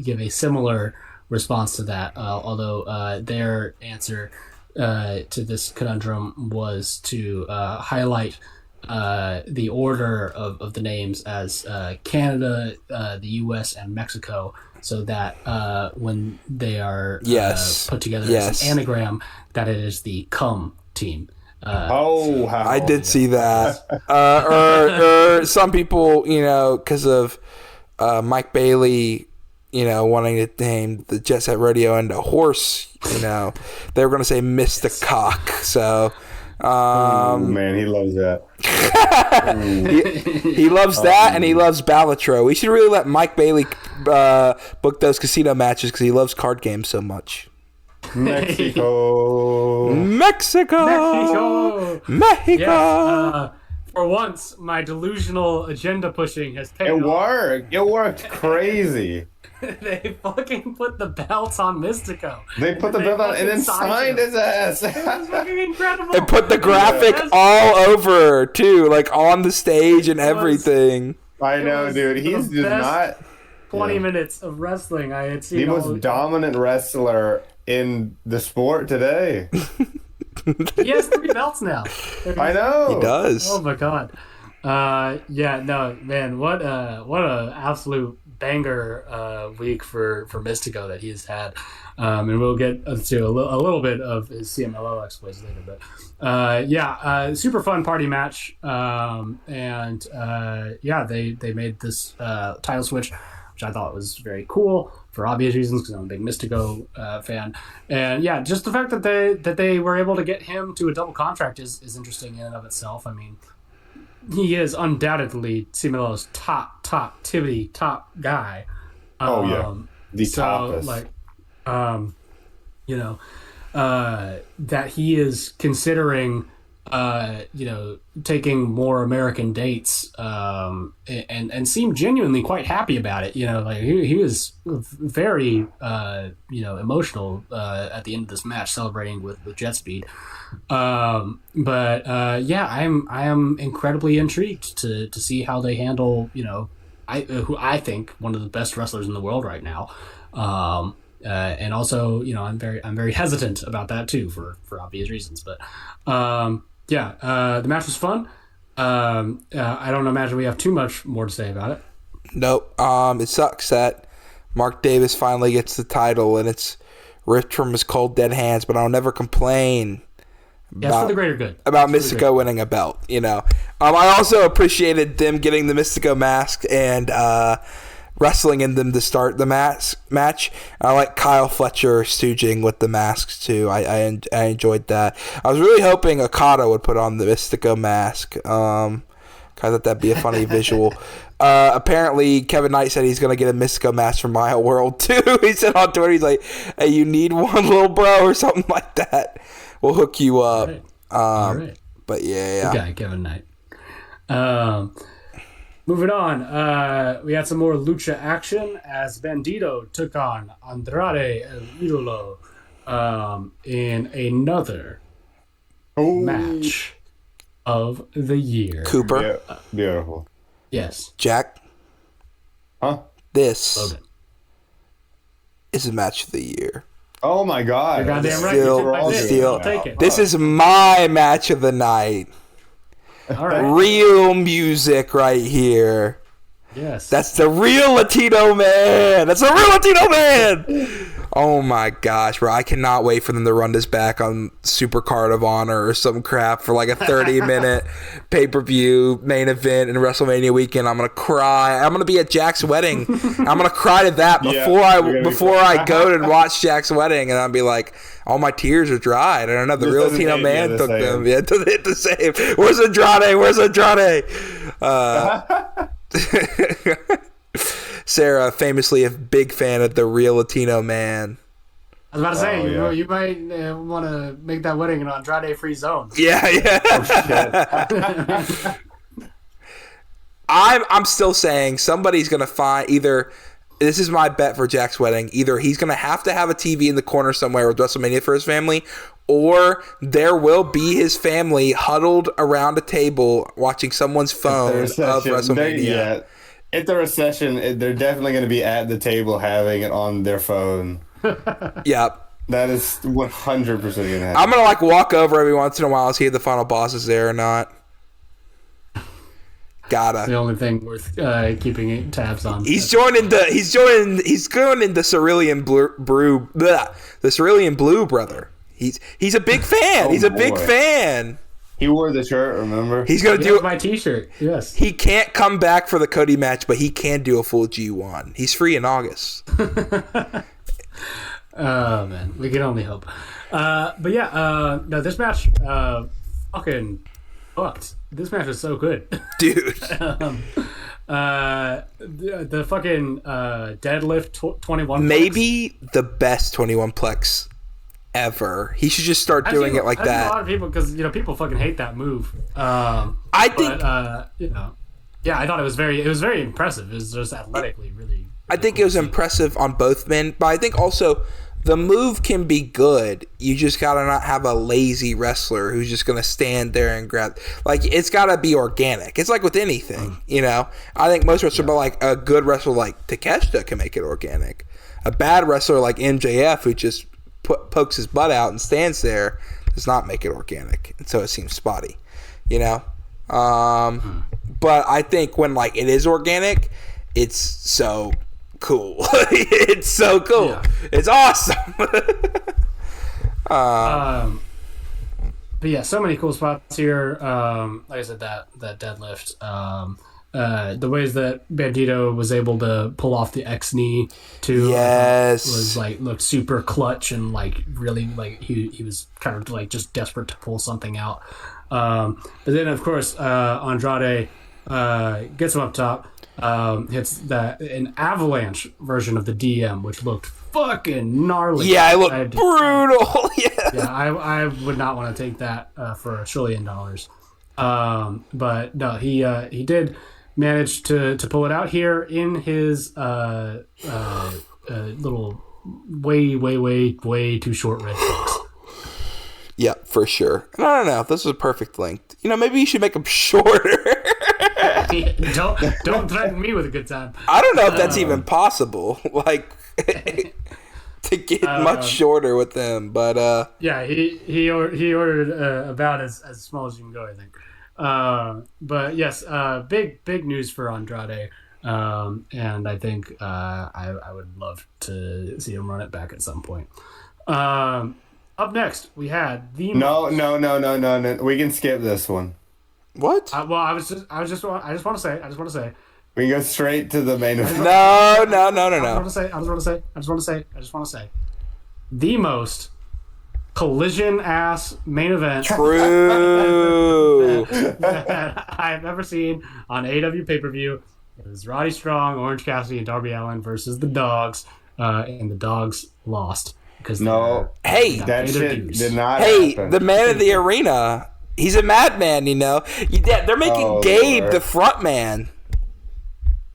give a similar response to that, although their answer to this conundrum was to highlight the order of the names as Canada, the U.S., and Mexico, so that when they are put together as an anagram, that it is the cum team. I did see that. or some people, because of Mike Bailey, wanting to name the Jet Set Radio into horse, they were going to say Mr. Cock. So, man, he loves that. he loves that, and he loves Balatro. We should really let Mike Bailey book those casino matches because he loves card games so much. Mexico. Yes, for once, my delusional agenda pushing has paid off. It worked crazy. They fucking put the belts on Mystico. They put the belt on and then signed his ass. It was fucking incredible. And put the graphic all over, too, like on the stage and everything. I know, dude. He's just not... 20 minutes of wrestling I had seen. The most dominant wrestler in the sport today. He has 3 belts now. I know. He does. Oh my god. Man, what a absolute banger week for Mystico that he's had. And we'll get to a little bit of his CMLL exploits later, but super fun party match. They made this title switch, which I thought was very cool for obvious reasons because I'm a big Mystico fan. And yeah, just the fact that they were able to get him to a double contract is interesting in and of itself. I mean, he is undoubtedly CMLL's top tippity top guy. The toppest. That he is considering taking more American dates, and seemed genuinely quite happy about it. He was very, emotional at the end of this match, celebrating with Jet Speed. I am incredibly intrigued to see how they handle, who I think one of the best wrestlers in the world right now. And also, I'm very hesitant about that too, for obvious reasons, but, the match was fun. I don't imagine we have too much more to say about it. Nope. It sucks that Mark Davis finally gets the title and it's ripped from his cold dead hands, but I'll never complain it's for the greater good. About Mystico winning a belt, I also appreciated them getting the Mystico mask and wrestling in them to start the match. I like Kyle Fletcher stooging with the masks too. I enjoyed that. I was really hoping Okada would put on the Mystico mask. I thought that'd be a funny visual. Apparently, Kevin Knight said he's going to get a Mystico mask from Mile World too. He said on Twitter, he's like, "Hey, you need one, little bro," or something like that. We'll hook you up. All right. But yeah. Good guy, Kevin Knight. Moving on, we had some more lucha action as Bandito took on Andrade El Idolo in another match of the year. Cooper. Yeah, beautiful. Yes. Jack. Huh? This Logan. is a match of the year. Oh my God! You're goddamn right. Still, I'll take it. this is my match of the night. All right. Real music right here. Yes. That's the real Latino man. That's the real Latino man. Oh my gosh, bro. I cannot wait for them to run this back on Super Card of Honor or some crap for like a 30-minute pay-per-view main event in WrestleMania weekend. I'm going to cry. I'm going to be at Jack's wedding. I'm going to cry to that before I go to watch Jack's wedding, and I'll be like, all my tears are dried. I don't know. The real Latino man took them. Yeah, it doesn't hit the same. Where's Andrade? Where's Andrade? Sarah, famously a big fan of the real Latino man. I was about to say, you might want to make that wedding an Andrade-free zone. Yeah. Oh, shit. I'm still saying somebody's gonna find either. This is my bet for Jack's wedding. Either he's gonna have to have a TV in the corner somewhere with WrestleMania for his family, or there will be his family huddled around a table watching someone's phone of WrestleMania. At the recession, they're definitely going to be at the table having it on their phone. Yep. That is 100% going to happen. I'm going to walk over every once in a while, see if the final boss is there or not. Gotta. It's the only thing worth keeping tabs on. He's going into Cerulean Blue, the Cerulean Blue brother. He's a big fan. He's a big fan. He wore the shirt, remember? He's going to do my T-shirt. Yes. He can't come back for the Cody match, but he can do a full G1. He's free in August. Oh man, we can only hope. But yeah, no, this match fucking fucked. This match is so good, dude. The fucking deadlift 21. Maybe the best 21 plex ever. He should just start doing it like that. A lot of people, because people fucking hate that move. I think yeah, I thought it was very impressive. It was just athletically really I think it was impressive on both men, but I think also the move can be good. You just gotta not have a lazy wrestler who's just gonna stand there and grab. Like, it's gotta be organic. It's like with anything, I think most wrestlers, but like a good wrestler like Takeshita can make it organic. A bad wrestler like MJF who just pokes his butt out and stands there does not make it organic, and so it seems spotty, But I think when like it is organic, it's so cool. It's so cool. Yeah. It's awesome. But yeah, so many cool spots here. Like I said, that deadlift. The ways that Bandito was able to pull off the X knee too, was like looked super clutch and like really like he was kind of like just desperate to pull something out. But then of course Andrade gets him up top, hits an avalanche version of the DM, which looked fucking gnarly. Yeah, it looked brutal. Yeah, I would not want to take that for $1 trillion. But no, he did managed to pull it out here in his little way too short red box. Yeah, for sure. And I don't know. This is a perfect length. Maybe you should make them shorter. Don't threaten me with a good time. I don't know if that's even possible. Like to get much shorter with them, but yeah, he ordered about as small as you can go, I think. But yes, big news for Andrade, and I think I would love to see him run it back at some point. Up next, we had the no. We can skip this one. What? Well, I just want to say. We can go straight to the main event. No. I just want to say, the most collision ass main event True that I've ever seen on AEW pay-per-view. It was Roddy Strong, Orange Cassidy, and Darby Allin versus the Dogs, and the Dogs lost because that shit did not happen. The man of the arena He's a madman, you know. They're making Gabe Lord. the front man.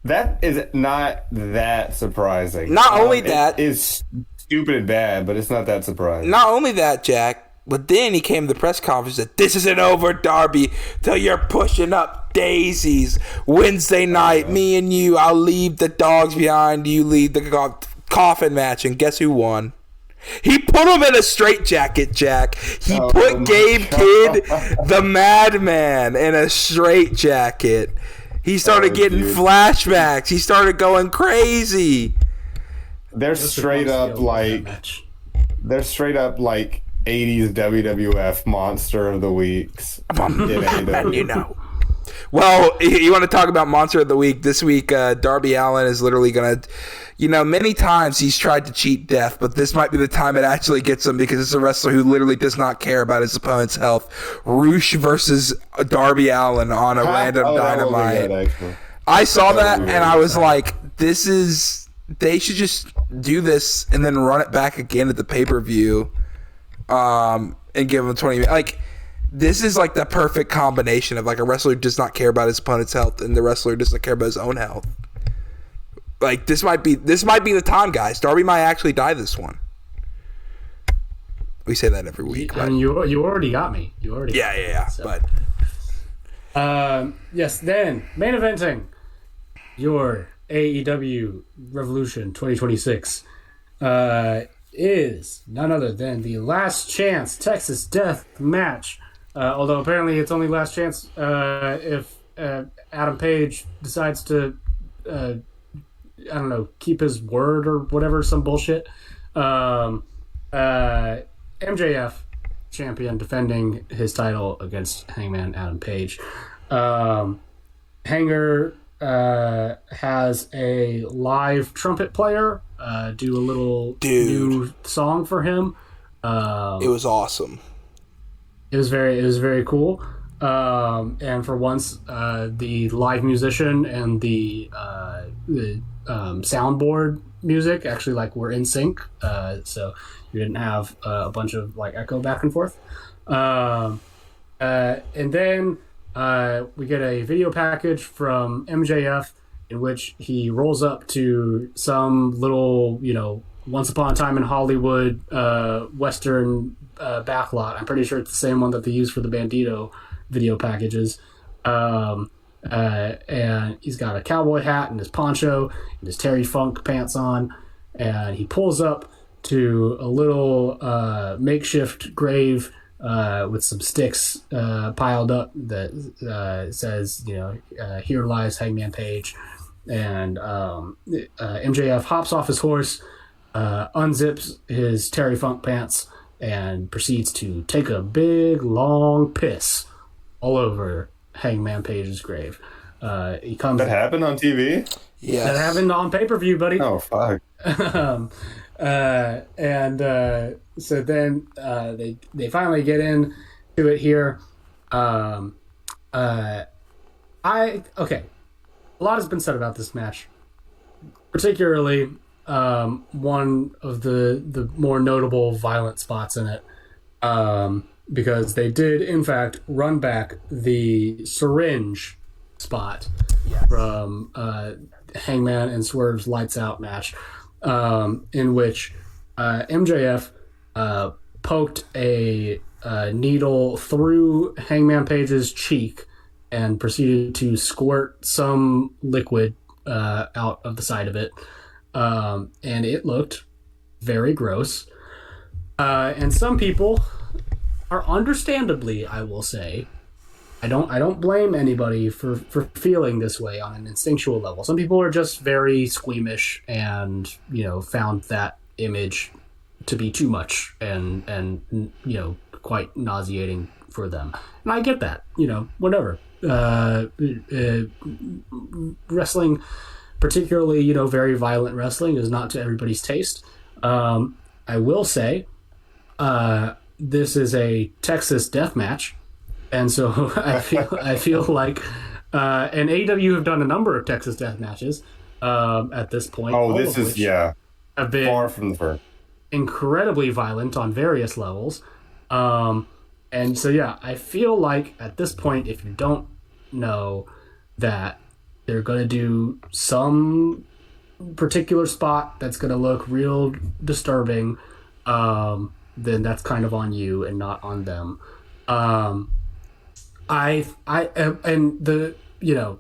That is not that surprising. Not only that, it is stupid and bad, but it's not that surprising. Not only that, Jack, but then he came to the press conference and said, "This isn't over, Darby, till you're pushing up daisies. Wednesday night, me and you, I'll leave the dogs behind, you lead the coffin match." And guess who won? He put him in a straitjacket, Jack. He put Gabe Kidd, the madman, in a straitjacket. He started getting flashbacks. He started going crazy. They're straight up like 80s WWF Monster of the Weeks. You know. Well, you want to talk about Monster of the Week? This week, Darby Allin is literally going to, many times he's tried to cheat death, but this might be the time it actually gets him because it's a wrestler who literally does not care about his opponent's health. Roosh versus Darby Allin on a random Dynamite. I saw that and I was like, they should just do this and then run it back again at the pay-per-view and give him 20 minutes. Like, this is like the perfect combination of like a wrestler who does not care about his opponent's health and the wrestler who doesn't care about his own health. Like, this might be the time, guys. Darby might actually die this one. We say that every week. I mean, you already got me. Yeah. So. But yes, then main eventing your AEW Revolution 2026 is none other than the Last Chance Texas Death Match. Although apparently it's only last chance if Adam Page decides to, keep his word or whatever, some bullshit. MJF champion defending his title against Hangman Adam Page. Hanger has a live trumpet player do a little new song for him. It was awesome. It was very cool. And for once, the live musician and the soundboard music actually were in sync. So you didn't have a bunch of echo back and forth. And then we get a video package from MJF in which he rolls up to some little, Once Upon a Time in Hollywood Western backlot. I'm pretty sure it's the same one that they use for the Bandito video packages. And he's got a cowboy hat and his poncho and his Terry Funk pants on. And he pulls up to a little makeshift grave with some sticks piled up that says, here lies Hangman Page. And MJF hops off his horse, unzips his Terry Funk pants, and proceeds to take a big, long piss all over Hangman Page's grave. He comes. That happened on TV? Yeah, that happened on pay-per-view, buddy. Oh, fuck. So then they finally get into it here. A lot has been said about this match, particularly one of the more notable violent spots in it, because they did in fact run back the syringe spot from Hangman and Swerve's Lights Out match, in which MJF poked a needle through Hangman Page's cheek and proceeded to squirt some liquid out of the side of it. And it looked very gross. And some people are understandably, I will say, I don't blame anybody for feeling this way on an instinctual level. Some people are just very squeamish and, found that image to be too much and quite nauseating for them. And I get that, whatever. Wrestling, particularly, very violent wrestling, is not to everybody's taste. I will say, this is a Texas death match, and so I feel like, and AEW have done a number of Texas death matches at this point. Oh, this is have been far from the first. Incredibly violent on various levels. And so, yeah, I feel like at this point, if you don't know that they're going to do some particular spot that's going to look real disturbing, then that's kind of on you and not on them. And the, you know,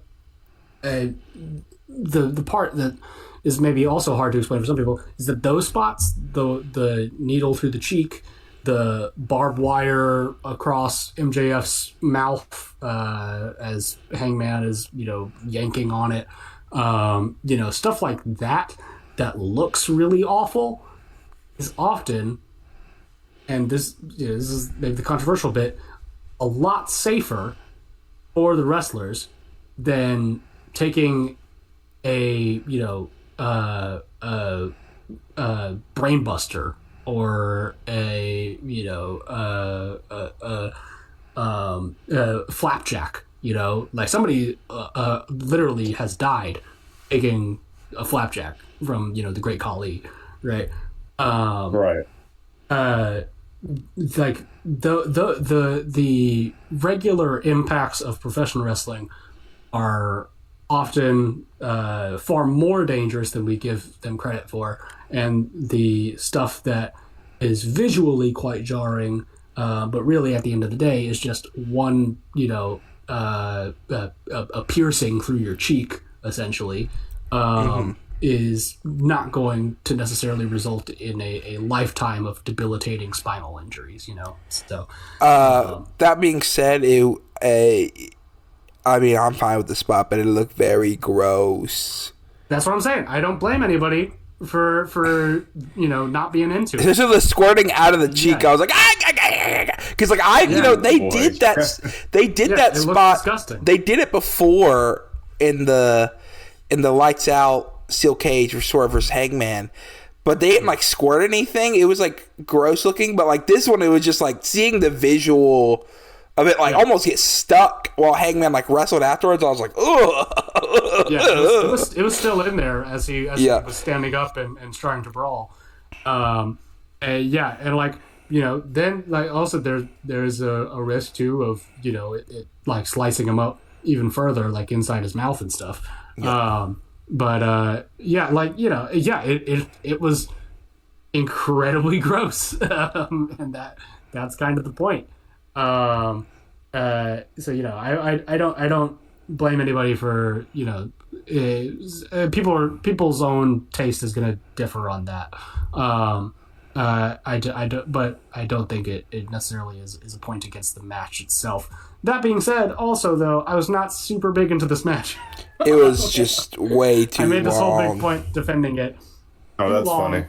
the part that is maybe also hard to explain for some people is that those spots, the needle through the cheek, the barbed wire across MJF's mouth as Hangman is, you know, yanking on it, you know, stuff like that looks really awful is often, and this, you know, this is maybe the controversial bit, a lot safer for the wrestlers than taking a, you know, brainbuster or a, you know, flapjack, you know, like somebody literally has died taking a flapjack from, you know, the Great Khali, right? Right. Like the regular impacts of professional wrestling are often far more dangerous than we give them credit for, and the stuff that is visually quite jarring, but really at the end of the day is just one, you know, a piercing through your cheek, essentially, is not going to necessarily result in a lifetime of debilitating spinal injuries, you know. So that being said, I mean, I'm fine with the spot, but it looked very gross. That's what I'm saying. I don't blame anybody for you know, not being into it. This is the squirting out of the cheek. Yeah. I was like, because like you know, they did that spot. Disgusting. They did it before in the lights out steel cage for Swerve versus Hangman, but they didn't like squirt anything. It was like gross looking, but like this one, it was just like seeing the visual of it like almost get stuck while Hangman like wrestled afterwards. I was like, ugh. Yeah, it was still in there as he was standing up and trying to brawl. And like, you know, then like also there's a risk too of, you know, it like slicing him up even further, like inside his mouth and stuff. Yeah. Like, you know, it was incredibly gross, and that's kind of the point. So, you know, I don't blame anybody for, you know, people's own taste is going to differ on that. But I don't think it necessarily is a point against the match itself. That being said, also though, I was not super big into this match. It was just way too long. I made this whole big point defending it. Oh, that's funny.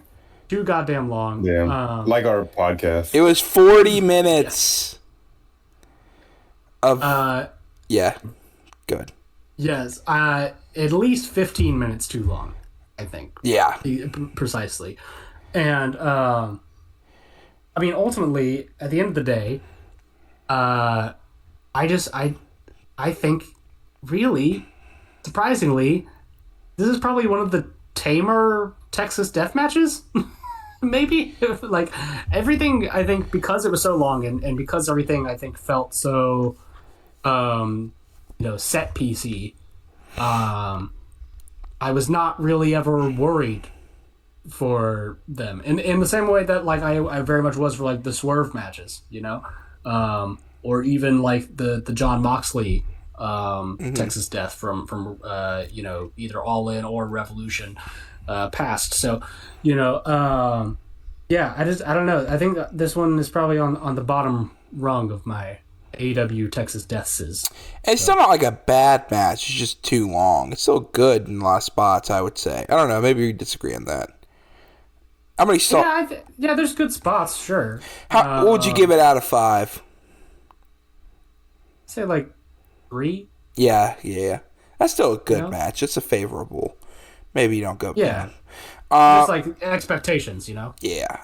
Too goddamn long. Yeah, like our podcast. It was 40 minutes of yeah, good. Yes, at least 15 minutes too long, I think. Yeah, precisely. And I mean, ultimately, at the end of the day, I think, really, surprisingly, this is probably one of the tamer Texas death matches. Maybe. Like, everything, I think, because it was so long and because everything, I think, felt so, you know, set piecey, I was not really ever worried for them. In the same way that, like, I very much was for, like, the Swerve matches, you know? Or even like the John Moxley Texas Death from you know, either All In or Revolution past. So, you know, I don't know. I think this one is probably on the bottom rung of my AEW Texas Deaths. It's still not like a bad match. It's just too long. It's still good in a lot of spots, I would say. I don't know. Maybe we disagree on that. How many spots? Yeah, there's good spots, sure. What would you give it out of 5? Say like 3. Yeah. That's still a good match. It's a favorable. Maybe you don't go. Yeah. Just like expectations, you know. Yeah.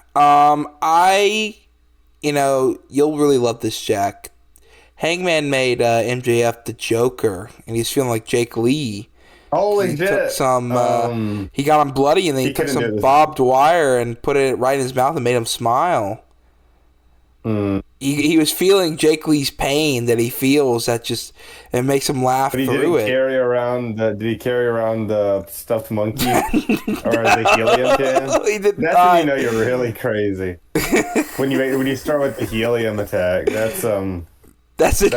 You know, you'll really love this, Jack. Hangman made MJF the Joker, and he's feeling like Jake Lee. Holy shit! Took some. He got him bloody, and then he took some barbed wire and put it right in his mouth and made him smile. He was feeling Jake Lee's pain that he feels. That just it makes him laugh But he through didn't it. carry around. Did he carry around the stuffed monkey or the helium can? He did That's not. when you know you're really crazy. when you start with the helium attack, that's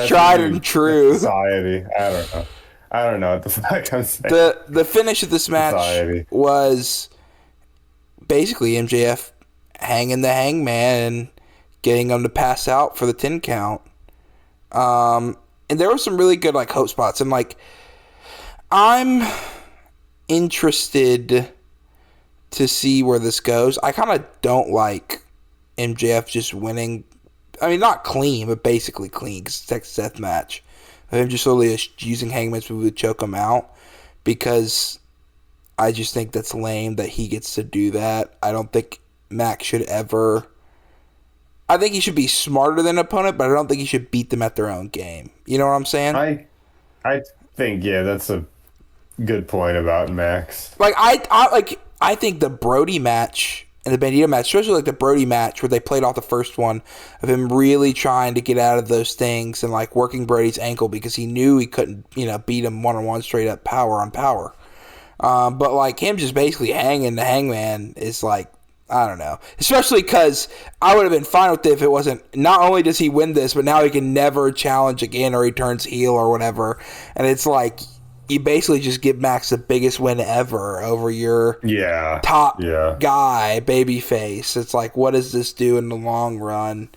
tried and true. Society. I don't know what the fuck I'm saying. The finish of this match was basically MJF hanging the hangman and getting him to pass out for the 10 count. And there were some really good like hope spots, and like I'm interested to see where this goes. I kind of don't like MJF just winning. I mean, not clean, but basically clean because it's a Texas Death Match. Of him just slowly using Hangman's move to choke him out, because I just think that's lame that he gets to do that. I don't think Max should ever. I think he should be smarter than an opponent, but I don't think he should beat them at their own game. You know what I'm saying? I think that's a good point about Max. Like I think the Brody match and the Bandito match, especially like the Brody match where they played off the first one of him really trying to get out of those things and like working Brody's ankle because he knew he couldn't, beat him one-on-one straight up power on power. But like him just basically hanging the hangman is like, I don't know. Especially because I would have been fine with it if it wasn't, not only does he win this, but now he can never challenge again or he turns heel or whatever. And it's like, you basically just give Max the biggest win ever over your top guy, babyface. It's like, what does this do in the long run?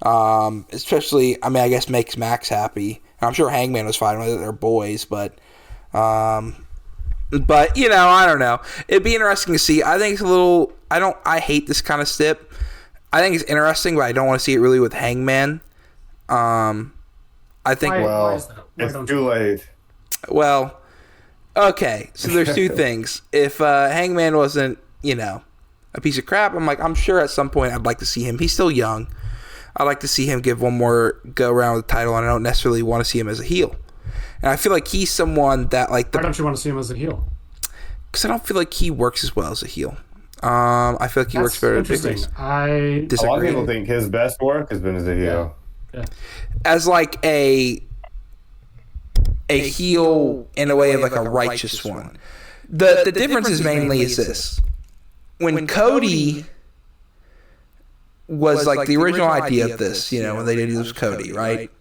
Especially, I mean, I guess makes Max happy. I'm sure Hangman was fine with it. They're boys, but I don't know. It'd be interesting to see. I think it's a little. I hate this kind of stip. I think it's interesting, but I don't want to see it really with Hangman. I think. Well, it's too late. Well, okay. So there's two things. If Hangman wasn't, a piece of crap, I'm sure at some point I'd like to see him. He's still young. I'd like to see him give one more go around with the title, and I don't necessarily want to see him as a heel. And I feel like he's someone that like. Why don't you want to see him as a heel? Because I don't feel like he works as well as a heel. I feel like he works better as a face. I disagree. A lot of people think his best work has been as a heel. Yeah. As like a heel in a way of like a righteous one. The difference is mainly is this. When Cody was like the original idea of this, when they did this with Cody, right?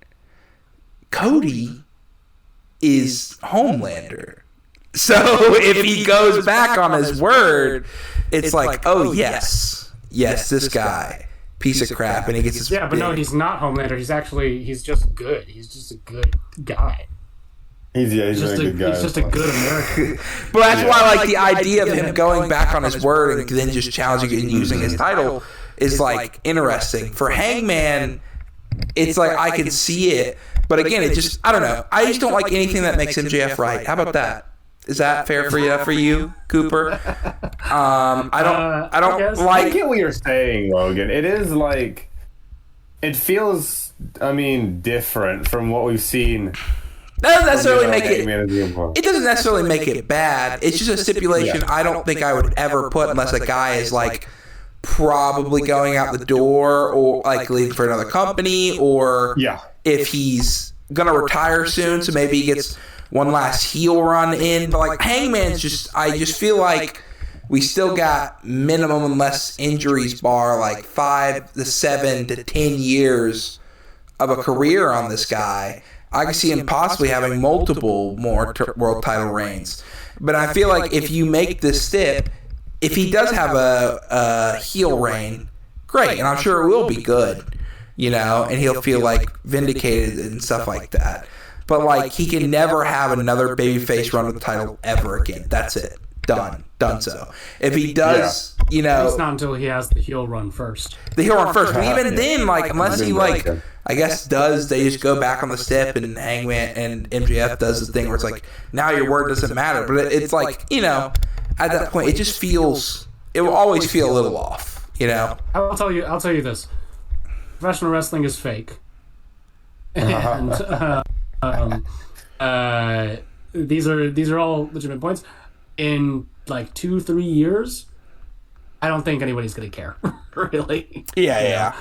Cody is Homelander. So if he goes back on his word, it's like, oh yes, this guy, piece of crap, and he gets his but no, he's not Homelander. He's just good. He's just a good guy. He's a good guy. He's just a good American. But that's why, like, the idea of him going back on his word and then just challenging and using his title is like interesting. For Hangman, it's like I can see it, but again, it just I don't know. I just don't like anything that makes MJF right. How about that? Is that fair for you, Cooper? I don't like. I get what you're saying, Logan. It is like it feels. I mean, different from what we've seen. That doesn't necessarily make it. It doesn't necessarily make it bad. It's just a stipulation I don't think I would ever put unless a guy is like probably going out the door or like leaving for another company, or if he's gonna retire soon, so maybe he gets one last heel run in. But like Hangman's just, I just feel like we still got minimum unless injuries bar like 5 to 7 to 10 years of a career on this guy. I can see him possibly having multiple more world title reigns. But I feel like if you make this stip, if he does have a heel reign, great, and I'm sure it will be good, and he'll feel like vindicated and stuff like that. But like he can never have another babyface run with the title ever again. That's it. Done so. If he does, it's not until he has the heel run first. The heel run first. But even then, like unless he like, I guess they just go back on the step and Hangman and MJF does the thing where it's like now your word doesn't matter. But it's like at that point it just feels, it will always feel a little off. I'll tell you this: professional wrestling is fake, and these are all legitimate points. In like 2-3 years, I don't think anybody's gonna care. Really. Yeah.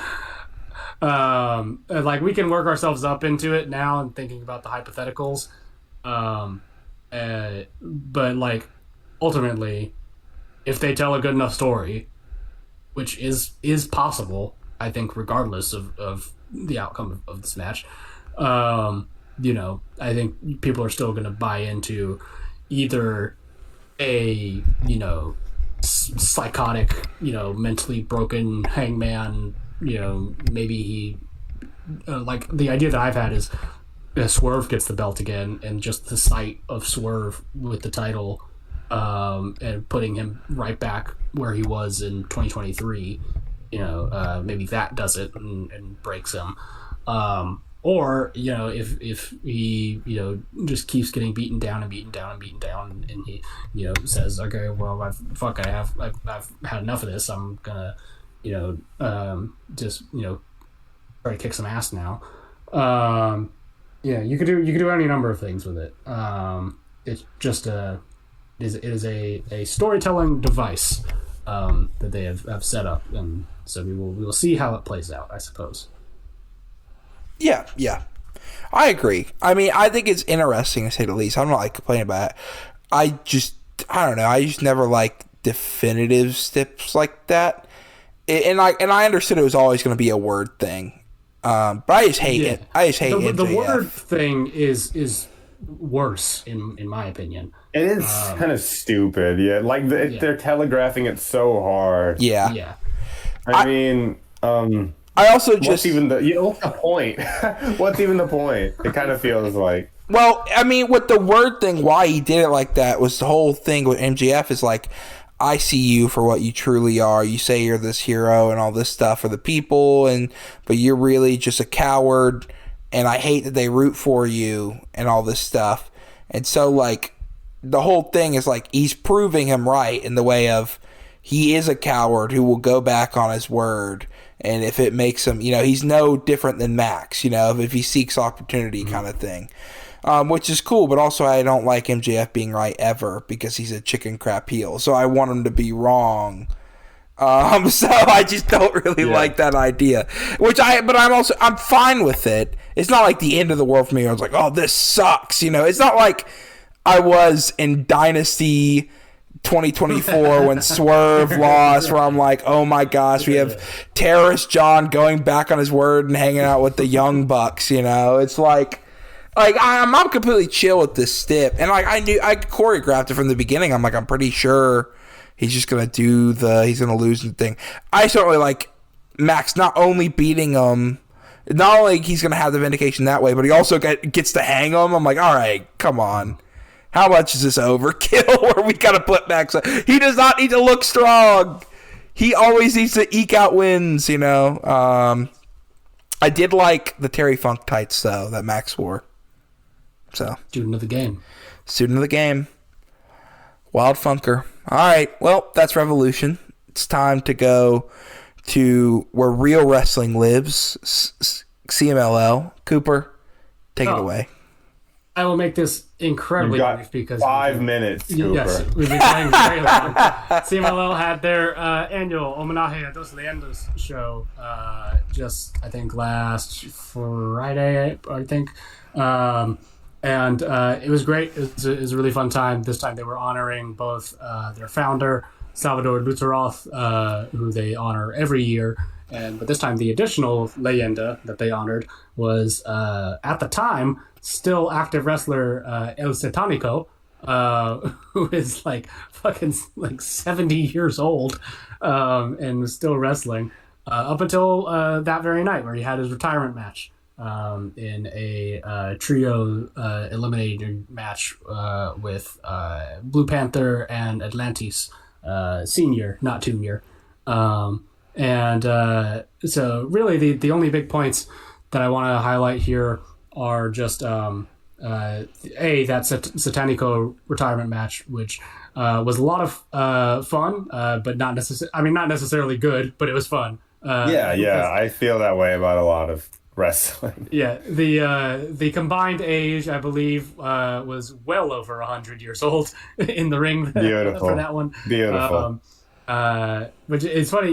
Like we can work ourselves up into it now and thinking about the hypotheticals. But like ultimately, if they tell a good enough story, which is possible, I think, regardless of the outcome of this match, you know, I think people are still going to buy into either a, you know, psychotic, you know, mentally broken Hangman, you know, maybe he, like the idea that I've had is Swerve gets the belt again, and just the sight of Swerve with the title, and putting him right back where he was in 2023, you know, maybe that does it and breaks him. Or, you know, if he, you know, just keeps getting beaten down, and he, you know, says, okay, well, I've had enough of this. I'm gonna, you know, just, you know, try to kick some ass now. Yeah, you could do any number of things with it. It's just it is a storytelling device that they have set up, and so we will see how it plays out, I suppose. Yeah, I agree. I mean, I think it's interesting to say the least. I'm not like complaining about it. I don't know. I just never like definitive steps like that, and I understood it was always going to be a word thing. But I just hate it. I just hate it. The word thing is worse in my opinion. It is kind of stupid. Yeah, like they're telegraphing it so hard. Yeah. I mean, I also just what's even what's the point? What's even the point? It kind of feels like. Well, I mean, with the word thing, why he did it like that was the whole thing with MJF is like, I see you for what you truly are. You say you're this hero and all this stuff for the people, but you're really just a coward, and I hate that they root for you and all this stuff. And so, like, the whole thing is like he's proving him right in the way of he is a coward who will go back on his word. And if it makes him, you know, he's no different than Max, you know, if he seeks opportunity kind of thing. Which is cool, but also I don't like MJF being right ever because he's a chicken crap heel. So I want him to be wrong. So I just don't really like that idea. But I'm fine with it. It's not like the end of the world for me. I was like, oh, this sucks. You know, it's not like I was in Dynasty 2024 when Swerve lost, where I'm like, oh my gosh, we have Terrorist John going back on his word and hanging out with the Young Bucks. You know, it's like I'm completely chill with this stip, and like I choreographed it from the beginning. I'm like, I'm pretty sure he's just gonna he's gonna lose the thing. I just don't really like Max not only beating him, not only he's gonna have the vindication that way, but he also gets to hang him. I'm like, all right, come on. How much is this overkill where we got to put Max up? He does not need to look strong. He always needs to eke out wins, you know. I did like the Terry Funk tights, though, that Max wore. So Student of the game. Wild Funker. All right, well, that's Revolution. It's time to go to where real wrestling lives, CMLL. Cooper, take it away. I will make this incredibly brief because 5 minutes, Cooper. Yes, we've been going very long. CMLL had their annual Homenaje a Dos Leyendas show just, I think, last Friday, I think. And it was great. It was a really fun time. This time they were honoring both their founder, Salvador Lutteroth, who they honor every year. But this time the additional leyenda that they honored was, at the time, still active wrestler El Satanico, who is like fucking like 70 years old and was still wrestling up until that very night where he had his retirement match in a trio eliminator match with Blue Panther and Atlantis Senior, not Junior. And so really the only big points that I want to highlight here are just that Satanico retirement match, which was a lot of fun, but not necessarily good, but it was fun. I feel that way about a lot of wrestling. Yeah, the combined age, I believe, was well over 100 years old in the ring. Beautiful. For that one. Beautiful. Which it's funny,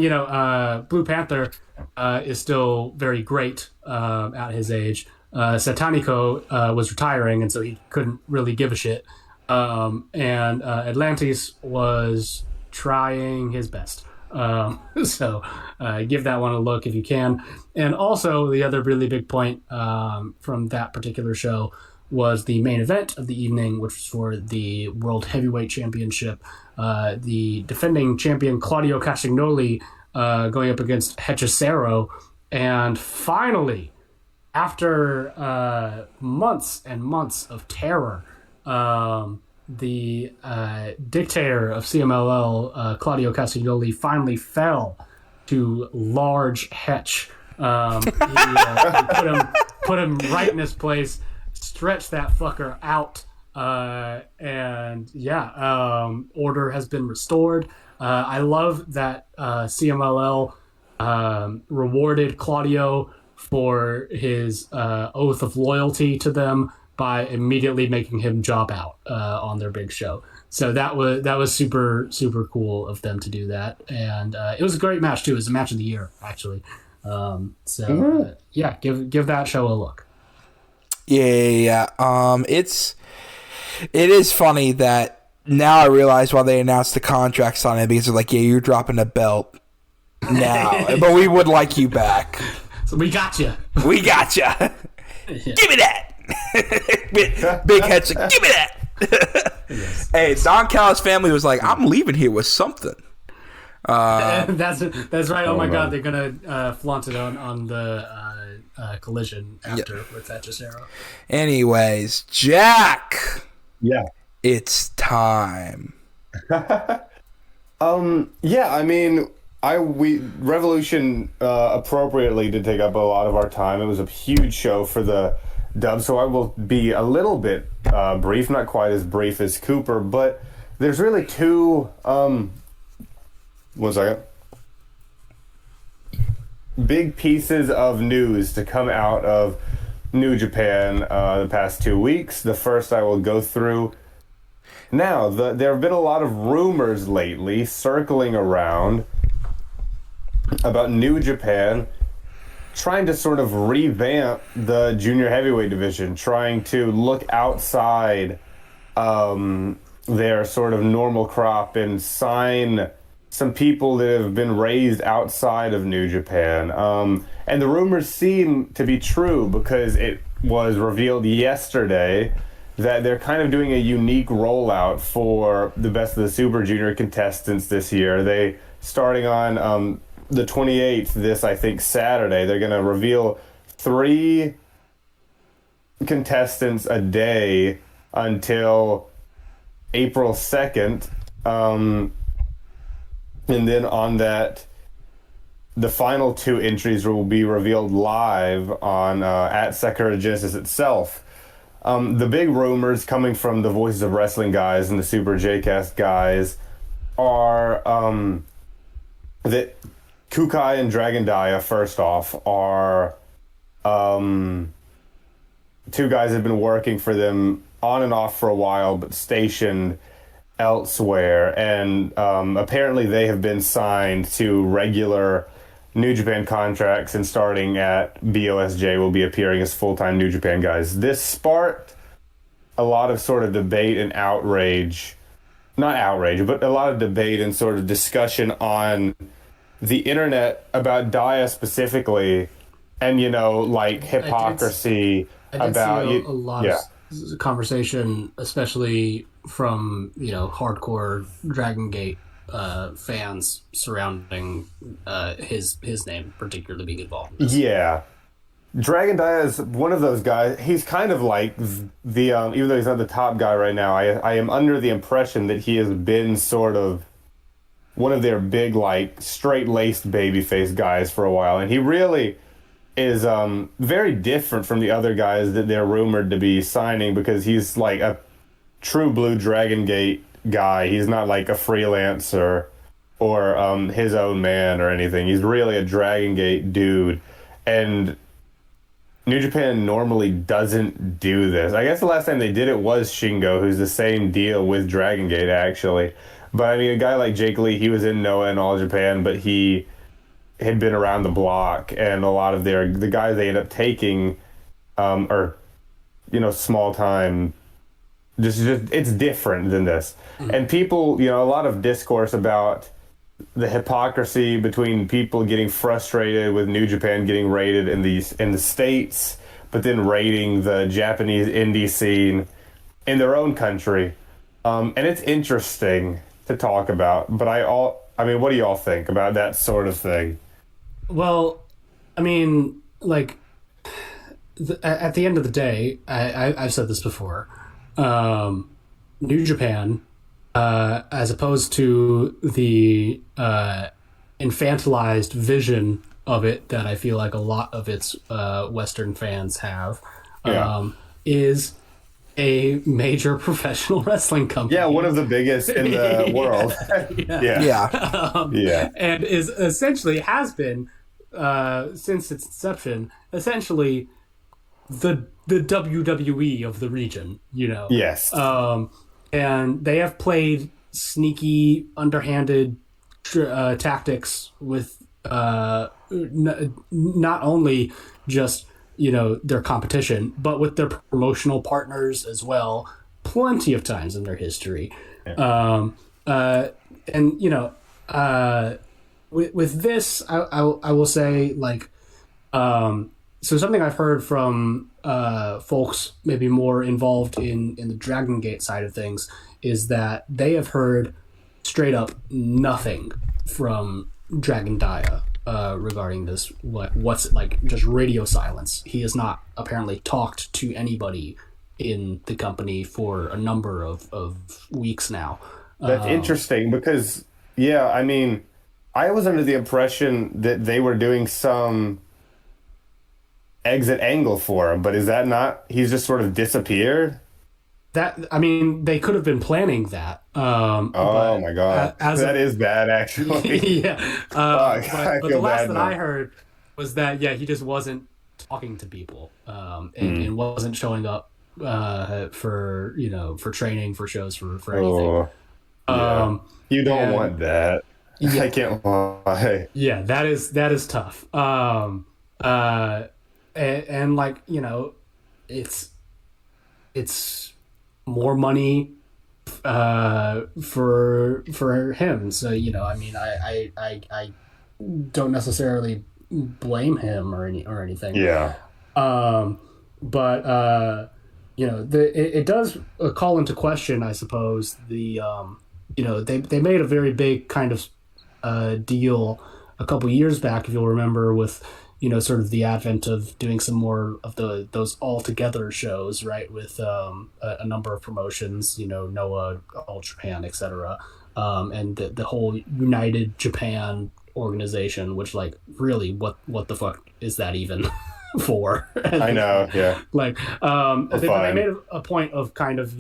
Blue Panther is still very great at his age. Sataniko was retiring, and so he couldn't really give a shit. And Atlantis was trying his best. So give that one a look if you can. And also, the other really big point from that particular show was the main event of the evening, which was for the World Heavyweight Championship. The defending champion Claudio Castagnoli going up against Hechicero. And finally, after months and months of terror, the dictator of CMLL, Claudio Castagnoli, finally fell to large Hetch. He put him right in his place, stretched that fucker out, and order has been restored. I love that CMLL rewarded Claudio for his oath of loyalty to them by immediately making him job out on their big show. So that was super, super cool of them to do that. And it was a great match too. It was a match of the year, actually. Give that show a look. Yeah. It is funny that now I realize why they announced the contracts on it, because they're like, yeah, you're dropping a belt now, but we would like you back. So we got you. We got you. Yeah. Give me that. Big head said, give me that. Yes. Hey, Don Callis' family was like, I'm leaving here with something. That's right. Oh my God, they're gonna flaunt it on the collision after with Hechicero. Anyways, Jack. Yeah. It's time. Revolution appropriately did take up a lot of our time. It was a huge show for the dub, so I will be a little bit brief, not quite as brief as Cooper, but there's really two 1 second, big pieces of news to come out of New Japan the past 2 weeks. The first I will go through now. There have been a lot of rumors lately circling around about New Japan trying to sort of revamp the junior heavyweight division, trying to look outside their sort of normal crop and sign some people that have been raised outside of New Japan. And the rumors seem to be true, because it was revealed yesterday that they're kind of doing a unique rollout for the Best of the Super Junior contestants this year. They, starting on the 28th, this, I think, Saturday, they're going to reveal 3 contestants a day until April 2nd. And then on that, the final 2 entries will be revealed live on at Sakura Genesis itself. The big rumors coming from the Voices of Wrestling guys and the Super J-Cast guys are that Kukai and Dragon Dia, first off, are 2 guys that have been working for them on and off for a while, but stationed elsewhere. And apparently they have been signed to regular New Japan contracts, and starting at BOSJ will be appearing as full-time New Japan guys. This sparked a lot of sort of debate and outrage. Not outrage, but a lot of debate and sort of discussion on the internet about Dia specifically, and like hypocrisy. I did see a lot of conversation, especially from hardcore Dragon Gate fans surrounding his name particularly being involved in this. Yeah, Dragon Dia is one of those guys. He's kind of like the even though he's not the top guy right now, I am under the impression that he has been sort of one of their big, like, straight-laced babyface guys for a while, and he really is very different from the other guys that they're rumored to be signing, because he's like a true blue Dragon Gate guy. He's not like a freelancer or his own man or anything. He's really a Dragon Gate dude, and New Japan normally doesn't do this. I guess the last time they did it was Shingo, who's the same deal with Dragon Gate, actually. But I mean, a guy like Jake Lee, he was in Noah and All Japan, but he had been around the block, and a lot of the guys they end up taking are, small time. Just it's different than this. And people, a lot of discourse about the hypocrisy between people getting frustrated with New Japan getting rated in the States, but then rating the Japanese indie scene in their own country. And it's interesting to talk about, but what do y'all think about that sort of thing? Well, I mean, like, at the end of the day, I've said this before, New Japan, as opposed to the infantilized vision of it that I feel like a lot of its Western fans have, is a major professional wrestling company. Yeah, one of the biggest in the world. And is essentially has been since its inception, essentially the WWE of the region. Yes. And they have played sneaky, underhanded tactics with not only just their competition, but with their promotional partners as well, plenty of times in their history. Yeah. With this, I will say, like, so something I've heard from folks maybe more involved in the Dragon Gate side of things is that they have heard straight up nothing from Dragon Dia regarding this. What's like just radio silence. He has not apparently talked to anybody in the company for a number of weeks now. That's interesting because, I mean, I was under the impression that they were doing some exit angle for him, but is that not? He's just sort of disappeared? They could have been planning that. Oh my god, that is bad, actually. Yeah. But the last that I heard was that he just wasn't talking to people, and wasn't showing up for training, for shows, for anything. You don't want that. I can't lie. Yeah, that is tough. And like, it's more money for him. So, I mean, I don't necessarily blame him or anything. Yeah. But it does call into question, I suppose, the they made a very big kind of deal a couple years back, if you'll remember, with sort of the advent of doing some more of those all together shows, right, with a number of promotions, Noah, All Japan, etc., and the whole United Japan organization, which, like, really, what the fuck is that even for? I know, yeah. Like, they made a point of kind of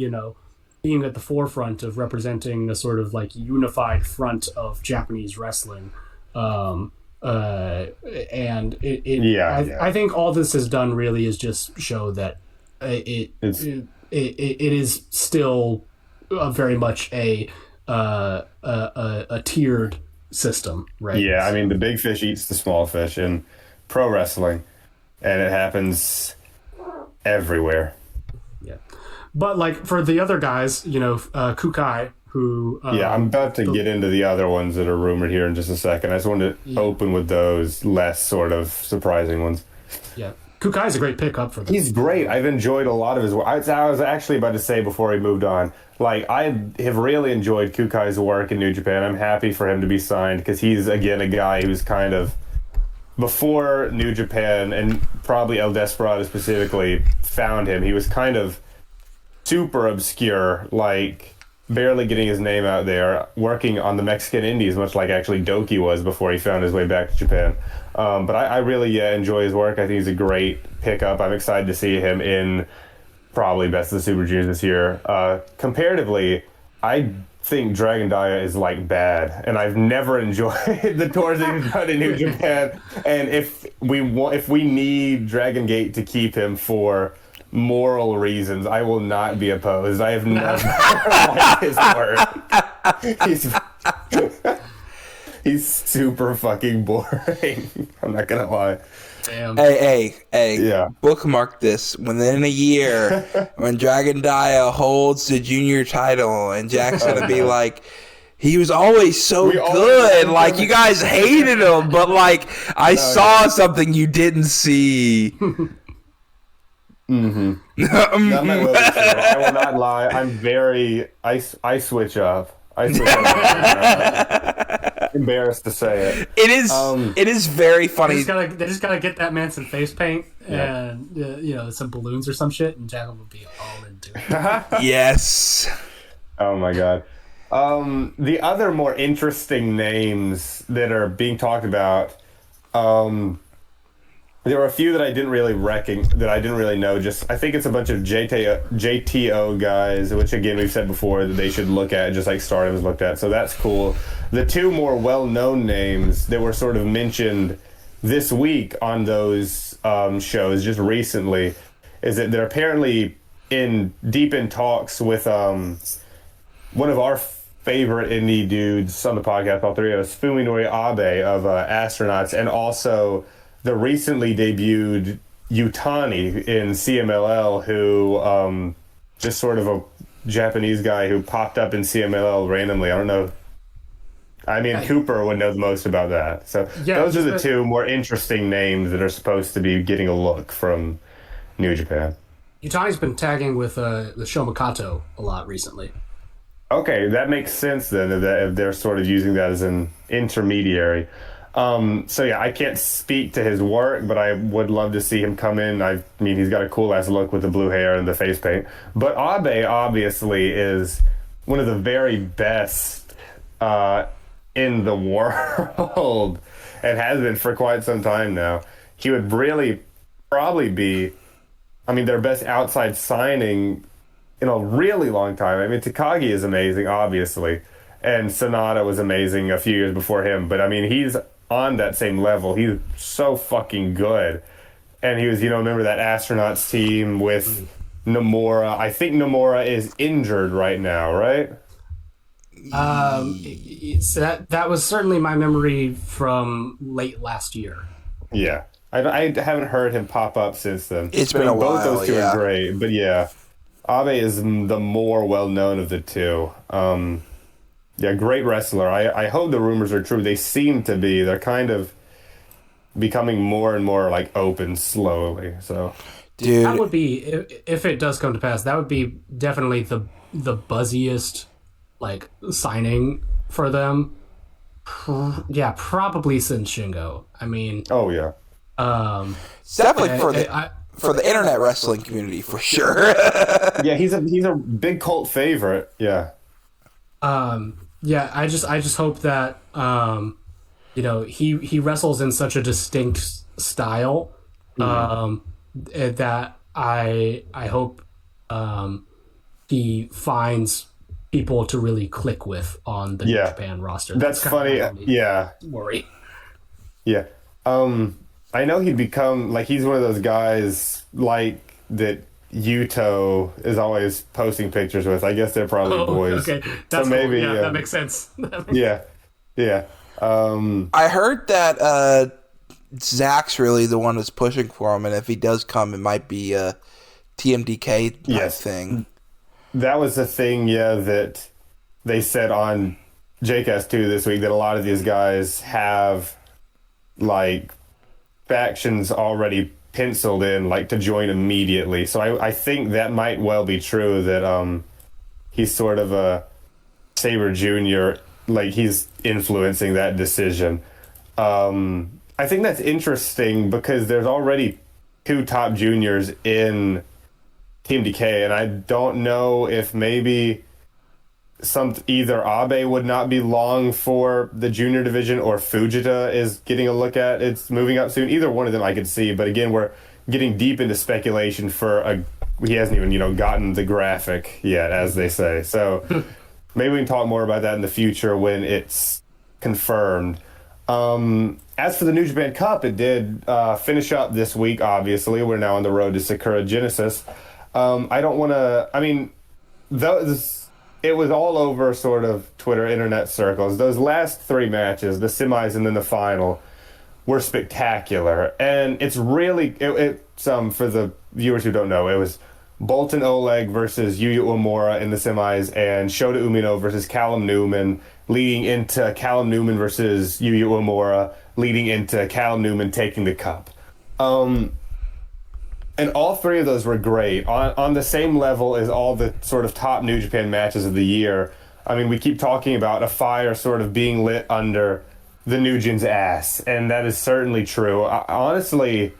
being at the forefront of representing a sort of like unified front of Japanese wrestling. And I think all this has done really is just show that it is still very much a tiered system, right? Yeah, I mean, the big fish eats the small fish in pro wrestling, and it happens everywhere. Yeah, but like for the other guys, Kukai, who I'm about to get into the other ones that are rumored here in just a second. I just wanted to open with those less sort of surprising ones. Yeah, Kukai's a great pickup for them. He's great. I've enjoyed a lot of his work. I was actually about to say before he moved on, like, I have really enjoyed Kukai's work in New Japan. I'm happy for him to be signed because he's, again, a guy who's kind of, before New Japan and probably El Desperado specifically found him, he was kind of super obscure, like barely getting his name out there, working on the Mexican Indies, much like actually Doki was before he found his way back to Japan. But I really enjoy his work. I think he's a great pickup. I'm excited to see him in probably Best of the Super Juniors this year. Comparatively, I think Dragon Dia is like bad, and I've never enjoyed the tours that he's done in New Japan. And if we need Dragon Gate to keep him for moral reasons, I will not be opposed. I have never liked his work. he's he's super fucking boring. I'm not gonna lie. Damn. Hey, Yeah. bookmark this. Within a year, when Dragon Dia holds the junior title, and Jack's gonna be like, he was always so good. Like, you guys hated him, but like, I saw something you didn't see. Mm-hmm. That might well be true. I will not lie. I'm very. I switch up. I switch up. Embarrassed to say it. It is very funny. They just gotta get that man some face paint and some balloons or some shit, and Jack will be all into it. Yes. Oh my god. The other more interesting names that are being talked about, there were a few that I didn't really know. I think it's a bunch of JTO guys, which again we've said before that they should look at, just like Stardom was looked at. So that's cool. The two more well-known names that were sort of mentioned this week on those shows just recently is that they're apparently deep in talks with one of our favorite indie dudes on the podcast, all three of us, Fuminori Abe of Astronauts, and also the recently debuted Yutani in CMLL, who just sort of a Japanese guy who popped up in CMLL randomly. I don't know. I mean, Cooper would know the most about that. So those are the two more interesting names that are supposed to be getting a look from New Japan. Yutani's been tagging with Shomakato a lot recently. Okay, that makes sense then, if they're sort of using that as an intermediary. So yeah, I can't speak to his work, but I would love to see him come in. I mean, he's got a cool ass look with the blue hair and the face paint. But Abe obviously is one of the very best in the world, and has been for quite some time now. He would really probably be, their best outside signing in a really long time. I mean, Takagi is amazing, obviously, and Sonata was amazing a few years before him. But he's on that same level. He's so fucking good. And he was, remember that Astronauts team with Nomura? I think Nomura is injured right now, right? So that was certainly my memory from late last year. Yeah. I haven't heard him pop up since then. It's been a while, both those two are great, but yeah. Abe is the more well-known of the two. Great wrestler. I hope the rumors are true. They seem to be. They're kind of becoming more and more like open slowly. So, dude, that would be, if it does come to pass, that would be definitely the buzziest like signing for them. Probably since Shingo. Oh yeah. Definitely for the internet wrestling community, for sure. Yeah, he's a big cult favorite. Yeah. I just hope that he wrestles in such a distinct style that I hope he finds people to really click with on the New Japan roster. That's funny. Worry. Yeah. I know he'd become he's one of those guys that Yuto is always posting pictures with. I guess they're probably boys. Okay, that's so maybe cool. That makes sense. Yeah. I heard that Zach's really the one that's pushing for him, and if he does come, it might be a TMDK type thing. That was the thing, that they said on JCast 2 this week, that a lot of these guys have factions already penciled in to join immediately. So I think that might well be true, that he's sort of a Sabre Jr., he's influencing that decision. I think that's interesting because there's already two top juniors in Team Decay, and I don't know if maybe either Abe would not be long for the junior division, or Fujita is getting a look at. It's moving up soon. Either one of them I could see, but again, we're getting deep into speculation he hasn't even, gotten the graphic yet, as they say. So maybe we can talk more about that in the future when it's confirmed. As for the New Japan Cup, it did finish up this week, obviously. We're now on the road to Sakura Genesis. I don't want to... it was all over sort of Twitter internet circles. Those last 3 matches, the semis and then the final, were spectacular. And it's really for the viewers who don't know, it was Bolton Oleg versus Yuya Uemura in the semis, and Shota Umino versus Callum Newman, leading into Callum Newman versus Yuya Uemura, leading into Callum Newman taking the cup. And all 3 of those were great, on the same level as all the sort of top New Japan matches of the year. I mean, we keep talking about a fire sort of being lit under the Nugent's ass, and that is certainly true. Honestly,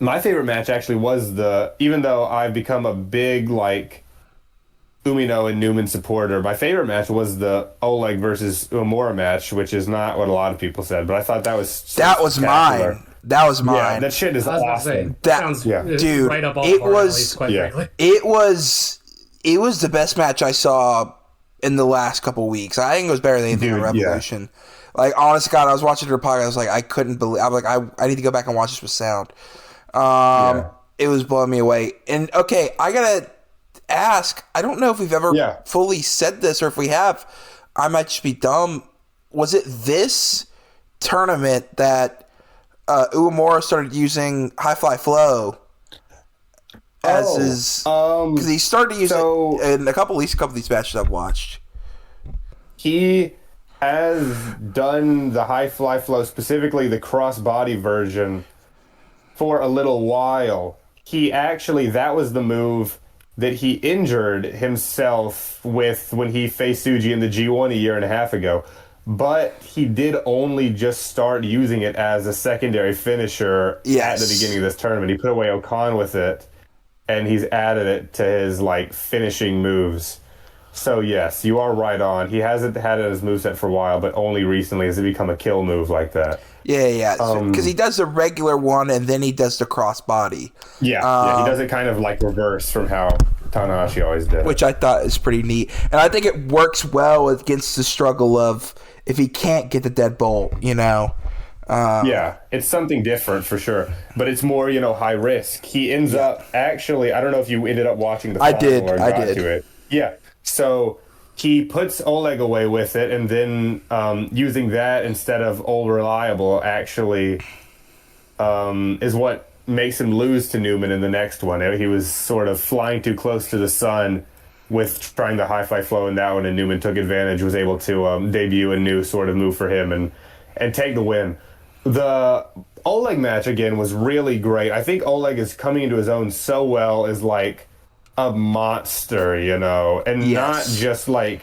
my favorite match actually was even though I've become a big, like, Umino and Newman supporter, my favorite match was the Oleg versus Uemura match, which is not what a lot of people said, but I thought that was mine. That was mine. Yeah, that shit is awesome. Dude, right up all it of our was, alleys, quite frankly. it was the best match I saw in the last couple weeks. I think it was better than anything on Revolution. Yeah. Like, honest to God, I was watching her podcast. I was like, I couldn't believe. I was like, I need to go back and watch this with sound. It was blowing me away. And okay, I gotta ask. I don't know if we've ever fully said this, or if we have, I might just be dumb. Was it this tournament that Uemura started using High Fly Flow as his? Because he started to use it in a couple of these matches I've watched. He has done the High Fly Flow, specifically the crossbody version, for a little while. That was the move that he injured himself with when he faced Tsuji in the G1 a year and a half ago. But he did only just start using it as a secondary finisher at the beginning of this tournament. He put away Okan with it, and he's added it to his, like, finishing moves. So yes, you are right on. He hasn't had it as moveset for a while, but only recently has it become a kill move like that. Yeah. Because he does the regular one, and then he does the crossbody. Yeah, he does it kind of like reverse from how Tanahashi always did. Which I thought is pretty neat. And I think it works well against the struggle of if he can't get the deadbolt, you know. It's something different for sure. But it's more, high risk. He ends up, actually, I don't know if you ended up watching the final or got to it. Yeah. So he puts Oleg away with it, and then using that instead of Old Reliable actually is what makes him lose to Newman in the next one. He was sort of flying too close to the sun with trying the High Fly Flow in that one, and Newman took advantage, was able to debut a new sort of move for him and take the win. The Oleg match, again, was really great. I think Oleg is coming into his own so well as, like, a monster, and not just, like,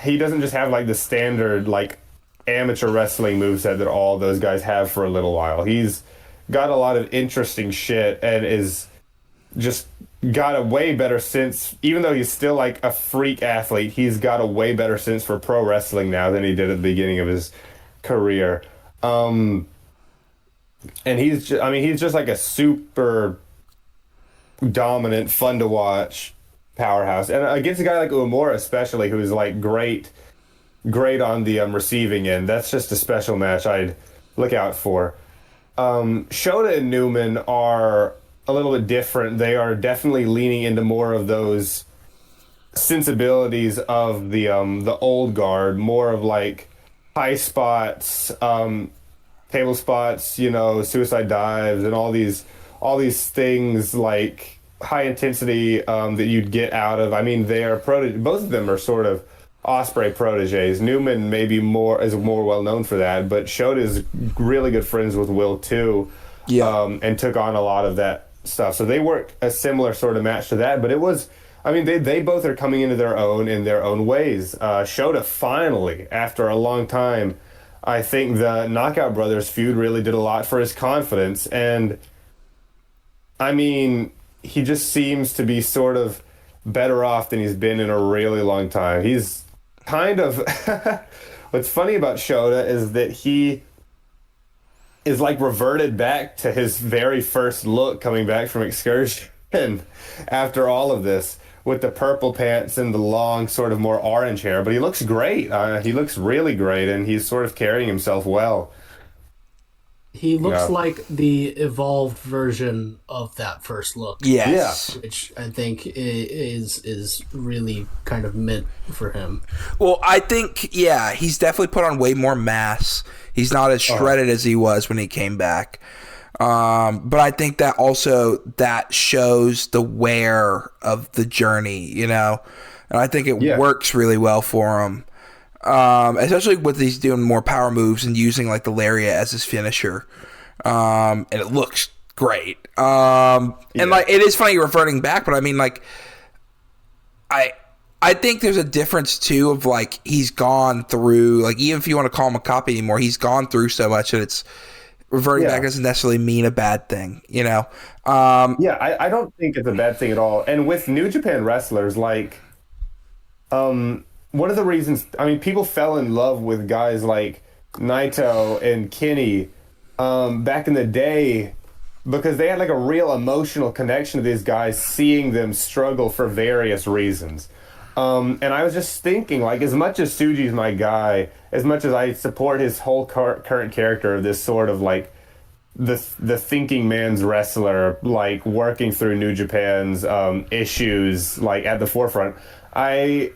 he doesn't just have, like, the standard, like, amateur wrestling moveset that all those guys have for a little while. He's got a lot of interesting shit and is just got a way better sense. Even though he's still, like, a freak athlete, he's got a way better sense for pro wrestling now than he did at the beginning of his career. And he's just like a super dominant, fun to watch powerhouse, and against a guy like Uemura especially, who's like great on the receiving end. That's just a special match I'd look out for. Shota and Newman are a little bit different. They are definitely leaning into more of those sensibilities of the old guard, more of like high spots, table spots, suicide dives, and all these things, like high intensity that you'd get out of. I mean, they are both of them are sort of Ospreay proteges. Newman maybe is more well known for that, but Shota is really good friends with Will too, and took on a lot of that stuff. So they worked a similar sort of match to that, but it was, I mean, they both are coming into their own in their own ways. Shota finally, after a long time, I think the Knockout Brothers feud really did a lot for his confidence, and I mean, he just seems to be sort of better off than he's been in a really long time. He's kind of... What's funny about Shota is that he is like reverted back to his very first look coming back from Excursion after all of this, with the purple pants and the long sort of more orange hair. But he looks great. He looks really great, and he's sort of carrying himself well. He looks like the evolved version of that first look. Yes. Yeah. Which I think is really kind of meant for him. Well, I think, yeah, he's definitely put on way more mass. He's not as shredded as he was when he came back. But I think that also that shows the wear of the journey, you know? And I think it works really well for him. Especially with he's doing more power moves and using like the lariat as his finisher. And it looks great. And like it is funny reverting back, but I mean like I think there's a difference too of like he's gone through, like even if you want to call him a copy anymore, he's gone through so much that it's reverting back doesn't necessarily mean a bad thing, you know? I don't think it's a bad thing at all. And with New Japan wrestlers, like one of the reasons, I mean, people fell in love with guys like Naito and Kenny back in the day because they had like a real emotional connection to these guys, seeing them struggle for various reasons. And I was just thinking, like, as much as Tsuji's my guy, as much as I support his whole current character of this sort of like the thinking man's wrestler, like working through New Japan's issues, like at the forefront, I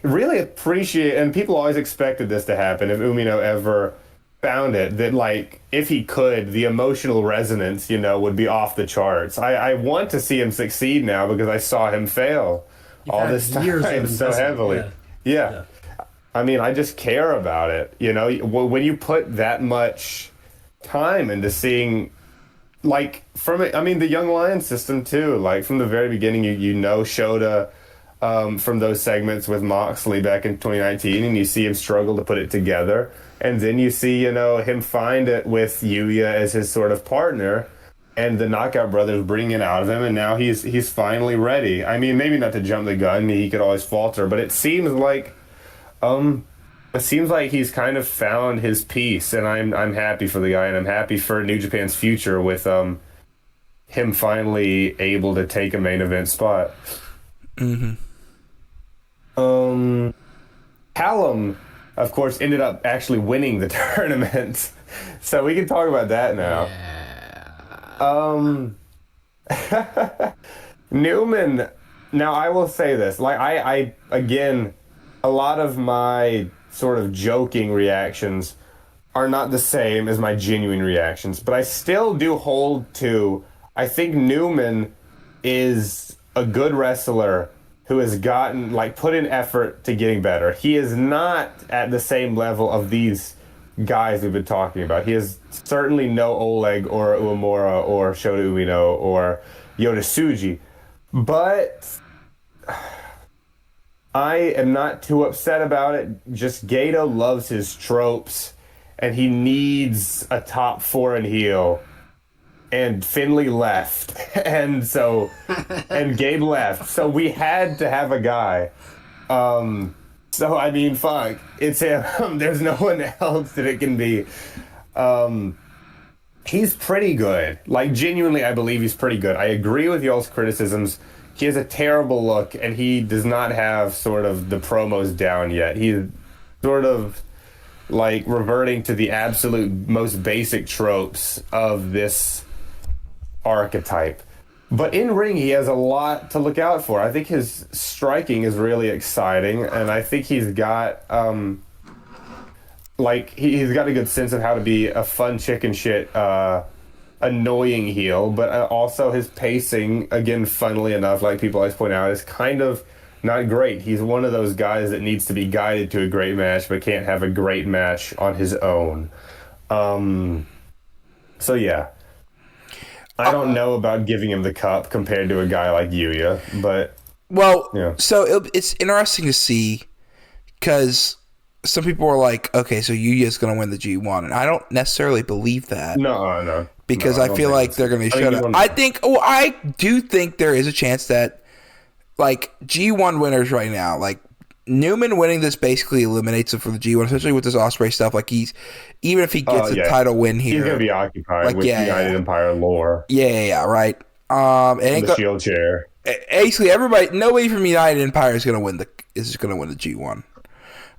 really appreciate, and people always expected this to happen if Umino ever found it, that like if he could, the emotional resonance, you know, would be off the charts. I want to see him succeed now because I saw him fail all this time so heavily. Yeah. I mean, I just care about it, you know. When you put that much time into seeing, like, from it, I mean, the Young Lion system too, like from the very beginning, you know Shota from those segments with Moxley back in 2019, and you see him struggle to put it together. And then you see, you know, him find it with Yuya as his sort of partner, and the Knockout Brothers bring it out of him, and now he's finally ready. I mean, maybe not to jump the gun, he could always falter, but it seems like he's kind of found his piece, and I'm happy for the guy, and I'm happy for New Japan's future with him finally able to take a main event spot. Mm-hmm. Callum, of course, ended up actually winning the tournament, so we can talk about that now. Newman. Now, I will say this: like, I again, a lot of my sort of joking reactions are not the same as my genuine reactions, but I still do hold to. I think Newman is a good wrestler who has gotten, like, put in effort to getting better. He is not at the same level of these guys we've been talking about. He is certainly no Oleg or Uemura or Shota Umino or Yota Tsuji. But I am not too upset about it. Just Gato loves his tropes, and he needs a top foreign heel. And Finley left, and Gabe left, so we had to have a guy. So I mean, fuck, it's him. There's no one else that it can be. He's pretty good. Like, genuinely, I believe he's pretty good. I agree with y'all's criticisms. He has a terrible look, and he does not have sort of the promos down yet. He's sort of like reverting to the absolute most basic tropes of this archetype. But in ring, he has a lot to look out for. I think his striking is really exciting, and I think he's got he's got a good sense of how to be a fun chicken shit annoying heel. But also his pacing, again, funnily enough, like people always point out, is kind of not great. He's one of those guys that needs to be guided to a great match, but can't have a great match on his own. So yeah. I don't know about giving him the cup compared to a guy like Yuya, but... Well, yeah. So it's interesting to see, because some people are like, okay, so Yuya's going to win the G1, and I don't necessarily believe that. No. Because I feel like they're going to shut up. I do think there is a chance that, like, G1 winners right now, like, Newman winning this basically eliminates him from the G1, especially with this Ospreay stuff. Like, even if he gets a title win here, he's gonna be occupied with United Empire lore. Yeah, right. And the Shield chair. Basically, nobody from United Empire is gonna win the G1.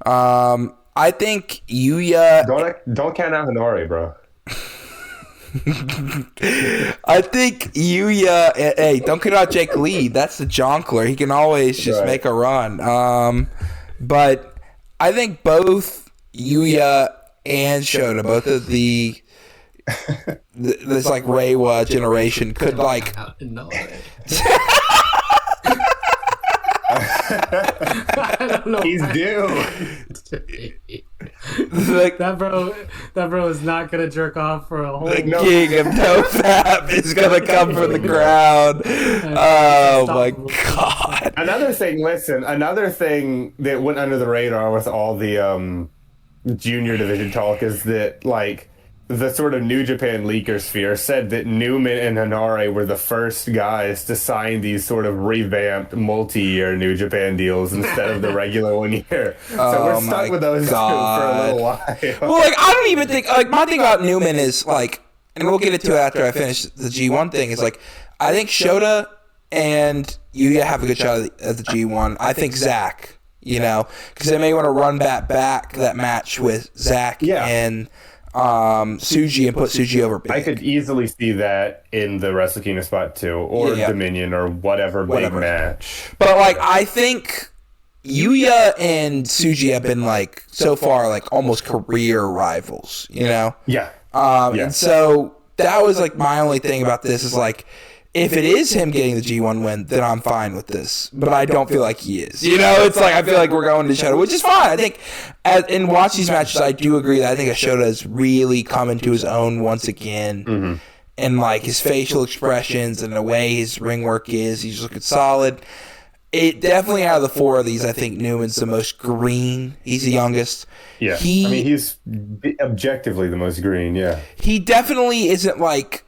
I think Yuya. Don't count out Hinori, bro. I think Yuya. Hey, don't cut out Jake Lee. That's the jonkler. He can always just make a run. But I think both Yuya and Shota, both of this like Reiwa generation, could like. No. I don't know. He's due. That bro is not gonna jerk off for a whole. The king of NoFap is gonna come from the crowd. Oh my god! Another thing that went under the radar with all the junior division talk is that like the sort of New Japan leaker sphere said that Newman and Hanare were the first guys to sign these sort of revamped multi-year New Japan deals instead of the regular 1 year. So we're stuck with those two for a little while. Well, like I don't even think like my thing about Newman is like, and we'll get into it after I finish the G1 thing. Is like I think Shota and Yuya have a good shot at the G1. I think Zach, because they may want to run back that match with Zach and. Suji and put Suji over big. I could easily see that in the Wrestle Kingdom spot too, or Dominion, or whatever big match. But like, I think Yuya and Suji have been like so far like almost career rivals. Yeah. And so that was like my only thing about this is like, if it is him getting the G1 win, then I'm fine with this. But I don't feel like he is. It's like I feel like we're going to Shota, which is fine. I think in watching these matches, I do agree that I think Shota has really come into his own once again. Mm-hmm. And like his facial expressions and the way his ring work is, he's looking solid. It definitely out of the four of these, I think Newman's the most green. He's the youngest. Yeah, he's objectively the most green. Yeah, he definitely isn't like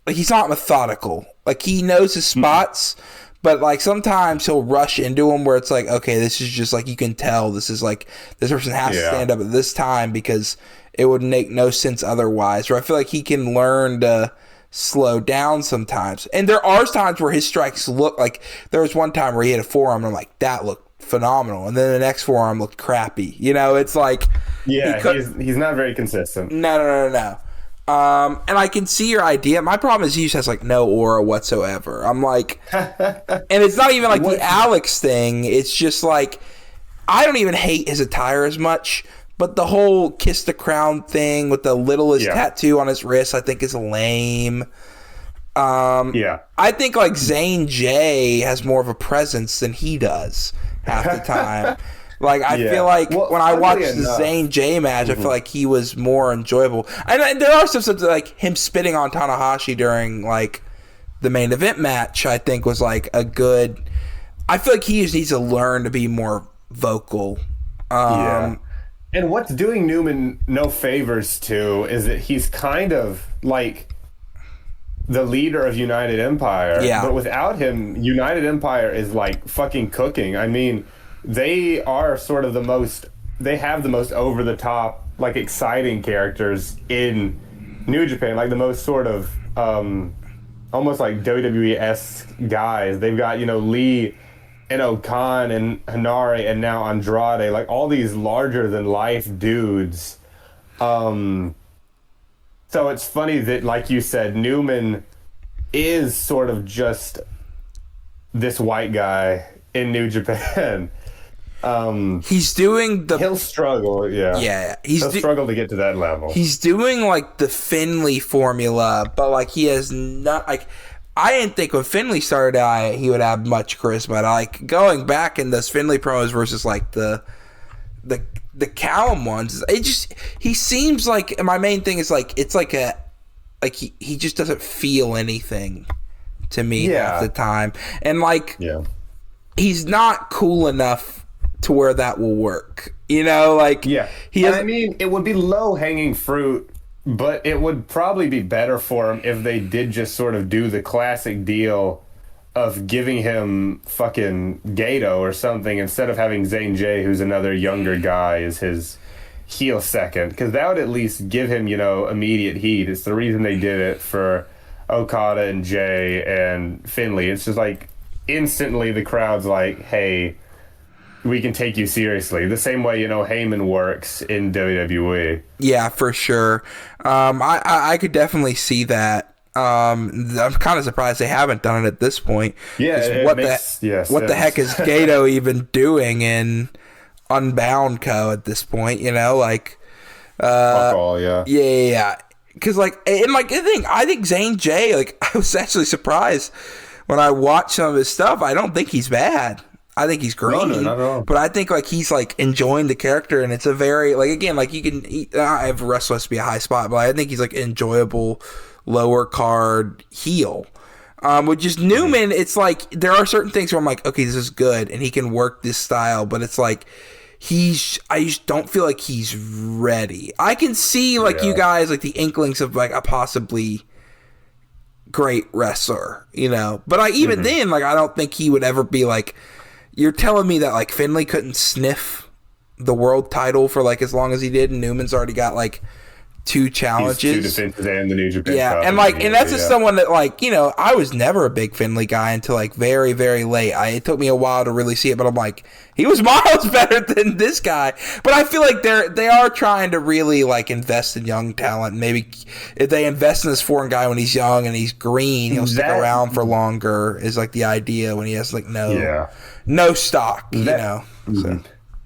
he's not methodical. Like he knows his spots, but like sometimes he'll rush into them where it's like, okay, this is just like you can tell this is like this person has to stand up at this time because it would make no sense otherwise. Or I feel like he can learn to slow down sometimes. And there are times where his strikes look like there was one time where he had a forearm and I'm like, that looked phenomenal. And then the next forearm looked crappy. It's like he's not very consistent. No. And I can see your idea. My problem is he just has like no aura whatsoever. I'm like, and it's not even like the Alex thing. It's just like, I don't even hate his attire as much, but the whole kiss the crown thing with the littlest tattoo on his wrist, I think is lame. I think like Zane J has more of a presence than he does half the time. Like, I feel like when I watched the Zane J match, I feel like he was more enjoyable. And there are some stuff like him spitting on Tanahashi during, like, the main event match, I think was, like, a good... I feel like he just needs to learn to be more vocal. And what's doing Newman no favors, too, is that he's kind of, like, the leader of United Empire. Yeah. But without him, United Empire is, like, fucking cooking. I mean... They are sort of they have the most over-the-top, like, exciting characters in New Japan, like the most sort of almost like WWE-esque guys. They've got, Lee and Okan and Hanare and now Andrade, like all these larger-than-life dudes. So it's funny that, like you said, Newman is sort of just this white guy in New Japan. He's doing he'll struggle, he'll struggle to get to that level. He's doing like the Finley formula, but like he has not like I didn't think when Finley started out he would have much charisma. Like going back in those Finley promos versus like the Callum ones, he seems like, and my main thing is like it's like he just doesn't feel anything to me half the time, and like he's not cool enough to where that will work, he has, I mean, it would be low-hanging fruit, but it would probably be better for him if they did just sort of do the classic deal of giving him fucking Gato or something instead of having Zane J, who's another younger guy, as his heel second, because that would at least give him, immediate heat. It's the reason they did it for Okada and Jay and Finley. It's just like instantly the crowd's like, hey, we can take you seriously. The same way, Heyman works in WWE. Yeah, for sure. I could definitely see that. I'm kind of surprised they haven't done it at this point. Yeah, what the heck is Gato even doing in Unbound Co. at this point? Like, fuck all, yeah. Yeah. Because I think Zane J. Like, I was actually surprised when I watched some of his stuff. I don't think he's bad. I think he's great. No, not at all. But I think he's enjoying the character, and it's a very you can. I have wrestler to be a high spot, but I think he's enjoyable lower card heel. With just Newman, it's there are certain things where I'm okay, this is good, and he can work this style, but it's I just don't feel like he's ready. I can see you guys the inklings of a possibly great wrestler, But even then, I don't think he would ever be you're telling me that Finlay couldn't sniff the world title for as long as he did, and Newman's already got 2 challenges. He's 2 defenses and the New Japan Cup. And and that's just someone that I was never a big Finlay guy until very, very late. It took me a while to really see it, but I'm he was miles better than this guy. But I feel they are trying to really invest in young talent. Maybe if they invest in this foreign guy when he's young and he's green, he'll stick around for longer. Is the idea when he has no stock, So.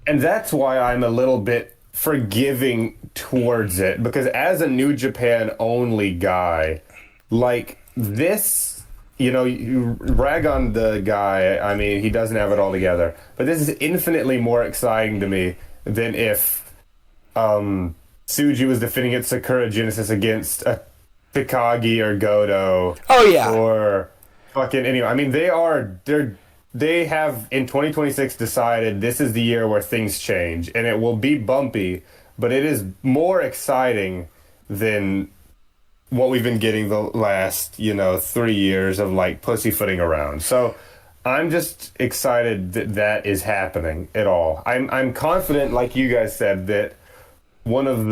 And that's why I'm a little bit forgiving towards it, because as a New Japan only guy, this, you rag on the guy. I mean, he doesn't have it all together, but this is infinitely more exciting to me than if Tsuji was defending at Sakura Genesis against a Takagi or Goto. Oh yeah, or fucking anyway. I mean, they have in 2026 decided this is the year where things change, and it will be bumpy, but it is more exciting than what we've been getting the last 3 years of pussyfooting around. So I'm just excited that is happening at all. I'm confident, like you guys said, that one of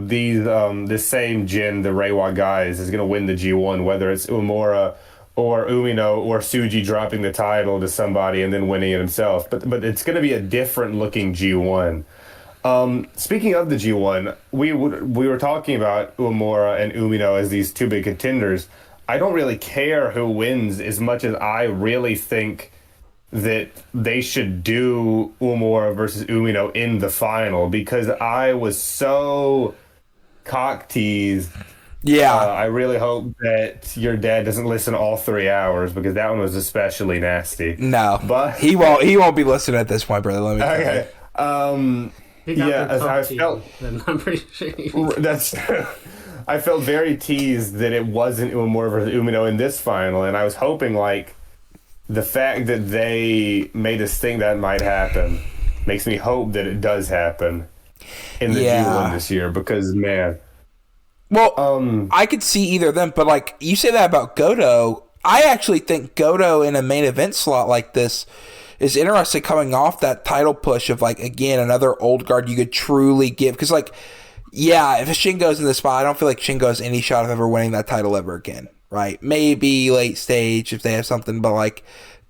these this same Jin, the Reiwa guys, is going to win the G1, whether it's Umura or Umino or Tsuji dropping the title to somebody and then winning it himself. But it's going to be a different looking G1. Speaking of the G1, we were talking about Umura and Umino as these 2 big contenders. I don't really care who wins as much as I really think that they should do Umura versus Umino in the final, because I was so cock-teased. Yeah. I really hope that your dad doesn't listen all 3 hours, because that one was especially nasty. No, but he won't be listening at this point, brother. Let me okay. I felt. Then I'm pretty sure. That's. I felt very teased that it wasn't Umura versus Umino in this final, and I was hoping the fact that they made us think that might happen makes me hope that it does happen in the G1 this year, because man. Well, I could see either of them, but you say that about Goto. I actually think Goto in a main event slot like this is interesting, coming off that title push of again another old guard you could truly give, because if Shingo's in the spot, I don't feel like Shingo has any shot of ever winning that title ever again, right? Maybe late stage if they have something, but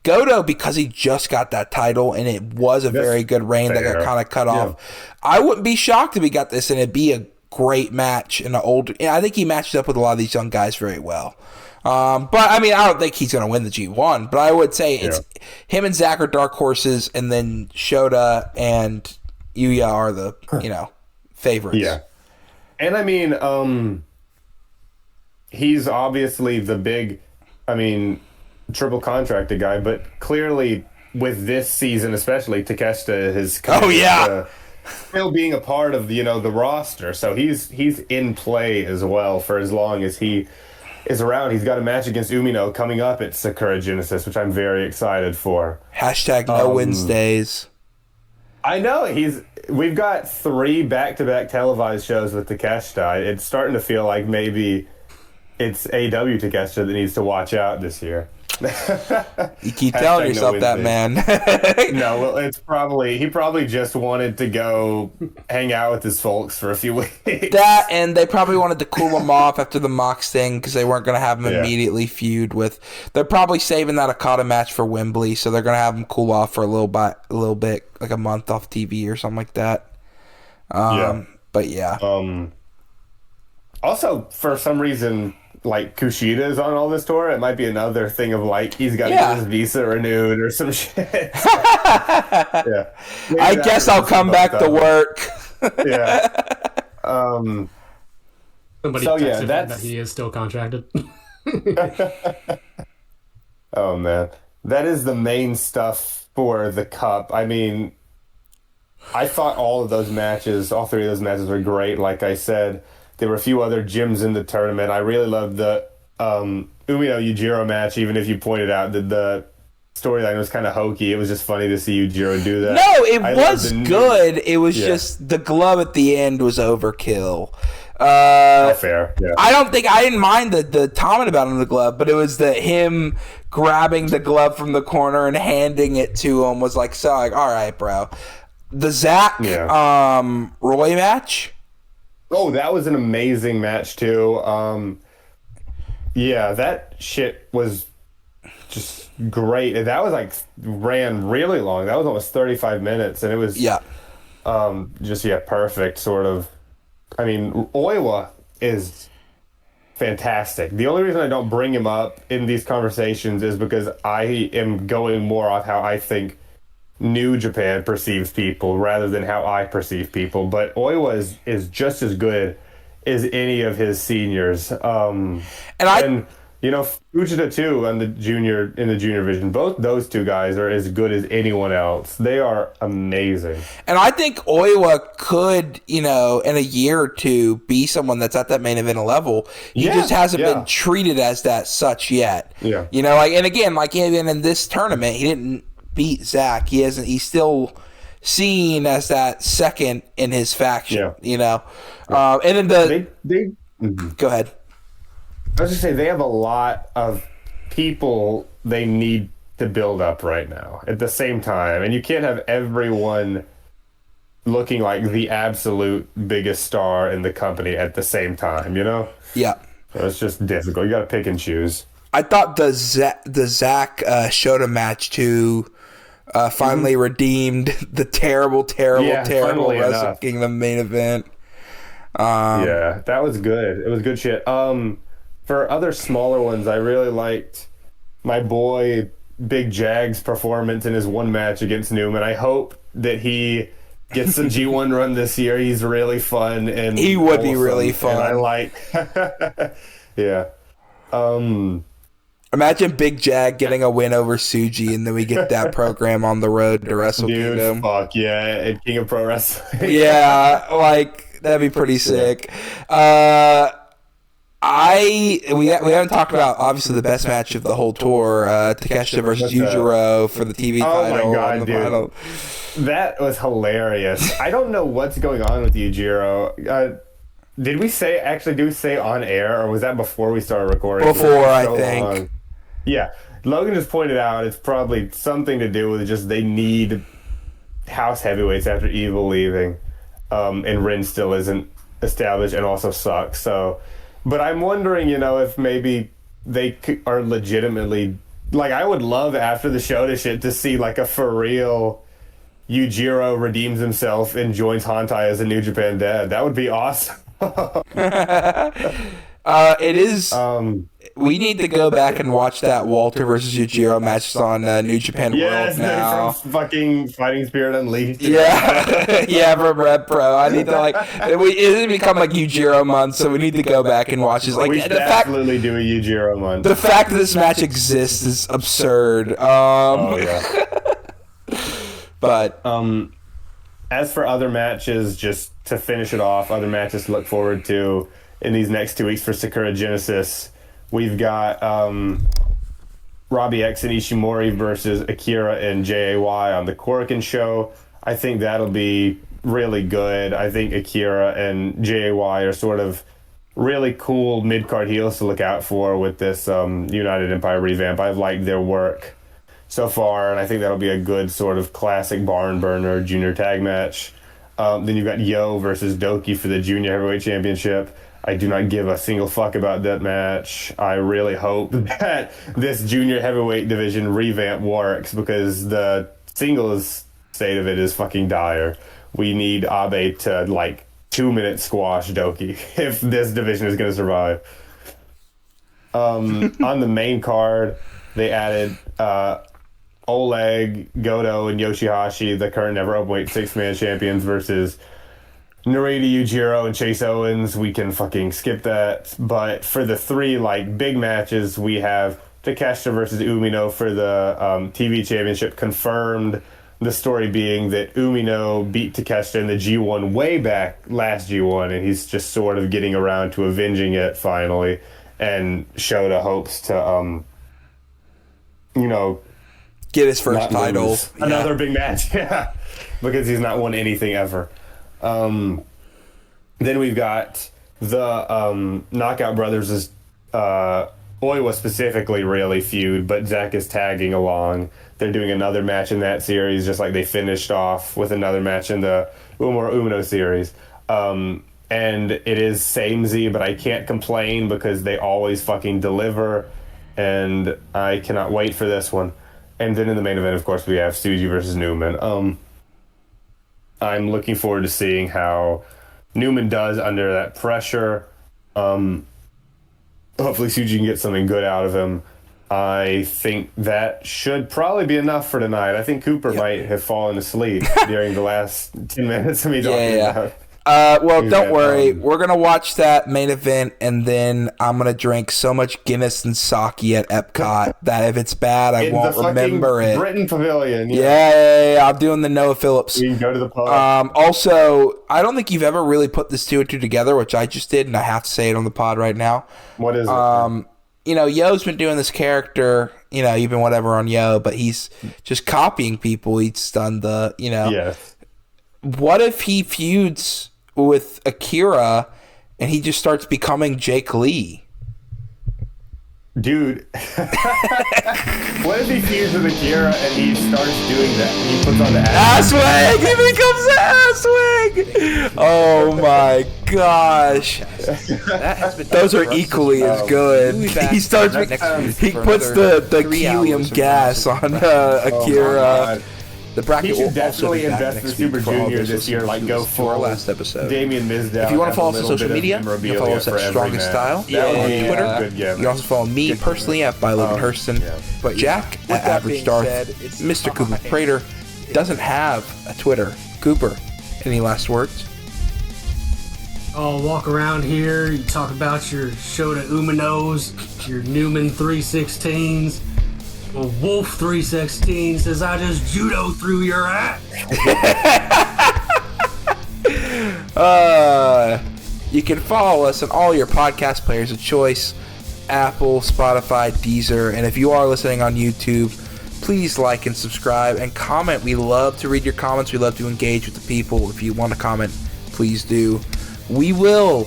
Goto, because he just got that title and it was a very good reign that got kind of cut off. I wouldn't be shocked if he got this and it'd be a great match in I think he matched up with a lot of these young guys very well. But I mean, I don't think he's going to win the G1, but I would say it's him and Zach are dark horses, and then Shota and Yuya are the, favorites. Yeah. And I mean, he's obviously the big, triple contracted guy, but clearly with this season, especially, Takeshita has still being a part of the roster, so he's in play as well for as long as he is around. He's got a match against Umino coming up at Sakura Genesis, which I'm very excited for. # no Wednesdays. I know we've got 3 back-to-back televised shows with Takeshita. It's starting to feel like maybe it's AW Takeshita that needs to watch out this year. You keep telling yourself that, man. No, well, he probably just wanted to go hang out with his folks for a few weeks. That, and they probably wanted to cool him off after the Mox thing because they weren't going to have him immediately feud with. They're probably saving that Okada match for Wembley, so they're going to have him cool off for a little bit, like a month off TV or something like that. But yeah. Also, for some reason, like Kushida is on all this tour. It might be another thing of like he's got to get his visa renewed or some shit. Yeah. I guess I'll come back to work. Yeah. Somebody texted him that he is still contracted. Oh man, that is the main stuff for the Cup. I mean, I thought all three of those matches were great. Like I said, there were a few other gems in the tournament. I really loved the Umino Yujiro match, even if you pointed out that the storyline was kind of hokey. It was just funny to see Yujiro do that. No, it was good. It was just the glove at the end was overkill. Fair. Yeah. I didn't mind the comment about him the glove, but it was him grabbing the glove from the corner and handing it to him was like, all right, bro. The Zach Roy match. Oh, that was an amazing match too. That shit was just great. That was ran really long. That was almost 35 minutes, and it was perfect sort of. I mean, Oiwa is fantastic. The only reason I don't bring him up in these conversations is because I am going more off how I think New Japan perceives people rather than how I perceive people. But Oiwa is just as good as any of his seniors. Fujita too in the junior division. Both those two guys are as good as anyone else. They are amazing. And I think Oiwa could, in a year or two, be someone that's at that main event level. He just hasn't been treated as that such yet. Yeah. And again, even in this tournament, he didn't beat Zach. He's still seen as that second in his faction. Yeah. And then go ahead. I was just saying they have a lot of people they need to build up right now at the same time, and you can't have everyone looking like the absolute biggest star in the company at the same time. Yeah. So it's just difficult. You got to pick and choose. I thought the Zach Shota match too finally redeemed the terrible Wrestle Kingdom main event. That was good. It was good shit. For other smaller ones, I really liked my boy Big Jag's performance in his one match against Newman. I hope that he gets some G1 run this year. He's really fun, and he would be really fun. And I like, yeah. Imagine Big Jag getting a win over Suji, and then we get that program on the road to Wrestle Kingdom. Fuck yeah, at King of Pro Wrestling. Yeah, that'd be pretty sick. We haven't talked about obviously the best match of the whole tour, Takeshita versus Yujiro for the TV title. Oh my god, dude! That was hilarious. I don't know what's going on with Yujiro. Did we say on air, or was that before we started recording? Before, I think. Long. Yeah, Logan just pointed out it's probably something to do with just they need house heavyweights after Evil leaving, and Rin still isn't established and also sucks. So. But I'm wondering, if maybe they are legitimately... I would love after the show to see, a for real Yujiro redeems himself and joins Hantai as a New Japan dad. That would be awesome. It is... we need to go back and watch that Walter versus Yujiro match on New Japan World now. From fucking Fighting Spirit Unleashed. Yeah, from Red Pro. I need to it become Yujiro month, so we need to go back and watch this. We should absolutely do a Yujiro month. The fact that this match exists is absurd. But as for other matches, just to finish it off, other matches to look forward to in these next 2 weeks for Sakura Genesis. We've got Robbie X and Ishimori versus Akira and JAY on the Korakuen show. I think that'll be really good. I think Akira and JAY are sort of really cool mid-card heels to look out for with this United Empire revamp. I've liked their work so far, and I think that'll be a good sort of classic barn burner junior tag match. Then you've got Yo versus Doki for the Junior Heavyweight Championship. I do not give a single fuck about that match. I really hope that this Junior Heavyweight division revamp works, because the singles state of it is fucking dire. We need Abe to, 2-minute squash Doki if this division is going to survive. On the main card, they added Oleg, Goto, and Yoshihashi, the current Never Openweight 6-man champions, versus Narita Yujiro and Chase Owens. We can fucking skip that. But for the three big matches, we have Takeshita versus Umino for the TV championship confirmed. The story being that Umino beat Takeshita in the G1 way back last G1, and he's just sort of getting around to avenging it finally. And Shota hopes to, get his first title. Another big match, yeah, because he's not won anything ever. Then we've got the Knockout Brothers' Oiwa specifically really feud, but Zach is tagging along. They're doing another match in that series, just like they finished off with another match in the Umino series. And it is samey, but I can't complain because they always fucking deliver, and I cannot wait for this one. And then in the main event, of course, we have Tsuji versus Newman. I'm looking forward to seeing how Newman does under that pressure. Hopefully Tsuji can get something good out of him. I think that should probably be enough for tonight. I think Cooper might have fallen asleep during the last 10 minutes of me talking about. Well, don't worry. We're going to watch that main event, and then I'm going to drink so much Guinness and sake at Epcot that if it's bad, I won't remember it. Britain Pavilion. Yeah. I'm doing the Noah Phillips. You can go to the pub. Also, I don't think you've ever really put this two and two together, which I just did, and I have to say it on the pod right now. What is it? Yo's been doing this character, you've been whatever on Yo, but he's just copying people. He's done the, Yes. What if he feuds with Akira and he just starts becoming Jake Lee? Dude. What if he feuds with Akira and he starts doing that? He puts on the ass wig! He becomes ass wig! Oh my gosh. Those are equally as good. He starts. He puts the helium gas on Akira. The bracket he should will definitely also be invest in Super Junior this year, go full our last episode. Damian Mizdow. If you want to follow us on social media, you can follow us at Strongest Style on Twitter. You can also follow me personally at by Logan Hurston. But Jack at Average Darth. Mr. Cooper Prater doesn't have a Twitter. Cooper, any last words? I'll walk around here, you talk about your Shota Uminos, your Newman 316s. Well, Wolf 316 says, I just judo through your ass. You can follow us on all your podcast players of choice, Apple, Spotify, Deezer, and if you are listening on YouTube, please like and subscribe and comment. We love to read your comments. We love to engage with the people. If you want to comment, please do. We will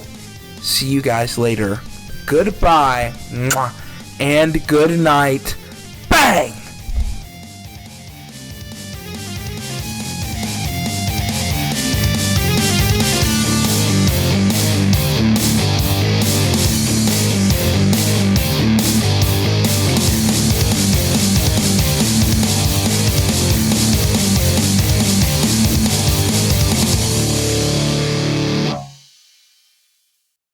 see you guys later. Goodbye, and good night. Bang!